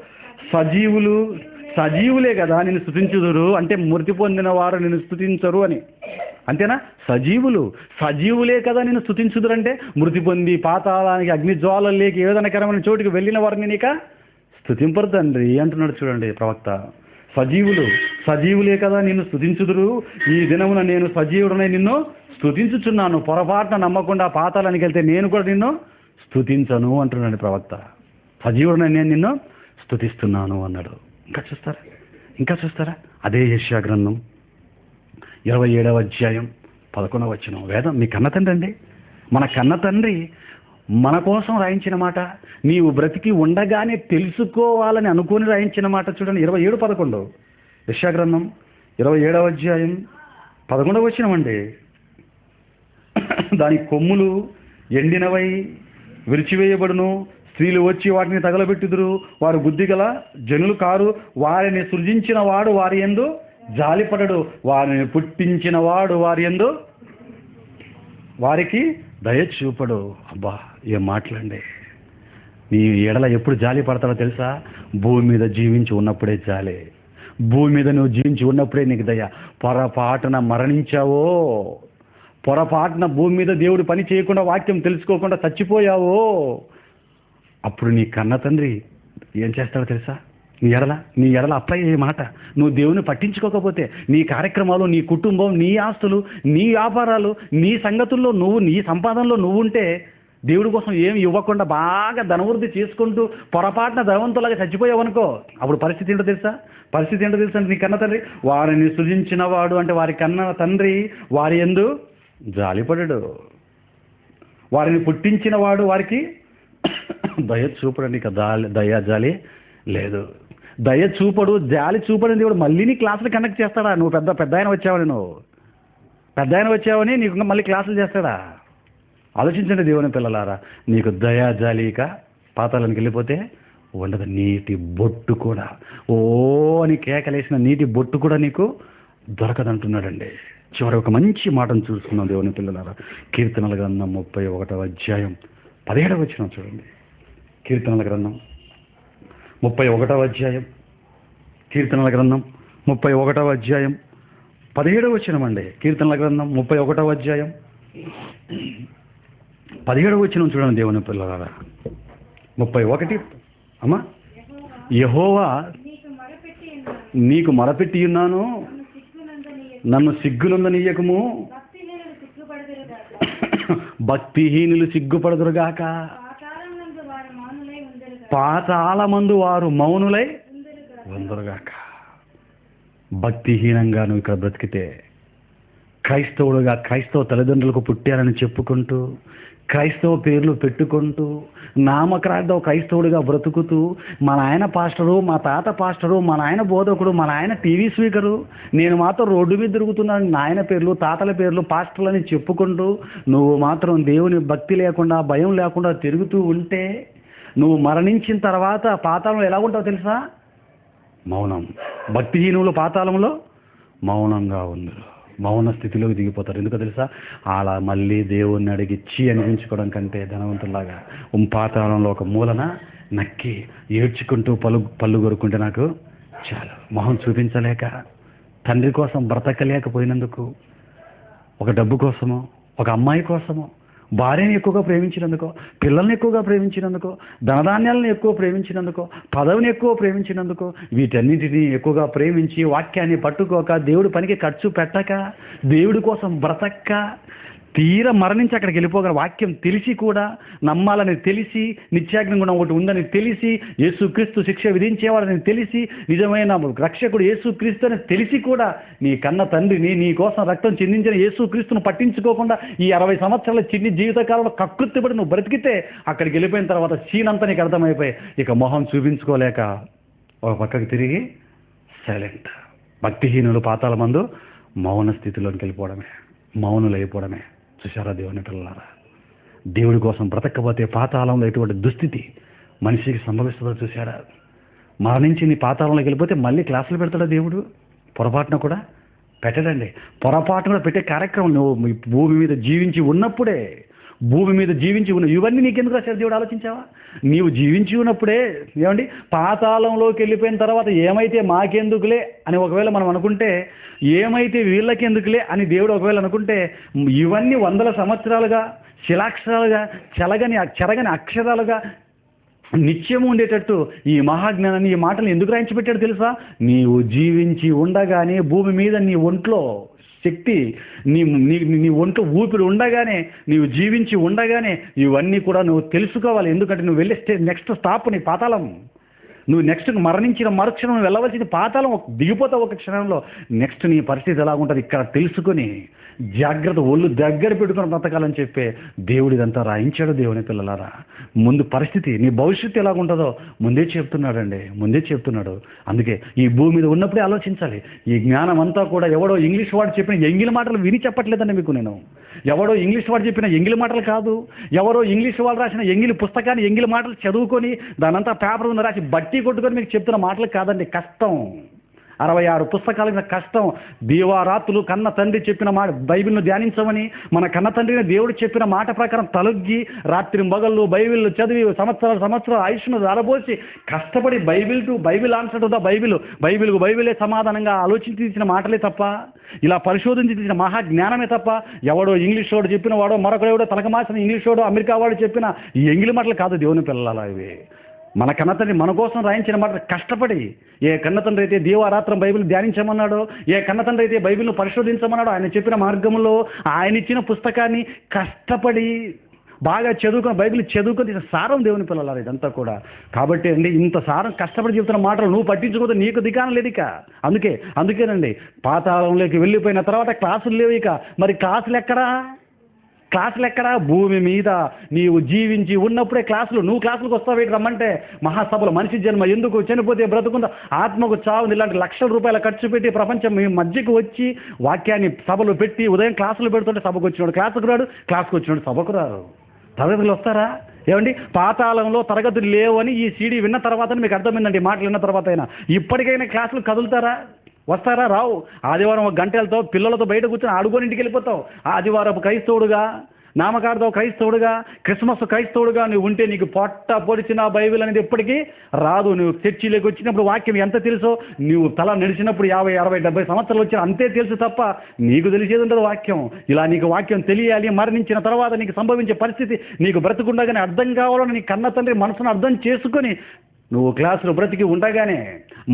సజీవులే కదా నిన్ను స్తుతించుదురు అంటే మృతి పొందిన వారు నిన్ను స్తుతించరు అని. అంతేనా? సజీవులే కదా నిన్ను స్తుతించుదురు అంటే మృతి పొంది పాతాళానికి, అగ్నిజ్వాలలోకి, వేదనకరమైన చోటుకి వెళ్ళిన వారిని నీక స్తుతింపరు తండ్రి అంటున్నాడు చూడండి ప్రవక్త. సజీవులే కదా నిన్ను స్తుతించుదురు. ఈ దినమున నేను సజీవుడనై నిన్ను స్తుతించుచున్నాను. పొరపాటున నమ్మకుండా పాతాళానికి వెళ్తే నేను కూడా నిన్ను స్తుతించను అంటున్నాడు ప్రవక్త. సజీవుడనై నేను నిన్ను స్తుతిస్తున్నాను అన్నాడు. ఇంకా చూస్తారా అదే యెషయా గ్రంథం 27వ అధ్యాయం 11వ వచనం. వేదం మీ కన్న తండ్రి అండి, మన కన్న తండ్రి మన కోసం రాయించిన మాట, నీవు బ్రతికి ఉండగానే తెలుసుకోవాలని అనుకుని రాయించిన మాట. చూడండి 27:11 యెషయా గ్రంథం 27వ అధ్యాయం 11వ వచనం అండి. దాని కొమ్ములు ఎండినవై విరిచివేయబడును, స్త్రీలు వచ్చి వాటిని తగలబెట్టుదురు, వారు బుద్ధిగల జనులు కారు, వారిని సృజించిన వాడు వారి యందు జాలిపడడు, వారిని పుట్టించిన వాడు వారికి దయ చూపడు. అబ్బా ఏం మాటలండి. నీ ఎడల ఎప్పుడు జాలి పడతాడో తెలుసా? భూమి మీద జీవించి ఉన్నప్పుడే జాలి. భూమి మీద నువ్వు జీవించి ఉన్నప్పుడే నీకు దయ. పొరపాటున మరణించావో, పొరపాటున భూమి మీద దేవుడు పని చేయకుండా వాక్యం తెలుసుకోకుండా చచ్చిపోయావో, అప్పుడు నీ కన్న తండ్రి ఏం చేస్తాడో తెలుసా? నీ ఎడల అప్లై అయ్యే మాట. నువ్వు దేవుని పట్టించుకోకపోతే నీ కార్యక్రమాలు, నీ కుటుంబం, నీ ఆస్తులు, నీ వ్యాపారాలు, నీ సంగతుల్లో నువ్వు, నీ సంపాదనలో నువ్వు ఉంటే, దేవుడి కోసం ఏమి ఇవ్వకుండా బాగా ధనవృద్ధి చేసుకుంటూ పొరపాటున ధనవంతులాగా చచ్చిపోయావనుకో, అప్పుడు పరిస్థితి ఏంటో తెలుసా? నీ కన్న తండ్రి వారిని సృజించిన వాడు అంటే వారి కన్న తండ్రి వారి యందు జాలిపడడు, వారిని పుట్టించిన వాడు వారికి దయ చూపడు. నీకు దయ జాలి లేదు. దయ చూపడు, జాలి చూపడు. దేవుడు మళ్ళీ నీ క్లాసులు కండక్ట్ చేస్తాడా? నువ్వు పెద్ద ఆయన వచ్చావని నీకు మళ్ళీ క్లాసులు చేస్తాడా? ఆలోచించండి దేవుని పిల్లలారా. నీకు దయా జాలిక పాతాళానికి వెళ్ళిపోతే ఉండదు. నీటి బొట్టు కూడా, ఓ అని కేకలేసిన నీటి బొట్టు కూడా నీకు దొరకదంటున్నాడండి. చివరి ఒక మంచి మాటను చూసుకున్నాం దేవుని పిల్లలారా. కీర్తనల గ్రంథం 31వ అధ్యాయం 17వ వచనం చూడండి. కీర్తనల గ్రంథం 31వ అధ్యాయం 17వ వచనం అండి. కీర్తనల గ్రంథం 31వ అధ్యాయం 17వ వచనం చూడండి దేవుని పిల్లలారా. 31 అమ్మా. యెహోవా నీకు మొరపెట్టి ఉన్నాను, నన్ను సిగ్గునందనీయకము, భక్తిహీనులు సిగ్గుపడదురుగాక, పాతాళమందు వారు మౌనులై ఉందరుగాక. భక్తిహీనంగా నువ్వు ఇక్కడ బ్రతికితే, క్రైస్తవ తల్లిదండ్రులకు పుట్టారని చెప్పుకుంటూ, క్రైస్తవ పేర్లు పెట్టుకుంటూ, నామకార్థ క్రైస్తవుడిగా బ్రతుకుతూ, మా నాయన పాస్టరు, మా తాత పాస్టరు, మా నాయన బోధకుడు, మా నాయన టీవీ స్పీకరు, నేను మాత్రం రోడ్డు మీద తిరుగుతున్నాను, నాయన పేర్లు, తాతల పేర్లు, పాస్టర్లని చెప్పుకుంటూ, నువ్వు మాత్రం దేవుని భక్తి లేకుండా, భయం లేకుండా తిరుగుతూ ఉంటే, నువ్వు మరణించిన తర్వాత పాతాళంలో ఎలా ఉంటావు తెలుసా? మౌనం. భక్తిహీనులు పాతాళంలో మౌనంగా ఉందరు, మౌన స్థితిలోకి దిగిపోతారు. ఎందుకో తెలుసా? అలా మళ్ళీ దేవుణ్ణి అడిగిచ్చి అనిపించుకోవడం కంటే ధనవంతులాగా పాతాళంలో ఒక మూలన నక్కి ఏడ్చుకుంటూ పళ్ళు కొరుకుంటే నాకు చాలు. మొహం చూపించలేక, తండ్రి కోసం బ్రతకలేకపోయినందుకు, ఒక డబ్బు కోసమో, ఒక అమ్మాయి కోసమో, భార్యని ఎక్కువగా ప్రేమించినందుకో, పిల్లల్ని ఎక్కువగా ప్రేమించినందుకో, ధనధాన్యాలను ఎక్కువ ప్రేమించినందుకో, పదవిని ఎక్కువ ప్రేమించినందుకో, వీటన్నిటినీ ఎక్కువగా ప్రేమించి వాక్యాన్ని పట్టుకోక, దేవుడి పనికి ఖర్చు పెట్టక, దేవుడి కోసం బ్రతక్క, తీర మరణించి అక్కడికి వెళ్ళిపోగల వాక్యం తెలిసి కూడా, నమ్మాలని తెలిసి, నిత్యాగ్ని గుణం ఒకటి ఉందని తెలిసి, యేసుక్రీస్తు శిక్ష విధించేవాడని తెలిసి, నిజమైన రక్షకుడు యేసుక్రీస్తు అని తెలిసి కూడా, నీ కన్న తండ్రిని, నీ కోసం రక్తం చిందించిన యేసుక్రీస్తును పట్టించుకోకుండా ఈ 60 సంవత్సరాల చిన్ని జీవితకాలంలో కకృత్తిపడి నువ్వు బ్రతికితే, అక్కడికి వెళ్ళిపోయిన తర్వాత సీనంతా నీకు అర్థమైపోయి, ఇక మొహం చూపించుకోలేక ఒక పక్కకి తిరిగి సైలెంట్. భక్తిహీనులు పాతాళమందు మౌన స్థితిలోకి వెళ్ళిపోవడమే, మౌనులైపోవడమే. చూశారా దేవుని పిల్లలారా? దేవుడి కోసం బ్రతకపోతే పాతాళంలో ఎటువంటి దుస్థితి మనిషికి సంభవిస్తుందో చూశారా? మరణించి నీ పాతాళంలోకి వెళ్ళిపోతే మళ్ళీ క్లాసులు పెడతాడా దేవుడు? పొరపాటున కూడా పెట్టడండి. పొరపాటున పెట్టే కార్యక్రమం నువ్వు భూమి మీద జీవించి ఉన్నప్పుడే, ఇవన్నీ నీకెందుకు రాశారు దేవుడు? ఆలోచించావా? నీవు జీవించి ఉన్నప్పుడే. ఏమండి, పాతాళంలోకి వెళ్ళిపోయిన తర్వాత ఏమైతే మాకెందుకులే అని ఒకవేళ మనం అనుకుంటే, ఏమైతే వీళ్ళకెందుకులే అని దేవుడు ఒకవేళ అనుకుంటే, ఇవన్నీ 100 సంవత్సరాలుగా, శిలాక్షరాలుగా, చెరగని అక్షరాలుగా నిత్యము ఉండేటట్టు ఈ మహాజ్ఞానాన్ని, ఈ మాటలు ఎందుకు రాయించి పెట్టాడు తెలుసా? నీవు జీవించి ఉండగానే భూమి మీద నీ ఒంట్లో శక్తి, నీ నీ నీ ఒంట్లో ఊపిరి ఉండగానే, నీవు జీవించి ఉండగానే ఇవన్నీ కూడా నువ్వు తెలుసుకోవాలి. ఎందుకంటే నువ్వు వెళ్ళే నెక్స్ట్ స్టాప్ నీ పాతాళం. నువ్వు నెక్స్ట్ మరణించిన మరుక్షణం వెళ్ళవలసింది పాతాళం. దిగిపోతావు ఒక క్షణంలో. నెక్స్ట్ నీ పరిస్థితి ఎలాగుంటుంది ఇక్కడ తెలుసుకొని జాగ్రత్త, ఒళ్ళు దగ్గర పెట్టుకుని బ్రతకాలని చెప్పే దేవుడు ఇదంతా రాయించాడు. దేవుని పిల్లలారా, ముందు పరిస్థితి, నీ భవిష్యత్తు ఎలాగుంటుందో ముందే చెప్తున్నాడండి, ముందే చెప్తున్నాడు. అందుకే ఈ భూమి మీద ఉన్నప్పుడే ఆలోచించాలి. ఈ జ్ఞానం అంతా కూడా ఎవడో ఇంగ్లీష్ వాడు చెప్పిన ఎంగిలి మాటలు విని చెప్పట్లేదండి మీకు నేను. ఎవడో ఇంగ్లీష్ వాడు చెప్పిన ఎంగిలి మాటలు కాదు, ఎవరో ఇంగ్లీష్ వాళ్ళు రాసిన ఎంగిలి పుస్తకాన్ని ఎంగిలి మాటలు చదువుకొని దానంతా పేపర్ మీద రాసి బట్టి కొట్టుకొని మీకు చెప్తున్న మాటలు కాదండి. కష్టం, 66 పుస్తకాల మీద కష్టం. దీవారాత్రులు కన్న తండ్రి చెప్పిన మాట బైబిల్ను ధ్యానించమని, మన కన్న తండ్రిని దేవుడు చెప్పిన మాట ప్రకారం తలొగ్గి రాత్రి మొగళ్ళు బైబిల్ చదివి సంవత్సరాలు ఆయుష్ను అలబోసి కష్టపడి బైబిల్ ఆన్సర్ టు ద బైబిలే సమాధానంగా ఆలోచించి ఇచ్చిన మాటలే తప్ప, ఇలా పరిశోధించి ఇచ్చిన మహాజ్ఞానమే తప్ప, ఎవడో ఇంగ్లీష్ వాడు చెప్పిన వాడో మరొకడెవడో తలకమాసిన ఇంగ్లీష్ వాడో అమెరికా వాడు చెప్పిన ఈ ఎంగిలి మాటలు కాదు దేవుని పిల్లల. ఇవి మన కన్నతండ్రి మన కోసం రాయించిన మాట. కష్టపడి ఏ కన్నతండ్రి అయితే దీవారాత్రం బైబిల్ ధ్యానించమన్నాడో, ఏ కన్నతండ్రి అయితే బైబిల్ను పరిశోధించమన్నాడో, ఆయన చెప్పిన మార్గంలో ఆయన ఇచ్చిన పుస్తకాన్ని కష్టపడి బాగా చదువుకొని బైబిల్ చదువుకొని సారం దేవుని పిల్లలారు ఇదంతా కూడా. కాబట్టి అండి ఇంత సారం కష్టపడి చెబుతున్న మాటలు నువ్వు పట్టించుకోదు, నీకు దిగానం లేదు ఇక. అందుకేనండి పాతాళంలోకి వెళ్ళిపోయిన తర్వాత క్లాసులు లేవు ఇక. మరి క్లాసులు ఎక్కడా? భూమి మీద నీవు జీవించి ఉన్నప్పుడే క్లాసులు. నువ్వు క్లాసులకు వస్తావు రమ్మంటే మహాసభలు. మనిషి జన్మ ఎందుకు, చనిపోతే బ్రతుకుందా, ఆత్మకు చావు, ఇలాంటి లక్షల రూపాయల ఖర్చు పెట్టి ప్రపంచం మీ మధ్యకు వచ్చి వాక్యాన్ని సభలు పెట్టి ఉదయం క్లాసులు పెడుతుంటే సభకు వచ్చినాడు క్లాసుకు రాడు, క్లాసుకు వచ్చినాడు సభకు రారు. తరగతులు వస్తారా? ఏమండి పాతాళంలో తరగతులు లేవు అని ఈ సీడీ విన్న తర్వాత మీకు అర్థమైందండి. మాటలు విన్న తర్వాత అయినా ఇప్పటికైనా క్లాసులు కదులుతారా? వస్తారా? రావు. ఆదివారం 1 గంట వెళ్తావు, పిల్లలతో బయట కూర్చొని ఆడుకొని ఇంటికి వెళ్ళిపోతావు. ఆదివారం క్రైస్తవుడుగా, నామకార్థం క్రైస్తవుడుగా, క్రిస్మస్ క్రైస్తవుడుగా నువ్వు ఉంటే నీకు పొట్ట పొడిచిన బైబిల్ అనేది ఎప్పటికీ రాదు. నువ్వు చర్చిలోకి వచ్చినప్పుడు వాక్యం ఎంత తెలుసో, నువ్వు తల నడిచినప్పుడు 50, 60, 70 సంవత్సరాలు వచ్చిన అంతే తెలుసు తప్ప నీకు తెలిసేది ఉండదు వాక్యం. ఇలా నీకు వాక్యం తెలియాలి, మరణించిన తర్వాత నీకు సంభవించే పరిస్థితి నీకు బ్రతుకుండగానే అర్థం కావాలని నీ కన్న తండ్రి మనసును అర్థం చేసుకొని నువ్వు క్లాసులు బ్రతికి ఉండగానే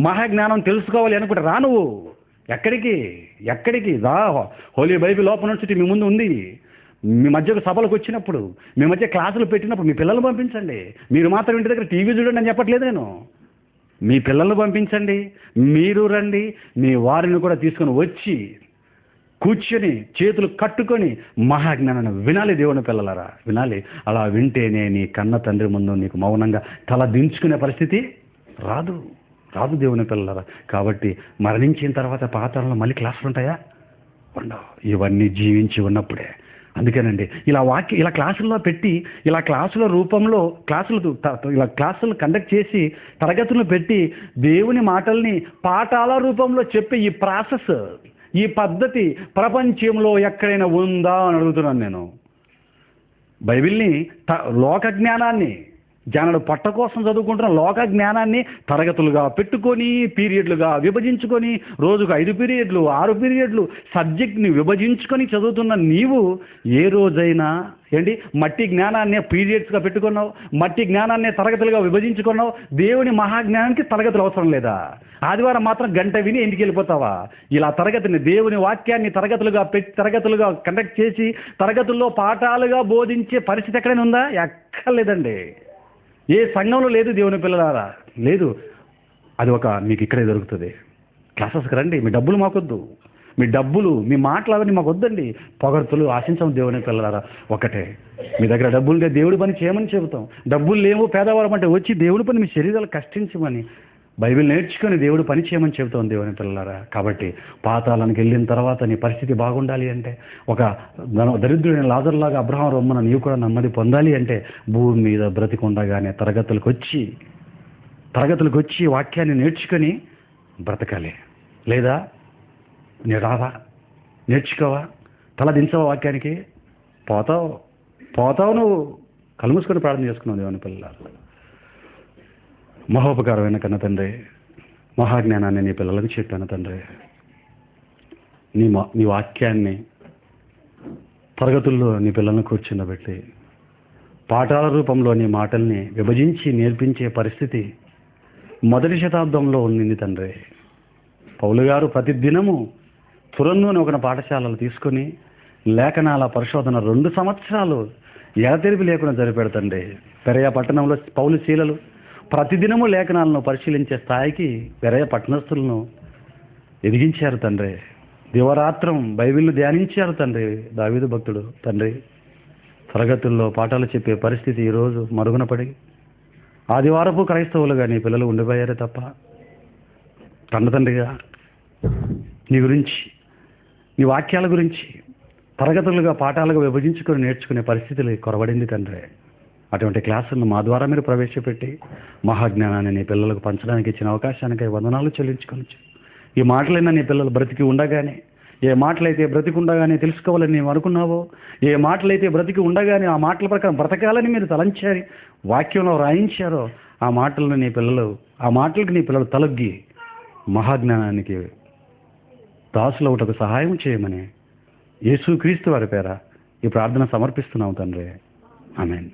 మహాజ్ఞానం తెలుసుకోవాలి అనుకుంటే రా. నువ్వు ఎక్కడికి రా. హోలీ బైబిల్ ఓపెన్ యూనివర్సిటీ మీ ముందు ఉంది. మీ మధ్యకు సభలకు వచ్చినప్పుడు, మీ మధ్య క్లాసులు పెట్టినప్పుడు మీ పిల్లల్ని పంపించండి. మీరు మాత్రం ఇంటి దగ్గర టీవీ చూడండి అని చెప్పట్లేదు నేను. మీ పిల్లల్ని పంపించండి, మీరు రండి, మీ వారిని కూడా తీసుకొని వచ్చి కూర్చొని చేతులు కట్టుకొని మహాజ్ఞానాన్ని వినాలి. దేవుని పిల్లలారా వినాలి. అలా వింటేనే నీ కన్న తండ్రి ముందు నీకు మౌనంగా తల దించుకునే పరిస్థితి రాదు దేవుని పిల్లలారా. కాబట్టి మరణించిన తర్వాత పాతాళంలో మళ్ళీ క్లాసులు ఉంటాయా? ఉండవు. ఇవన్నీ జీవించి ఉన్నప్పుడే. అందుకేనండి ఇలా క్లాసుల్లో పెట్టి, ఇలా క్లాసుల రూపంలో క్లాసులు కండక్ట్ చేసి తరగతులు పెట్టి దేవుని మాటల్ని పాఠాల రూపంలో చెప్పే ఈ ప్రాసెస్, ఈ పద్ధతి ప్రపంచంలో ఎక్కడైనా ఉందా అని అడుగుతున్నాను నేను. బైబిల్ని లోక జ్ఞానాన్ని, జానడు పొట్ట కోసం చదువుకుంటున్న లోక జ్ఞానాన్ని తరగతులుగా పెట్టుకొని, పీరియడ్లుగా విభజించుకొని, రోజుకు 5 పీరియడ్లు 6 పీరియడ్లు సబ్జెక్ట్ని విభజించుకొని చదువుతున్న నీవు ఏ రోజైనా మట్టి జ్ఞానాన్ని పీరియడ్స్గా పెట్టుకున్నావు, మట్టి జ్ఞానాన్ని తరగతులుగా విభజించుకున్నావు. దేవుని మహాజ్ఞానానికి తరగతులు అవసరం లేదా? ఆదివారం మాత్రం గంట విని ఇంటికి వెళ్ళిపోతావా? ఇలా తరగతిని, దేవుని వాక్యాన్ని తరగతులుగా కండక్ట్ చేసి తరగతుల్లో పాఠాలుగా బోధించే పరిస్థితి ఎక్కడైనా ఉందా? ఎక్కర్లేదండి. ఏ సంఘంలో లేదు దేవుని పిల్లలారా, లేదు. అది మీకు ఇక్కడే దొరుకుతుంది. క్లాసెస్కి రండి. మీ డబ్బులు మాకొద్దు, మీ మాటలు అవన్నీ మాకు వద్దండి. పొగడ్తలు ఆశించం దేవుని పిల్లలారా. ఒకటే, మీ దగ్గర డబ్బులు ఉంటే దేవుడి పని చేయమని చెబుతాం. డబ్బులు లేవు పేదవాళ్ళం అంటే వచ్చి దేవుడి పని మీ శరీరాలు కష్టించమని, బైబిల్ నేర్చుకొని దేవుడు పని చేయమని చెబుతాం దేవుని పిల్లలారా. కాబట్టి పాతాళానికి వెళ్ళిన తర్వాత నీ పరిస్థితి బాగుండాలి అంటే, ఒక దరిద్రుడైన లాజరులాగా అబ్రహాం రొమ్మన నీవు కూడా నెమ్మది పొందాలి అంటే, భూమి మీద బ్రతికుండగానే తరగతులకు వచ్చి వాక్యాన్ని నేర్చుకొని బ్రతకాలి. లేదా నీ రావా, నేర్చుకోవా, తల దించవా వాక్యానికి, పోతావు నువ్వు. కళ్ళు మూసుకొని ప్రార్థన చేసుకున్నావు దేవుని పిల్లలారా. మహోపకారమైన కన్న తండ్రి, మహాజ్ఞానాన్ని నీ పిల్లలకు చెప్పాను తండ్రి. నీ వాక్యాన్ని తరగతుల్లో నీ పిల్లలను కూర్చుండబెట్టి పాఠాల రూపంలో నీ మాటల్ని విభజించి నేర్పించే పరిస్థితి మొదటి శతాబ్దంలో ఉండింది తండ్రి. పౌలు గారు ప్రతిదినము తురన్నుని ఒక పాఠశాలలు తీసుకొని లేఖనాల పరిశోధన 2 సంవత్సరాలు ఎడతెరిపి లేకుండా జరిపెడతండి. పెరయ పట్టణంలో పౌలు శీలలు ప్రతిదినము లేఖనాలను పరిశీలించే స్థాయికి పెరయ పట్టణస్థులను ఎదిగించారు తండ్రి. దివరాత్రం బైబిల్ను ధ్యానించారు తండ్రి దావీదు భక్తుడు. తండ్రి, తరగతుల్లో పాఠాలు చెప్పే పరిస్థితి ఈరోజు మరుగున పడి ఆదివారపు క్రైస్తవులుగా నీ పిల్లలు ఉండిపోయారే తప్ప తండ్రిగా నీ గురించి, నీ వాక్యాల గురించి తరగతులుగా పాఠాలుగా విభజించుకొని నేర్చుకునే పరిస్థితులు కొరబడింది తండ్రి. అటువంటి క్లాసులను మా ద్వారా మీరు ప్రవేశపెట్టి మహాజ్ఞానాన్ని నీ పిల్లలకు పంచడానికి ఇచ్చిన అవకాశానికి వందనాలు చెల్లించుకొని, ఈ మాటలైనా నీ పిల్లలు బ్రతికి ఉండగానే, ఏ మాటలైతే బ్రతికి ఉండగానే తెలుసుకోవాలని నీవు అనుకున్నావో, ఏ మాటలైతే బ్రతికి ఉండగానే ఆ మాటల ప్రకారం బ్రతకాలని మీరు తలంచారు, వాక్యంలో రాయించారో ఆ మాటలకు నీ పిల్లలు తలొగ్గి మహాజ్ఞానానికి దాసులవుటకు సహాయం చేయమని యేసుక్రీస్తు వారి పేర ఈ ప్రార్థన సమర్పిస్తున్నాం తండ్రి. ఆమేన్.